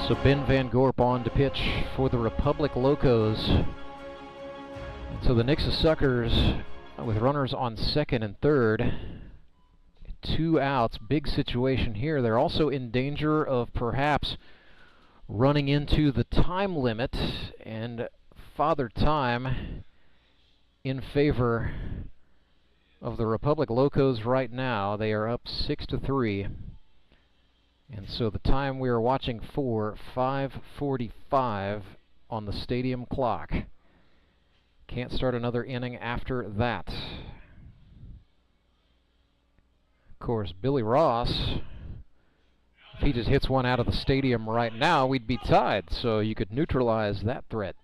So Ben Van Gorp on to pitch for the Republic Locos. And so the Nixa Suckers, with runners on second and third, 2 outs, big situation here. They're also in danger of perhaps running into the time limit, and Father Time in favor of the Republic Locos right now. They are up 6-3. And so the time we are watching for, 5:45 on the stadium clock. Can't start another inning after that. Of course, Billy Ross, if he just hits one out of the stadium right now, we'd be tied, so you could neutralize that threat.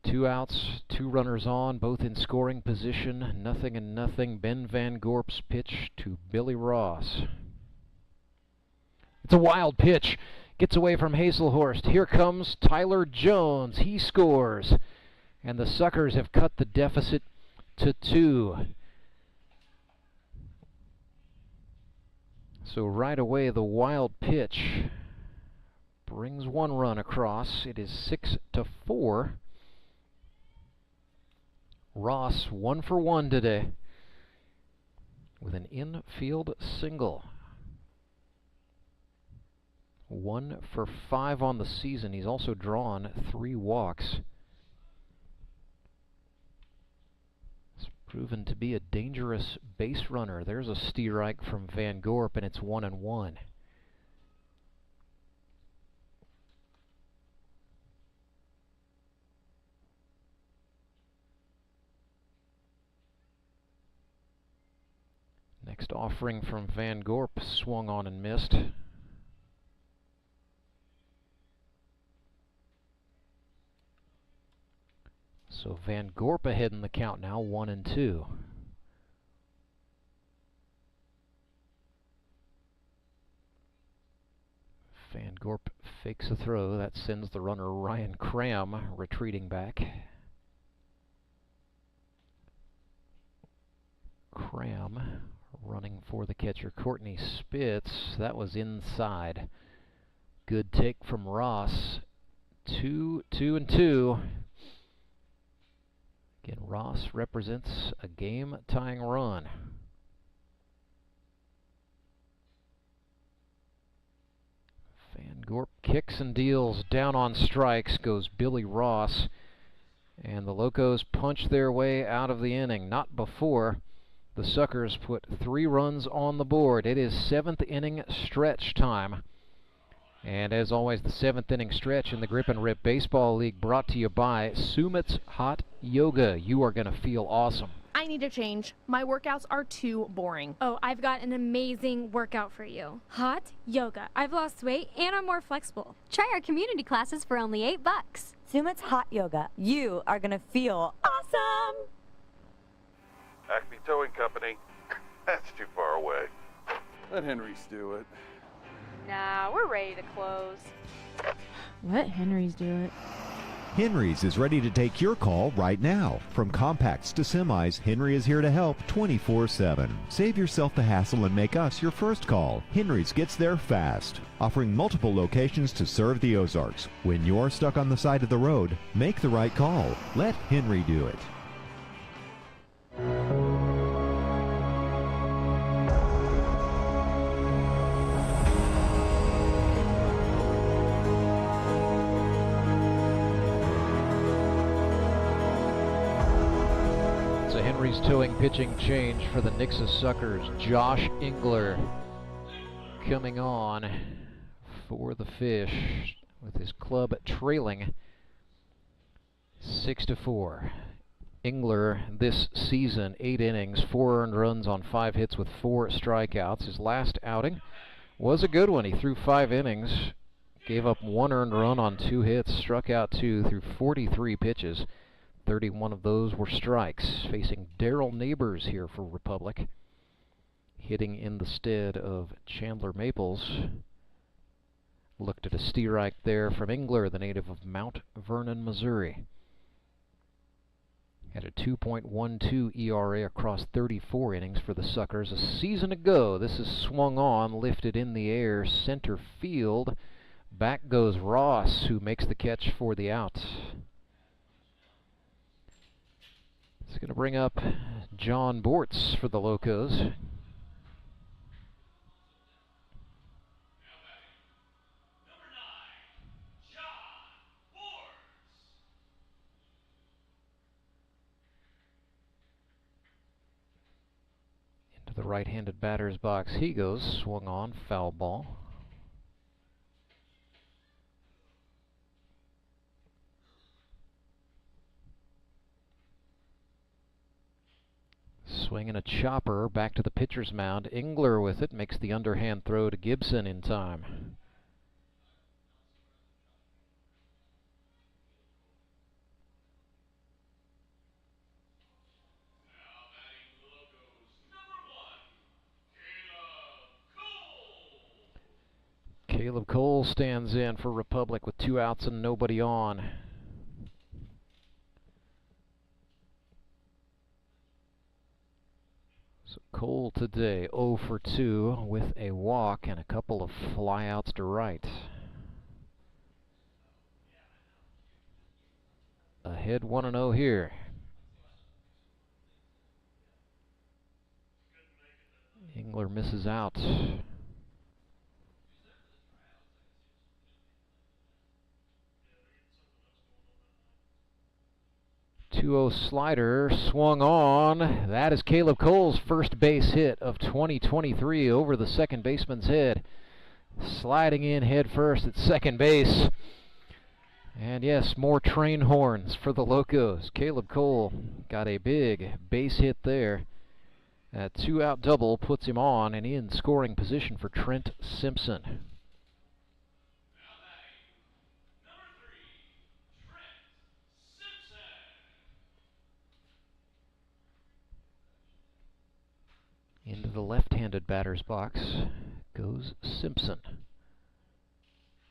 2 outs, 2 runners on, both in scoring position, 0-0. Ben Van Gorp's pitch to Billy Ross. It's a wild pitch. Gets away from Hazelhorst. Here comes Tyler Jones. He scores. And the Suckers have cut the deficit to 2. So right away, the wild pitch brings 1 run across. It is 6-4. Ross 1 for 1 today with an infield single. 1 for 5 on the season. He's also drawn 3 walks. It's proven to be a dangerous base runner. There's a steerike from Van Gorp, and it's 1-1. Next offering from Van Gorp swung on and missed. So Van Gorp ahead in the count now, 1-2. Van Gorp fakes a throw. That sends the runner Ryan Cram retreating back. Cram running for the catcher Courtney Spitz. That was inside. Good take from Ross. 2-2. Again, Ross represents a game-tying run. Van Gorp kicks and deals. Down on strikes goes Billy Ross. And the Locos punch their way out of the inning. Not before the Suckers put 3 runs on the board. It is 7th inning stretch time. And as always, the 7th inning stretch in the Grip and Rip Baseball League, brought to you by Sumit's Hot Yoga. You are going to feel awesome. I need to change. My workouts are too boring. Oh, I've got an amazing workout for you. Hot yoga. I've lost weight and I'm more flexible. Try our community classes for only $8. Sumit's Hot Yoga. You are going to feel awesome. Acme Towing Company. That's too far away. Let Henry's do it. Nah, we're ready to close. Let Henry's do it. Henry's is ready to take your call right now. From compacts to semis, Henry is here to help 24/7. Save yourself the hassle and make us your first call. Henry's gets there fast, offering multiple locations to serve the Ozarks. When you're stuck on the side of the road, make the right call. Let Henry do it. Henry's towing pitching change for the Nixa Suckers. Josh Engler coming on for the Fish with his club trailing 6-4. Engler this season, 8 innings, 4 earned runs on 5 hits with 4 strikeouts. His last outing was a good one. He threw 5 innings, gave up 1 earned run on 2 hits, struck out 2 through 43 pitches. 31 of those were strikes. Facing Darrell Neighbors here for Republic, hitting in the stead of Chandler Maples. Looked at a steerike there from Engler, the native of Mount Vernon, Missouri. Had a 2.12 ERA across 34 innings for the Suckers. A season ago, this is swung on, lifted in the air, center field. Back goes Ross, who makes the catch for the out. It's going to bring up John Bortz for the Locos. Into the right-handed batter's box he goes, swung on, foul ball. Swinging a chopper back to the pitcher's mound. Engler with it, makes the underhand throw to Gibson in time. Caleb Cole stands in for Republic with 2 outs and nobody on. So Cole today 0 for 2 with a walk and a couple of flyouts to right. Ahead 1-0 here. Engler misses out. 2-0 slider swung on. That is Caleb Cole's first base hit of 2023 over the second baseman's head. Sliding in head first at second base. And yes, more train horns for the Locos. Caleb Cole got a big base hit there. That 2-out double puts him on and in scoring position for Trent Simpson. Into the left-handed batter's box goes Simpson.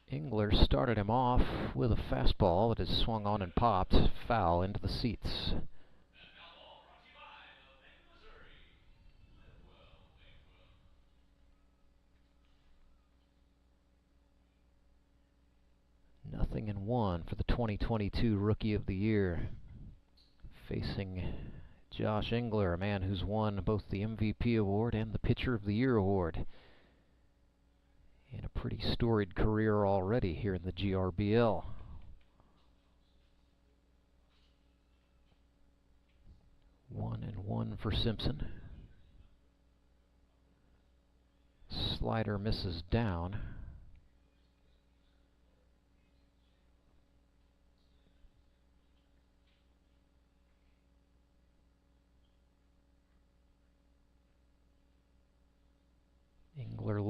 Engler started him off with a fastball that is swung on and popped, foul into the seats. Nothing in 1 for the 2022 Rookie of the Year. Facing Josh Engler, a man who's won both the MVP award and the Pitcher of the Year award. In a pretty storied career already here in the GRBL. One and one for Simpson. Slider misses down.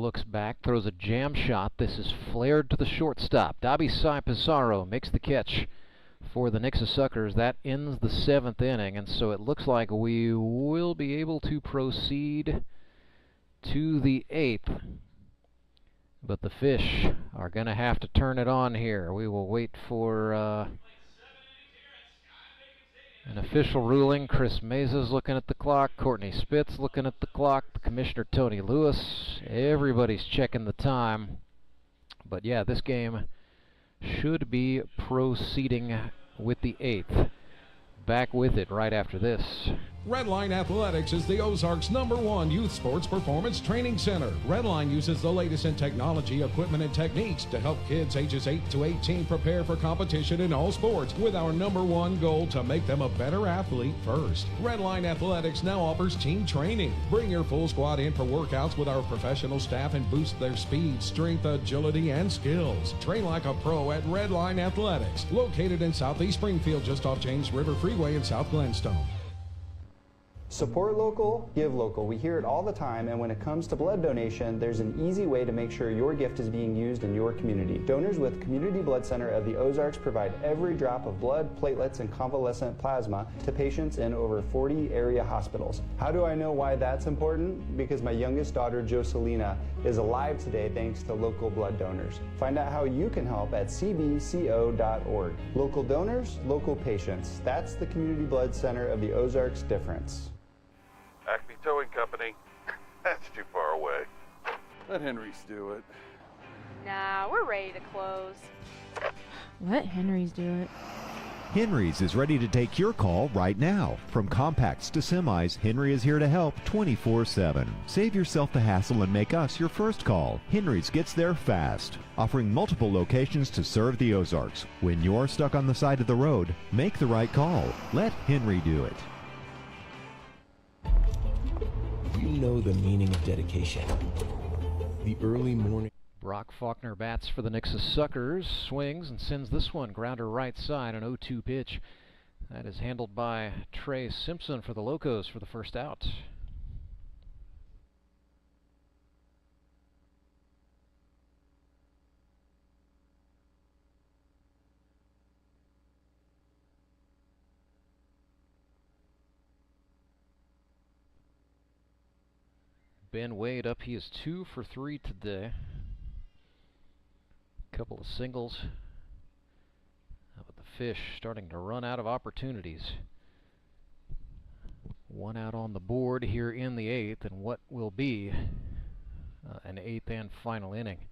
looks back, throws a jam shot. This is flared to the shortstop. Dobby Sai Pizarro makes the catch for the Nixa Suckers. That ends the 7th inning, and so it looks like we will be able to proceed to the 8th. But the Fish are going to have to turn it on here. We will wait for an official ruling. Chris Meza's looking at the clock. Courtney Spitz looking at the clock. Commissioner Tony Lewis. Everybody's checking the time. But yeah, this game should be proceeding with the 8th. Back with it right after this. Redline Athletics is the Ozark's #1 youth sports performance training center. Redline uses the latest in technology, equipment, and techniques to help kids ages 8 to 18 prepare for competition in all sports, with our #1 goal to make them a better athlete first. Redline Athletics now offers team training. Bring your full squad in for workouts with our professional staff and boost their speed, strength, agility, and skills. Train like a pro at Redline Athletics, located in Southeast Springfield, just off James River Freeway in South Glenstone. Support local, give local. We hear it all the time, and when it comes to blood donation, there's an easy way to make sure your gift is being used in your community. Donors with Community Blood Center of the Ozarks provide every drop of blood, platelets, and convalescent plasma to patients in over 40 area hospitals. How do I know why that's important? Because my youngest daughter, Joselina, is alive today thanks to local blood donors. Find out how you can help at cbco.org. Local donors, local patients. That's the Community Blood Center of the Ozarks difference. Acme Towing Company. That's too far away. Let Henry's do it. Nah, we're ready to close. Let Henry's do it. Henry's is ready to take your call right now. From compacts to semis, Henry is here to help 24/7. Save yourself the hassle and make us your first call. Henry's gets there fast, offering multiple locations to serve the Ozarks. When you're stuck on the side of the road, make the right call. Let Henry do it. You know the meaning of dedication. The early morning. Brock Faulkner bats for the Nixa Suckers, swings and sends this one grounder right side, an 0-2 pitch. That is handled by Trey Simpson for the Locos for the first out. Ben Wade up, he is 2 for 3 today. Couple of singles. But the Fish starting to run out of opportunities. One out on the board here in the 8th, and what will be an 8th and final inning.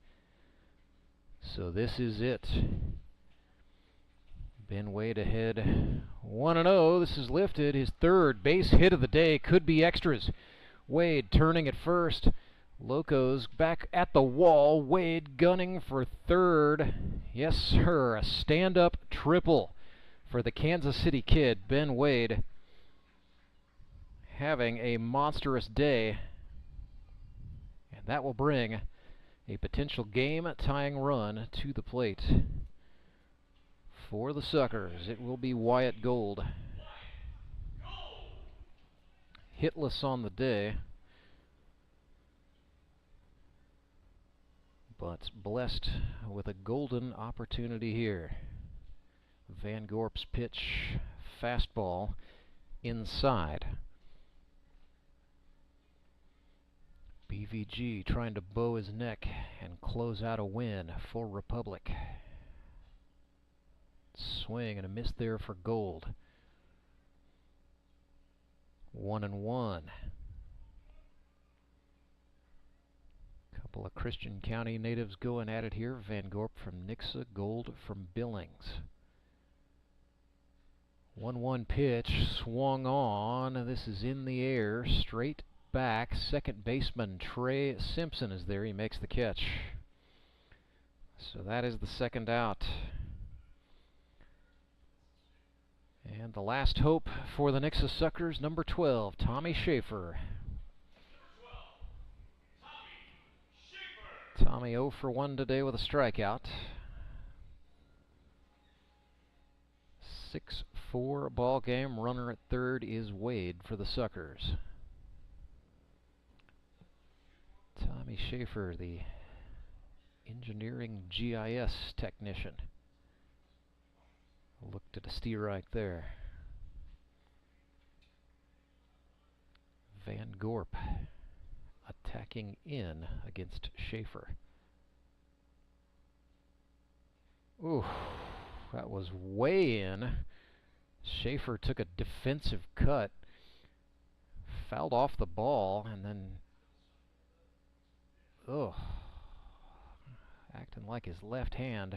So this is it. Ben Wade ahead 1-0. This is lifted. His 3rd base hit of the day. Could be extras. Wade turning at first. Locos back at the wall. Wade gunning for 3rd. Yes, sir. A stand-up triple for the Kansas City Kid. Ben Wade having a monstrous day. And that will bring a potential game-tying run to the plate. For the Suckers, it will be Wyatt Gold. Hitless on the day, but blessed with a golden opportunity here. Van Gorp's pitch, fastball, inside. BVG trying to bow his neck and close out a win for Republic. Swing and a miss there for Gold. 1-1. Couple of Christian County natives going at it here. Van Gorp from Nixa, Gold from Billings. 1-1 pitch, swung on. This is in the air, straight back. Second baseman Trey Simpson is there. He makes the catch. So that is the second out. And the last hope for the Nixa Suckers, number 12, Tommy Schaefer. Tommy 0 for 1 today with a strikeout. 6-4 ball game. Runner at 3rd is Wade for the Suckers. Tommy Tommy Schaefer, the engineering GIS technician. Looked at a steer right there. Van Gorp attacking in against Schaefer. Ooh, that was way in. Schaefer took a defensive cut, fouled off the ball, and then, acting like his left hand.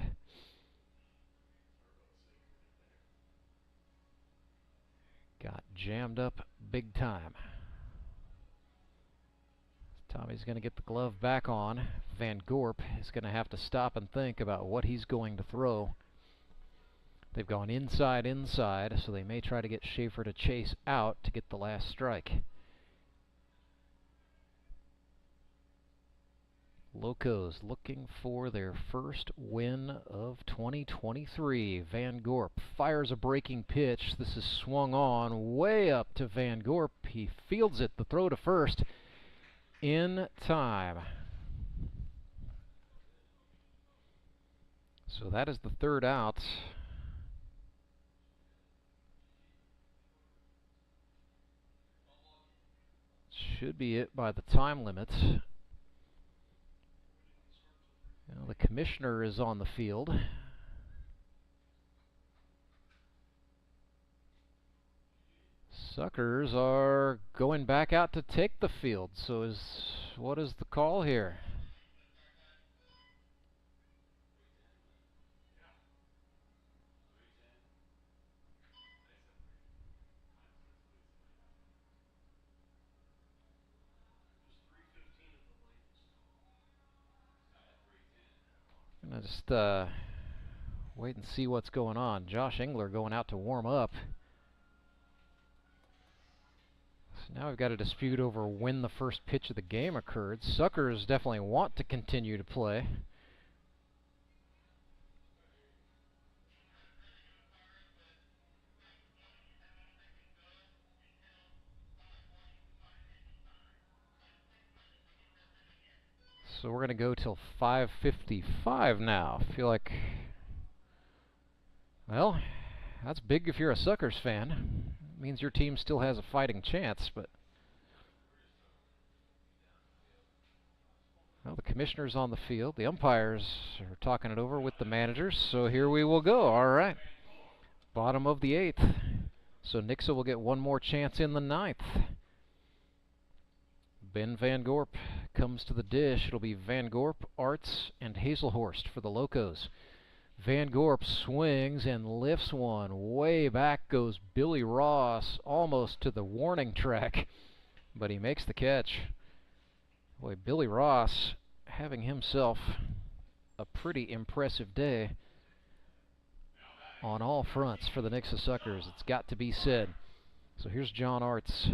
Got jammed up big time. Tommy's going to get the glove back on. Van Gorp is going to have to stop and think about what he's going to throw. They've gone inside, so they may try to get Schaefer to chase out to get the last strike. Locos looking for their first win of 2023. Van Gorp fires a breaking pitch. This is swung on way up to Van Gorp. He fields it, the throw to first in time. So that is the third out. Should be it by the time limit. Now the commissioner is on the field. Suckers are going back out to take the field. So what is the call here? I'm gonna just wait and see what's going on. Josh Engler going out to warm up. So now we've got a dispute over when the first pitch of the game occurred. Suckers definitely want to continue to play. So we're going to go till 5:55 now. I feel like, well, that's big if you're a Suckers fan. It means your team still has a fighting chance, but well, the commissioner's on the field. The umpires are talking it over with the managers, so here we will go. All right. Bottom of the 8th. So Nixa will get one more chance in the 9th. Ben Van Gorp comes to the dish. It'll be Van Gorp, Arts, and Hazelhorst for the Locos. Van Gorp swings and lifts one. Way back goes Billy Ross, almost to the warning track, but he makes the catch. Boy, Billy Ross having himself a pretty impressive day on all fronts for the Nixa Suckers. It's got to be said. So here's John Arts.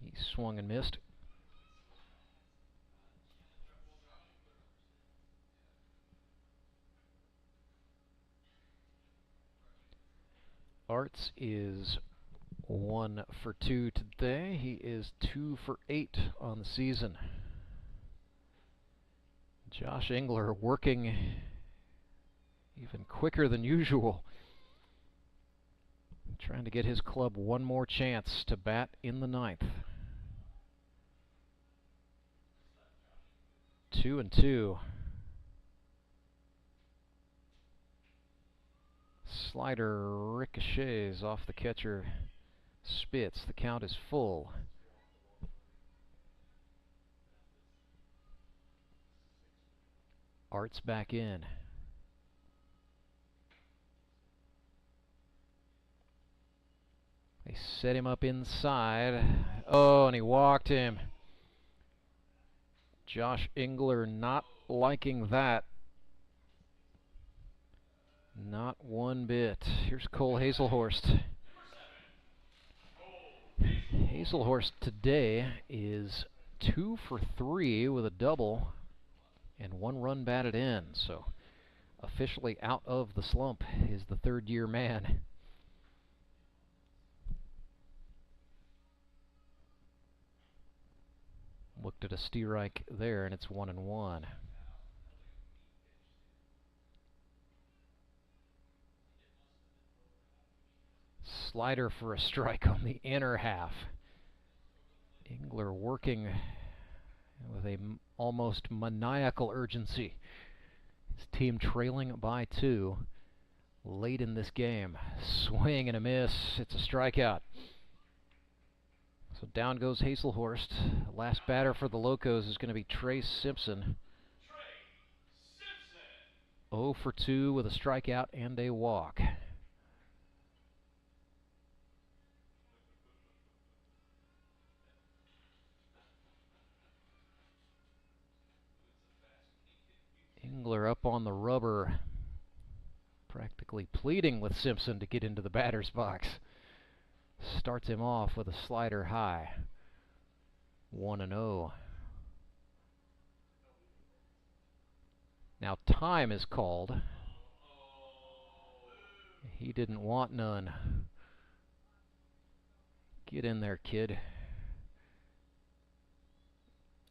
He swung and missed. Arts is 1 for 2 today. He is 2 for 8 on the season. Josh Engler working even quicker than usual, trying to get his club one more chance to bat in the 9th. 2-2. Slider ricochets off the catcher. Spits. The count is full. Arts back in. They set him up inside. Oh, and he walked him. Josh Engler not liking that. Not one bit. Here's Cole Hazelhorst. Hazelhorst today is 2 for 3 with a double and 1 run batted in. So officially out of the slump is the third-year man. Looked at a Steerike there, and it's 1-1. Slider for a strike on the inner half. Engler working with a almost maniacal urgency. His team trailing by 2 late in this game. Swing and a miss. It's a strikeout. So down goes Hazelhorst. Last batter for the Locos is going to be Trace Simpson. 0 for 2 with a strikeout and a walk. Engler up on the rubber, practically pleading with Simpson to get into the batter's box. Starts him off with a slider high. 1-0. Now time is called. He didn't want none. Get in there, kid.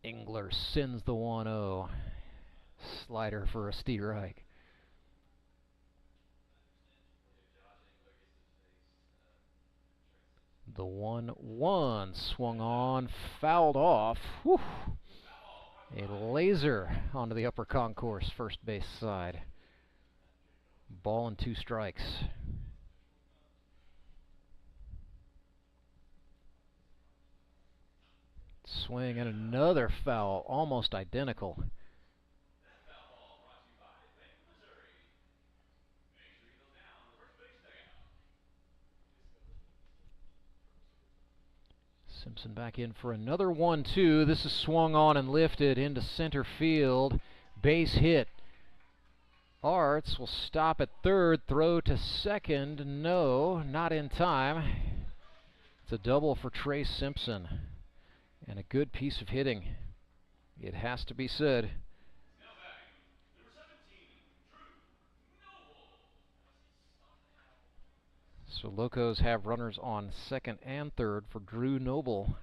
Engler sends the 1-0. Slider for a Steerike. The 1-1 swung on, fouled off. Whew. A laser onto the upper concourse, first base side. Ball and 2 strikes. Swing and another foul, almost identical. Simpson back in for another 1-2. This is swung on and lifted into center field. Base hit. Arts will stop at third, throw to second. No, not in time. It's a double for Trace Simpson. And a good piece of hitting, it has to be said. So Locos have runners on second and third for Drew Noble.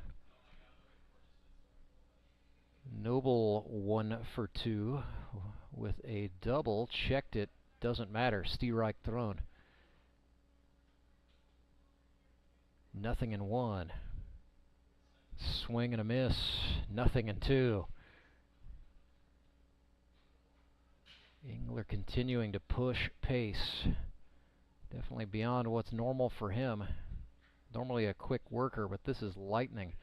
Noble 1 for 2 with a double. Checked it. Doesn't matter. Steerike thrown. 0-1. Swing and a miss. 0-2. Engler continuing to push pace. Definitely beyond what's normal for him. Normally a quick worker, but this is lightning.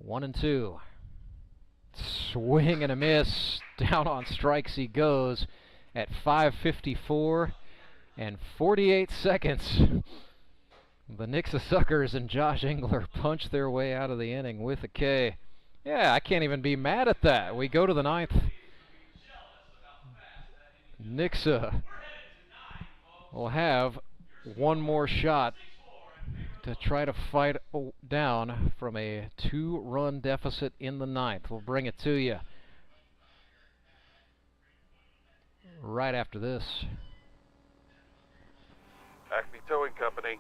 1-2. Swing and a miss. Down on strikes he goes at 5:54 and 48 seconds. The Nixa Suckers and Josh Engler punch their way out of the inning with a K. Yeah, I can't even be mad at that. We go to the 9th. Nixa will have one more shot to try to fight down from a 2-run deficit in the 9th. We'll bring it to you right after this. Acme Towing Company.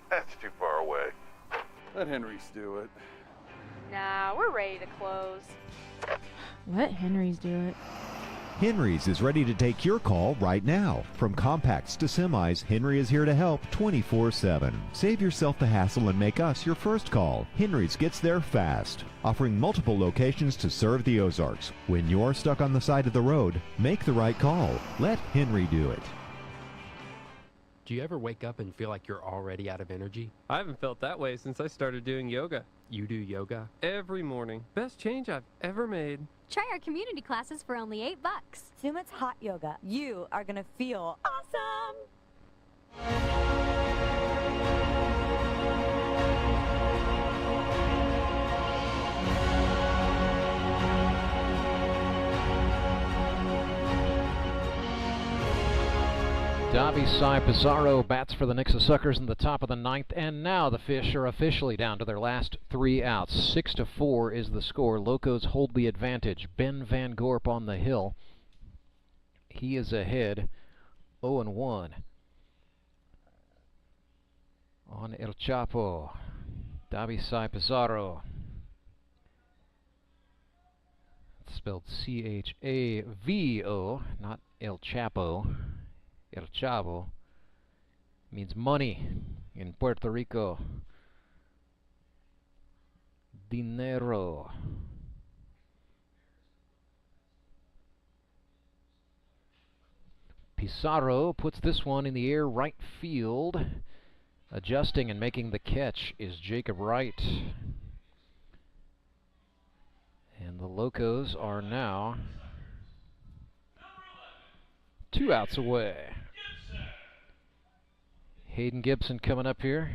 That's too far away. Let Henry's do it. Nah, we're ready to close. Let Henry's do it. Henry's is ready to take your call right now. From compacts to semis, Henry is here to help 24/7. Save yourself the hassle and make us your first call. Henry's gets there fast, offering multiple locations to serve the Ozarks. When you're stuck on the side of the road, make the right call. Let Henry do it. Do you ever wake up and feel like you're already out of energy? I haven't felt that way since I started doing yoga. You do yoga? Every morning. Best change I've ever made. Try our community classes for only $8. Sumit's hot yoga. You are gonna feel awesome! Davi Sai Pizarro bats for the Nixa Suckers in the top of the 9th, and now the Fish are officially down to their last 3 outs. 6-4 is the score. Locos hold the advantage. Ben Van Gorp on the hill. He is ahead 0-1 on El Chapo. Davi Sai Pizarro That's spelled C-H-A-V-O, not El Chapo. El Chavo means money in Puerto Rico. Dinero. Pizarro puts this one in the air right field. Adjusting and making the catch is Jacob Wright. And the Locos are now 2 outs away. Hayden Gibson coming up here.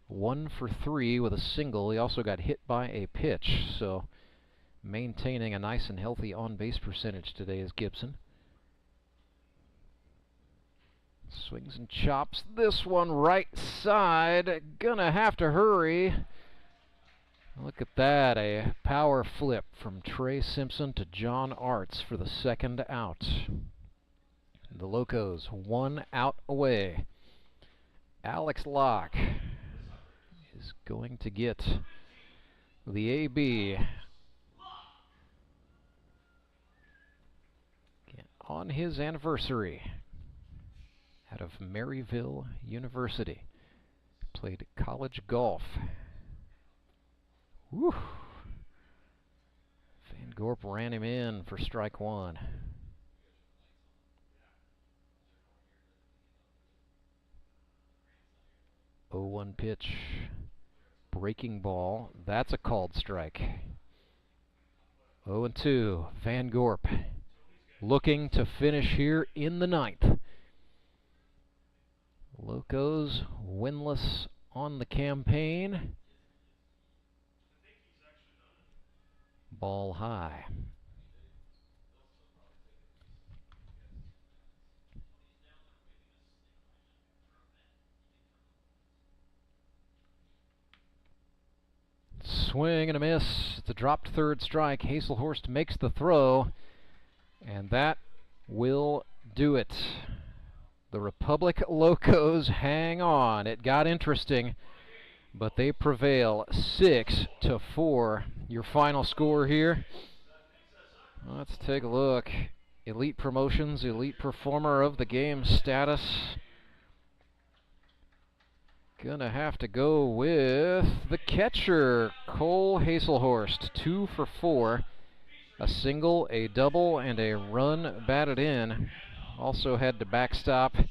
1 for 3 with a single. He also got hit by a pitch, so maintaining a nice and healthy on-base percentage today is Gibson. Swings and chops this one right side. Gonna have to hurry. Look at that, a power flip from Trey Simpson to John Arts for the 2nd out. The Locos 1 out away. Alex Locke is going to get the AB on his anniversary out of Maryville University. Played college golf. Whew. Van Gorp ran him in for strike 1. Oh, 1 pitch. Breaking ball. That's a called strike. 0-2. Van Gorp looking to finish here in the 9th. Locos winless on the campaign. Ball high. Swing and a miss. It's a dropped 3rd strike. Hazelhorst makes the throw, and that will do it. The Republic Locos hang on. It got interesting, but they prevail 6-4. Your final score here. Let's take a look. Elite Promotions, Elite Performer of the Game status. Gonna have to go with the catcher, Cole Hazelhorst. 2 for 4. A single, a double, and a run batted in. Also had to backstop a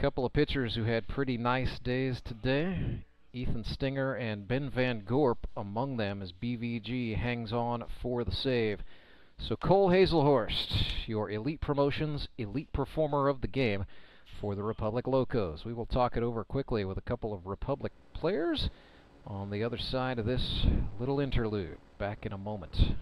couple of pitchers who had pretty nice days today. Ethan Stinger and Ben Van Gorp among them as BVG hangs on for the save. So Cole Hazelhorst, your Elite Promotions, Elite Performer of the Game for the Republic Locos. We will talk it over quickly with a couple of Republic players on the other side of this little interlude. Back in a moment.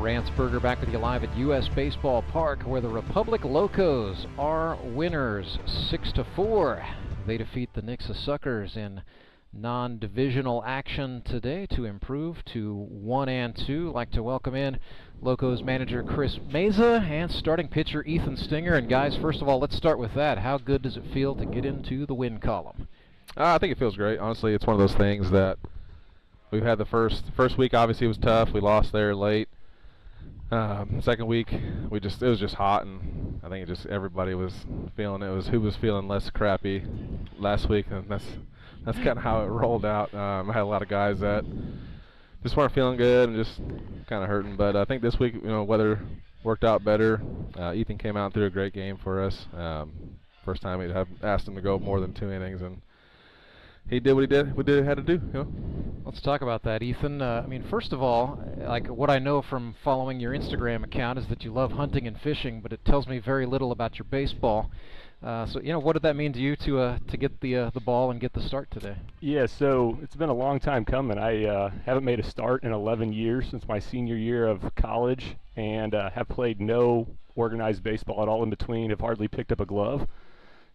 Rantsberger back with you live at U.S. Baseball Park, where the Republic Locos are winners 6-4. They defeat the Nixa Suckers in non-divisional action today to improve to 1-2. Like to welcome in Locos manager Chris Meza and starting pitcher Ethan Stinger. And guys, first of all, let's start with that. How good does it feel to get into the win column? I think it feels great. Honestly, it's one of those things that we've had the first week. Obviously, it was tough. We lost there late. Second week, it was just hot, and I think everybody was feeling it. Was who was feeling less crappy last week, and that's kind of how it rolled out. I had a lot of guys that just weren't feeling good and just kind of hurting. But I think this week, weather worked out better. Ethan came out and threw a great game for us. First time we'd have asked him to go more than 2 innings, and he did what he did. What he had to do. Let's talk about that, Ethan. I mean, first of all, like what I know from following your Instagram account is that you love hunting and fishing, but it tells me very little about your baseball. So, what did that mean to you to get the ball and get the start today? Yeah, so it's been a long time coming. I haven't made a start in 11 years since my senior year of college, and have played no organized baseball at all in between. Have hardly picked up a glove.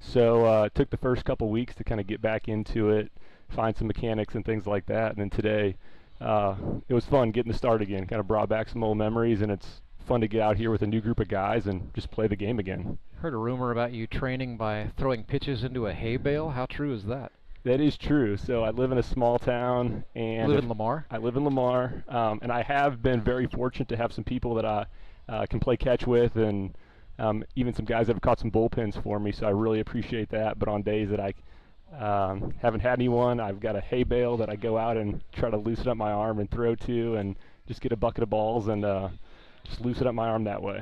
So it took the first couple weeks to kind of get back into it, find some mechanics and things like that. And then today, it was fun getting to start again. Kind of brought back some old memories, and it's fun to get out here with a new group of guys and just play the game again. Heard a rumor about you training by throwing pitches into a hay bale. How true is that? That is true. So I live in a small town, and you live in Lamar? I live in Lamar, and I have been very fortunate to have some people that I can play catch with, and even some guys that have caught some bullpens for me, so I really appreciate that. But on days that I haven't had anyone, I've got a hay bale that I go out and try to loosen up my arm and throw to, and just get a bucket of balls and just loosen up my arm that way.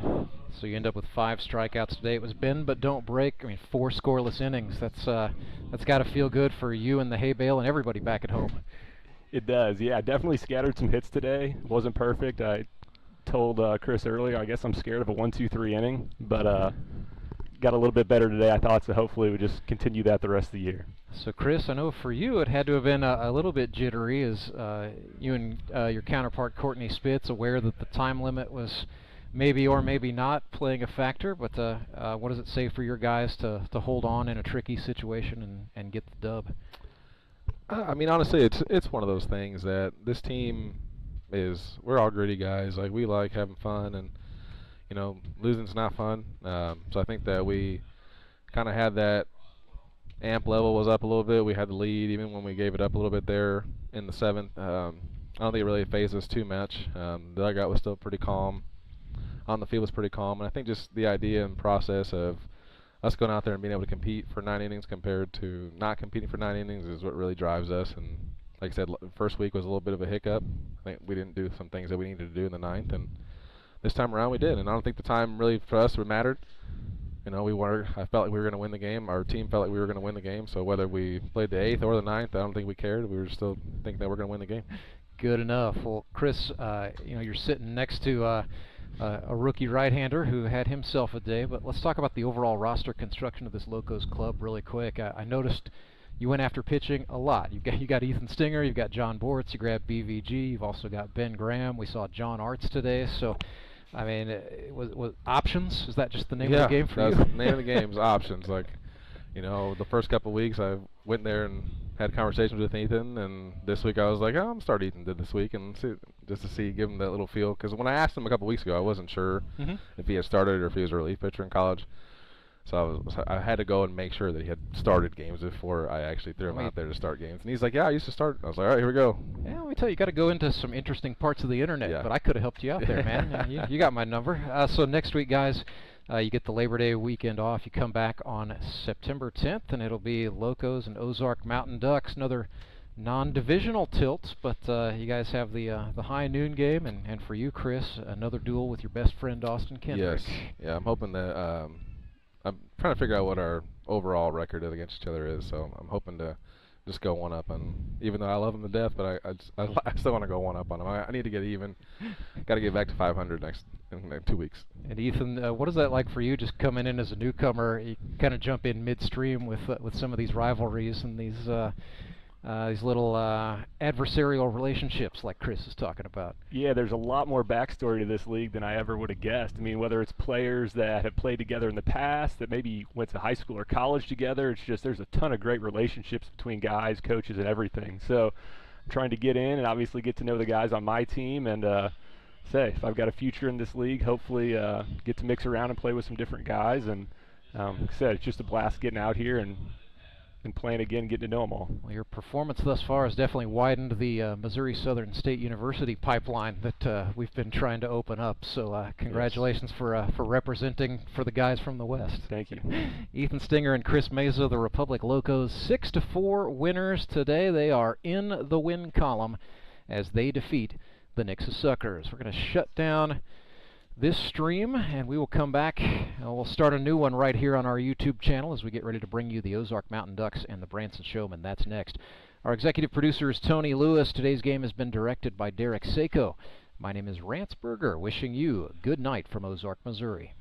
So you end up with 5 strikeouts today. It was bend but don't break. I mean, 4 scoreless innings. That's got to feel good for you and the hay bale and everybody back at home. It does, yeah. Definitely scattered some hits today. It wasn't perfect. I told Chris earlier, I guess I'm scared of a 1-2-3 inning, but got a little bit better today, I thought, so hopefully we just continue that the rest of the year. So Chris, I know for you it had to have been a little bit jittery as you and your counterpart Courtney Spitz aware that the time limit was maybe or maybe not playing a factor, but what does it say for your guys to hold on in a tricky situation and get the dub? I mean, honestly, it's one of those things that this team we're all gritty guys. Like, we like having fun, and losing's not fun. So I think that we kind of had that amp level was up a little bit. We had the lead even when we gave it up a little bit there in the 7th. I don't think it really phased us too much. The dugout was still pretty calm. On the field was pretty calm, and I think just the idea and process of us going out there and being able to compete for 9 innings compared to not competing for 9 innings is what really drives us. And like I said, first week was a little bit of a hiccup. I think we didn't do some things that we needed to do in the 9th, and this time around we did. And I don't think the time really for us mattered. I felt like we were going to win the game. Our team felt like we were going to win the game. So whether we played the 8th or the 9th, I don't think we cared. We were still thinking that we're going to win the game. Good enough. Well, Chris, you're sitting next to a rookie right-hander who had himself a day. But let's talk about the overall roster construction of this Locos club really quick. I noticed you went after pitching a lot. You got Ethan Stinger, you've got John Bortz, you grabbed BVG, you've also got Ben Graham. We saw John Arts today. So, I mean, was options? Is that just the name of the game for you? Yeah, the name of the game is options. Like, the first couple of weeks I went there and had conversations with Ethan, and this week I was like, I'm start Ethan this week and give him that little feel. Because when I asked him a couple weeks ago, I wasn't sure if he had started or if he was a relief pitcher in college. So I had to go and make sure that he had started games before I actually threw him out there to start games. And he's like, yeah, I used to start. I was like, all right, here we go. Yeah, let me tell you, you got to go into some interesting parts of the internet, but I could have helped you out there, man. You got my number. So next week, guys, you get the Labor Day weekend off. You come back on September 10th, and it'll be Locos and Ozark Mountain Ducks, another non-divisional tilt, but you guys have the high noon game, and for you, Chris, another duel with your best friend, Austin Kendrick. Yes, yeah, I'm hoping that I'm trying to figure out what our overall record against each other is, so I'm hoping to just go one up on, even though I love him to death, but I still want to go one up on him. I need to get even. Got to get back to 500 in 2 weeks. And Ethan, what is that like for you, just coming in as a newcomer? You kind of jump in midstream with some of these rivalries and these these little adversarial relationships like Chris is talking about. Yeah, there's a lot more backstory to this league than I ever would have guessed. I mean, whether it's players that have played together in the past, that maybe went to high school or college together, it's just there's a ton of great relationships between guys, coaches, and everything. So I'm trying to get in and obviously get to know the guys on my team and say, if I've got a future in this league, hopefully get to mix around and play with some different guys. And like I said, it's just a blast getting out here and playing again, getting to know them all. Well, your performance thus far has definitely widened the Missouri Southern State University pipeline that we've been trying to open up. So congratulations for representing for the guys from the West. Thank you. Ethan Stinger and Chris Meza, the Republic Locos, 6-4 winners today. They are in the win column as they defeat the Nixa Suckers. We're going to shut down this stream, and we will come back. We'll start a new one right here on our YouTube channel as we get ready to bring you the Ozark Mountain Ducks and the Branson Showmen. That's next. Our executive producer is Tony Lewis. Today's game has been directed by Derek Sako. My name is Rance Berger, wishing you a good night from Ozark, Missouri.